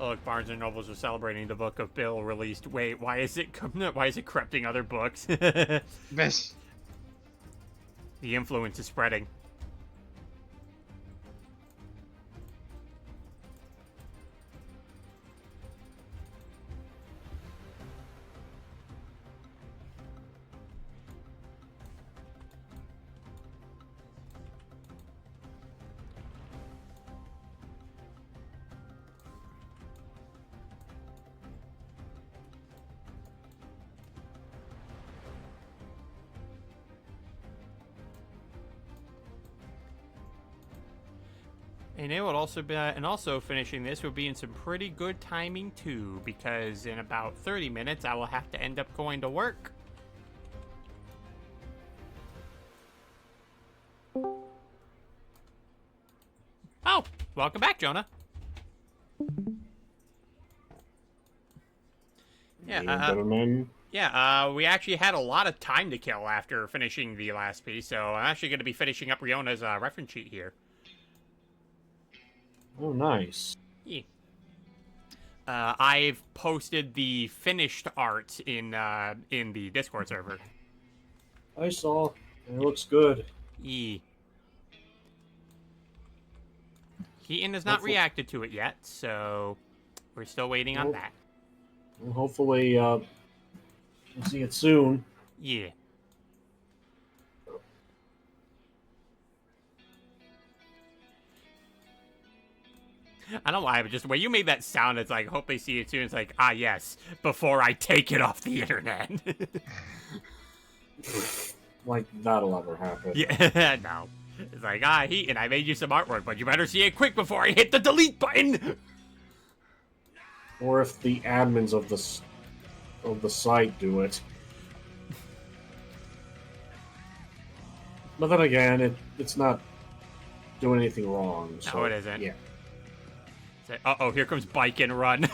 Oh, look, Barnes and Nobles are celebrating the Book of Bill released. Wait, why is it corrupting other books? This. The influence is spreading. And it would also be, and also finishing this would be in some pretty good timing too, because in about 30 minutes I will have to end up going to work. Oh, welcome back, Jonah. Yeah, we actually had a lot of time to kill after finishing the last piece, so I'm actually going to be finishing up Riona's reference sheet here. Oh, nice. Yeah. I've posted the finished art in the Discord server. I saw. It looks good. Yeah. Keaton has not reacted to it yet, so we're still waiting on that. Well, hopefully, we'll see it soon. Yeah. I don't know why, but just the way you made that sound, it's like, hope they see it soon. It's like, ah, yes, before I take it off the internet. Like, that'll ever happen. Yeah, no. It's like, ah, Heaton, I made you some artwork, but you better see it quick before I hit the delete button. Or if the admins of the site do it. But then again, it's not doing anything wrong. So, No, it isn't. Yeah. Uh-oh, here comes Bike and Run.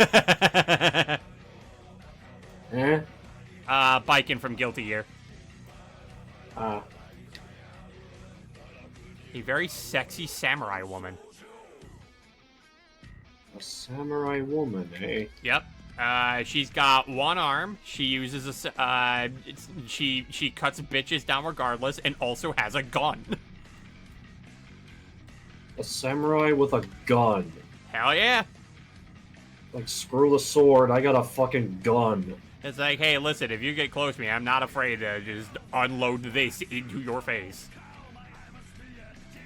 Eh? Biking from Guilty Gear. A very sexy samurai woman. A samurai woman, eh? Yep. She's got one arm. She uses she cuts bitches down regardless, and also has a gun. A samurai with a gun. Hell yeah. Like, screw the sword, I got a fucking gun. It's like, hey, listen, if you get close to me, I'm not afraid to just unload this into your face.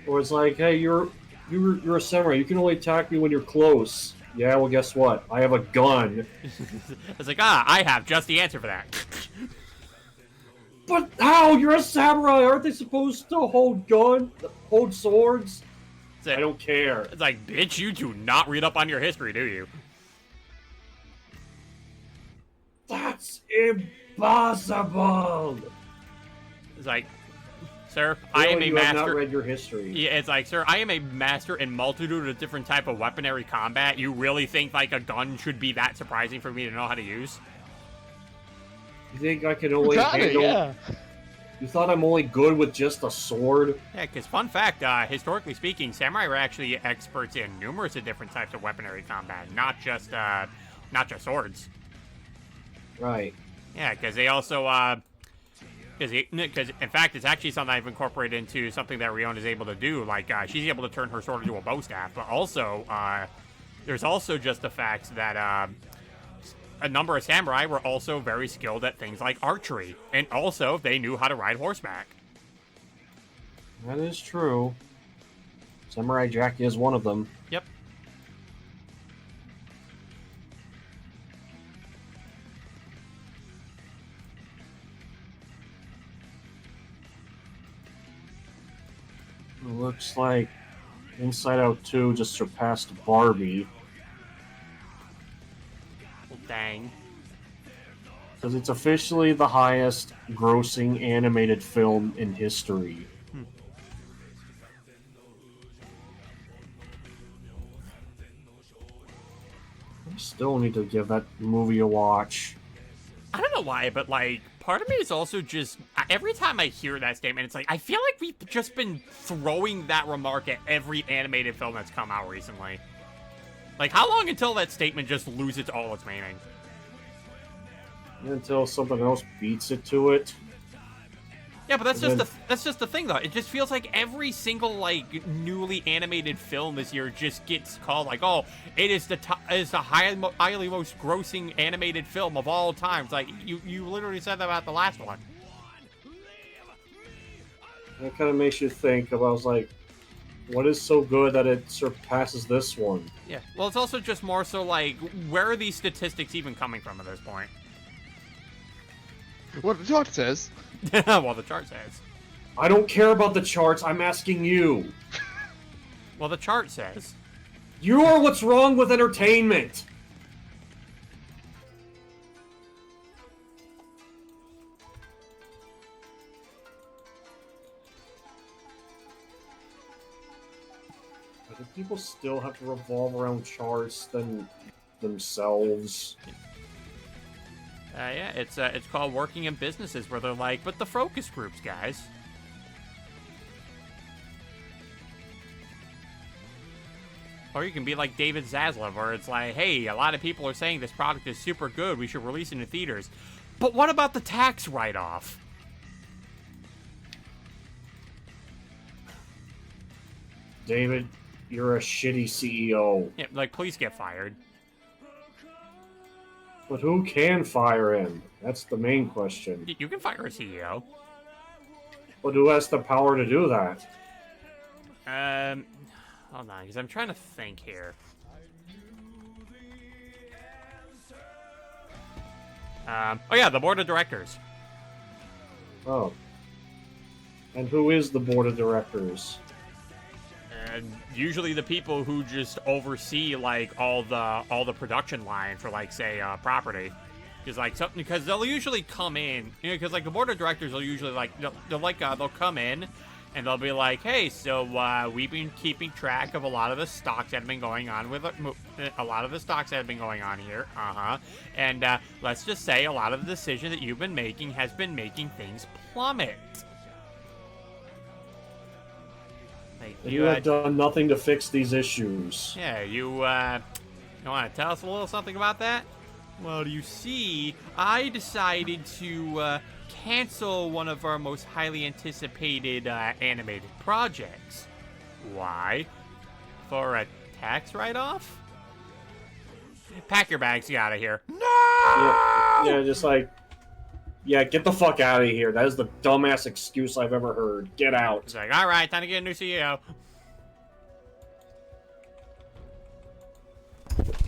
Or it's like, hey, you're a samurai, you can only attack me when you're close. Yeah, well, guess what? I have a gun. It's like, I have just the answer for that. But how? You're a samurai. Aren't they supposed to hold swords? I don't care. It's like, bitch, you do not read up on your history, do you? That's impossible. It's like, sir, I am a master. Have not read your history. Yeah, it's like, sir, I am a master in multitude of different type of weaponry combat. You really think like a gun should be that surprising for me to know how to use? You think I can only handle? Yeah. You thought I'm only good with just a sword? Yeah, because fun fact, historically speaking, samurai were actually experts in numerous of different types of weaponry combat, not just swords. Right. Yeah, because they also, because in fact, it's actually something I've incorporated into something that Rion is able to do. Like, she's able to turn her sword into a bow staff, but also, there's also just the fact that, a number of samurai were also very skilled at things like archery, and also they knew how to ride horseback. That is true. Samurai Jack is one of them. Yep. It looks like Inside Out 2 just surpassed Barbie. Well, dang. Because it's officially the highest grossing animated film in history. I still need to give that movie a watch. I don't know why, but like, part of me is also just, every time I hear that statement, it's like, I feel like we've just been throwing that remark at every animated film that's come out recently. Like, how long until that statement just loses all its meaning? Until something else beats it to it. Yeah, but that's just the thing, though. It just feels like every single like newly animated film this year just gets called like, oh, it is the highly most grossing animated film of all time. It's like you literally said that about the last one. That kind of makes you think about like, what is so good that it surpasses this one? Yeah. Well, it's also just more so like, where are these statistics even coming from at this point? What the chart says. Well, the chart says. I don't care about the charts. I'm asking you. Well, the chart says. You're what's wrong with entertainment. Do people still have to revolve around charts than themselves? Yeah, it's called working in businesses where they're like, but the focus groups, guys. Or you can be like David Zaslav, where it's like, hey, a lot of people are saying this product is super good, we should release it in theaters. But what about the tax write-off? David, you're a shitty CEO. Yeah, like, please get fired. But who can fire him? That's the main question. You can fire a CEO. But who has the power to do that? Hold on, because I'm trying to think here. Oh yeah, the board of directors. Oh. And who is the board of directors? And usually the people who just oversee like all the production line for like say property, because they'll usually come in, you know, because like the board of directors will usually like they'll come in and they'll be like, hey, so we've been keeping track of a lot of the stocks that have been going on with a lot of the stocks that have been going on here, and let's just say a lot of the decision that you've been making has been making things plummet. Like, You have done nothing to fix these issues. Yeah, you want to tell us a little something about that? Well, you see, I decided to cancel one of our most highly anticipated animated projects. Why? For a tax write-off? Pack your bags, get out of here. No! Yeah, just like, yeah, get the fuck out of here. That is the dumbest excuse I've ever heard. Get out. It's like, all right, time to get a new CEO.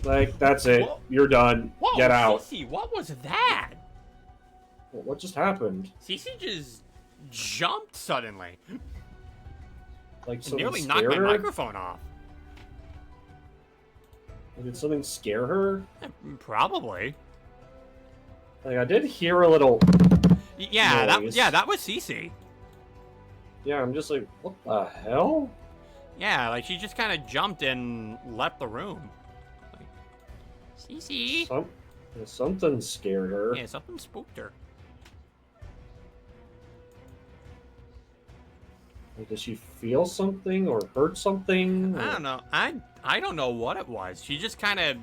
Like, that's it. Whoa. You're done. Whoa, Get out. Cece, what was that? What just happened? Cece just jumped suddenly. Like, It something nearly knocked scared my her? microphone off. Did something scare her? Probably. Like, I did hear a little... Yeah, noise. that was Cece. Yeah, I'm just like, what the hell? Yeah, like she just kind of jumped and left the room. Like, Cece. Something scared her. Yeah, something spooked her. Like, did she feel something or heard something? I don't know. I don't know what it was. She just kind of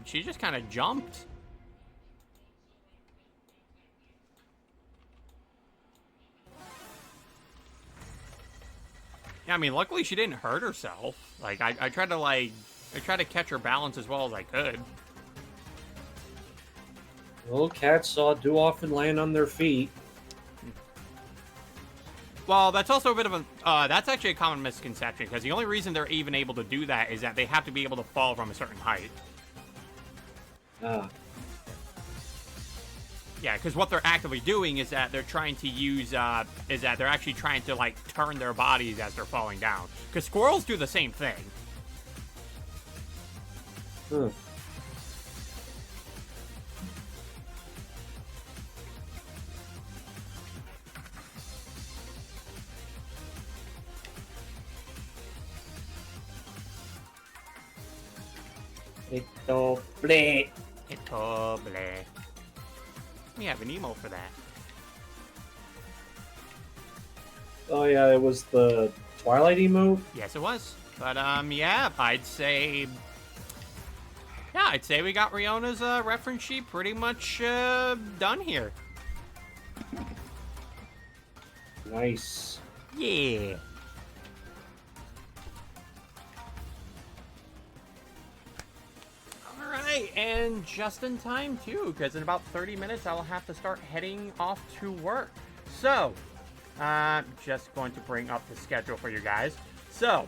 jumped. Yeah, I mean, luckily she didn't hurt herself. Like, I tried to catch her balance as well as I could. Well, cats do often land on their feet. Well, that's also a bit of a, that's actually a common misconception, because the only reason they're even able to do that is that they have to be able to fall from a certain height. Ah. Yeah, because what they're actively doing is that they're trying to use, is that they're actually trying to, like, turn their bodies as they're falling down. Because squirrels do the same thing. Hmm. Itoble. We have an emo for that. Oh yeah, it was the Twilight emote? Yes, it was. But, yeah, I'd say we got Riona's, reference sheet pretty much, done here. Nice. Yeah. Alright, and just in time, too, because in about 30 minutes I will have to start heading off to work. So, I'm just going to bring up the schedule for you guys. So,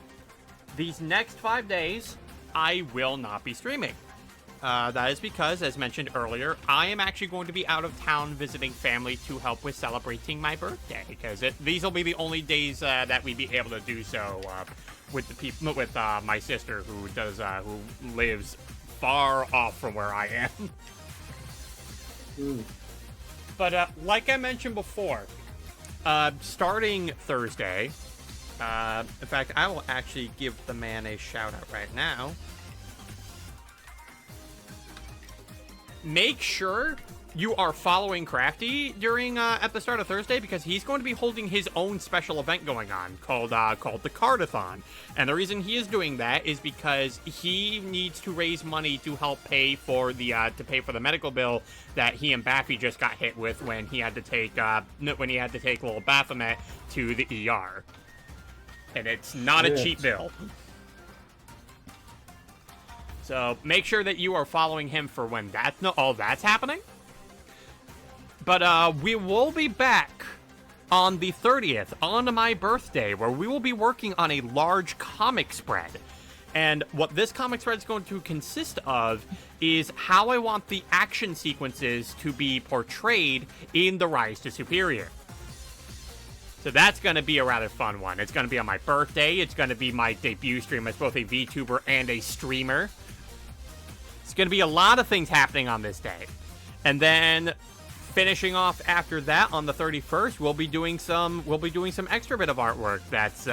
these next 5 days, I will not be streaming. That is because, as mentioned earlier, I am actually going to be out of town visiting family to help with celebrating my birthday. Because these will be the only days that we'd be able to do so with the people, with my sister who lives far off from where I am. But like I mentioned before, starting Thursday, in fact, I will actually give the man a shout out right now. Make sure you are following Crafty during at the start of Thursday, because he's going to be holding his own special event going on called the Card-a-thon. And the reason he is doing that is because he needs to raise money to help pay for the medical bill that he and Baffy just got hit with when he had to take little Baphomet to the ER. And it's not a cheap bill. So make sure that you are following him for when all that's happening. But we will be back on the 30th, on my birthday, where we will be working on a large comic spread. And what this comic spread is going to consist of is how I want the action sequences to be portrayed in the Rise to Superior. So that's going to be a rather fun one. It's going to be on my birthday. It's going to be my debut stream as both a VTuber and a streamer. It's going to be a lot of things happening on this day. And then finishing off after that on the 31st, we'll be doing some extra bit of artwork that's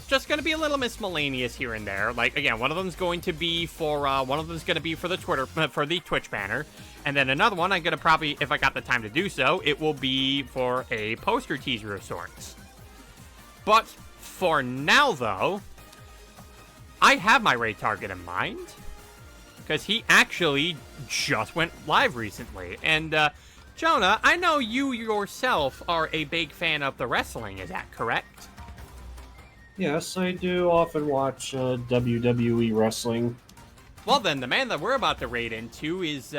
just going to be a little miscellaneous here and there. Like, again, one of them's going to be for the Twitch banner, and then another one I'm going to probably, if I got the time to do so, it will be for a poster teaser of sorts. But for now, though, I have my raid target in mind, because he actually just went live recently. And, Jonah, I know you yourself are a big fan of the wrestling, is that correct? Yes, I do often watch WWE wrestling. Well then, the man that we're about to raid into is,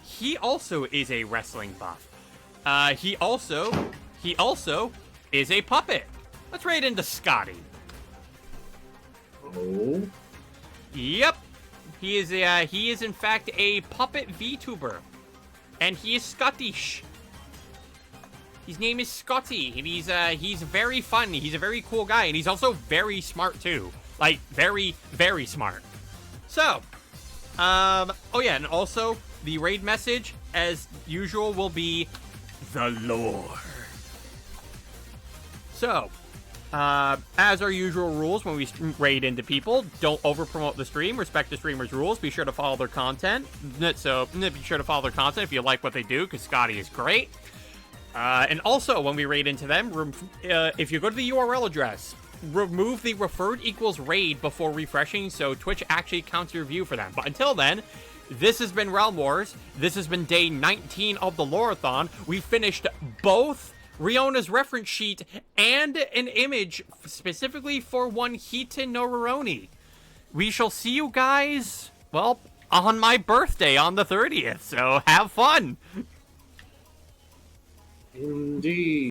he also is a wrestling buff. He also is a puppet. Let's raid into Scotty. Oh? Yep. He is in fact a puppet VTuber. And he is Scottish. His name is Scotty, and he's very fun. He's a very cool guy, and he's also very smart too. Like, very, very smart. So, oh yeah, and also the raid message, as usual, will be the lore. So, as our usual rules when we raid into people, don't over-promote the stream, respect the streamer's rules, be sure to follow their content. So, be sure to follow their content if you like what they do, because Scotty is great. And also, when we raid into them, if you go to the URL address, remove the referred equals raid before refreshing, so Twitch actually counts your view for them. But until then, this has been Realm Wars. This has been day 19 of the Lore-a-thon. We finished both Riona's reference sheet and an image specifically for one Hitan no Roroni. We shall see you guys, well, on my birthday on the 30th, so have fun! Indeed.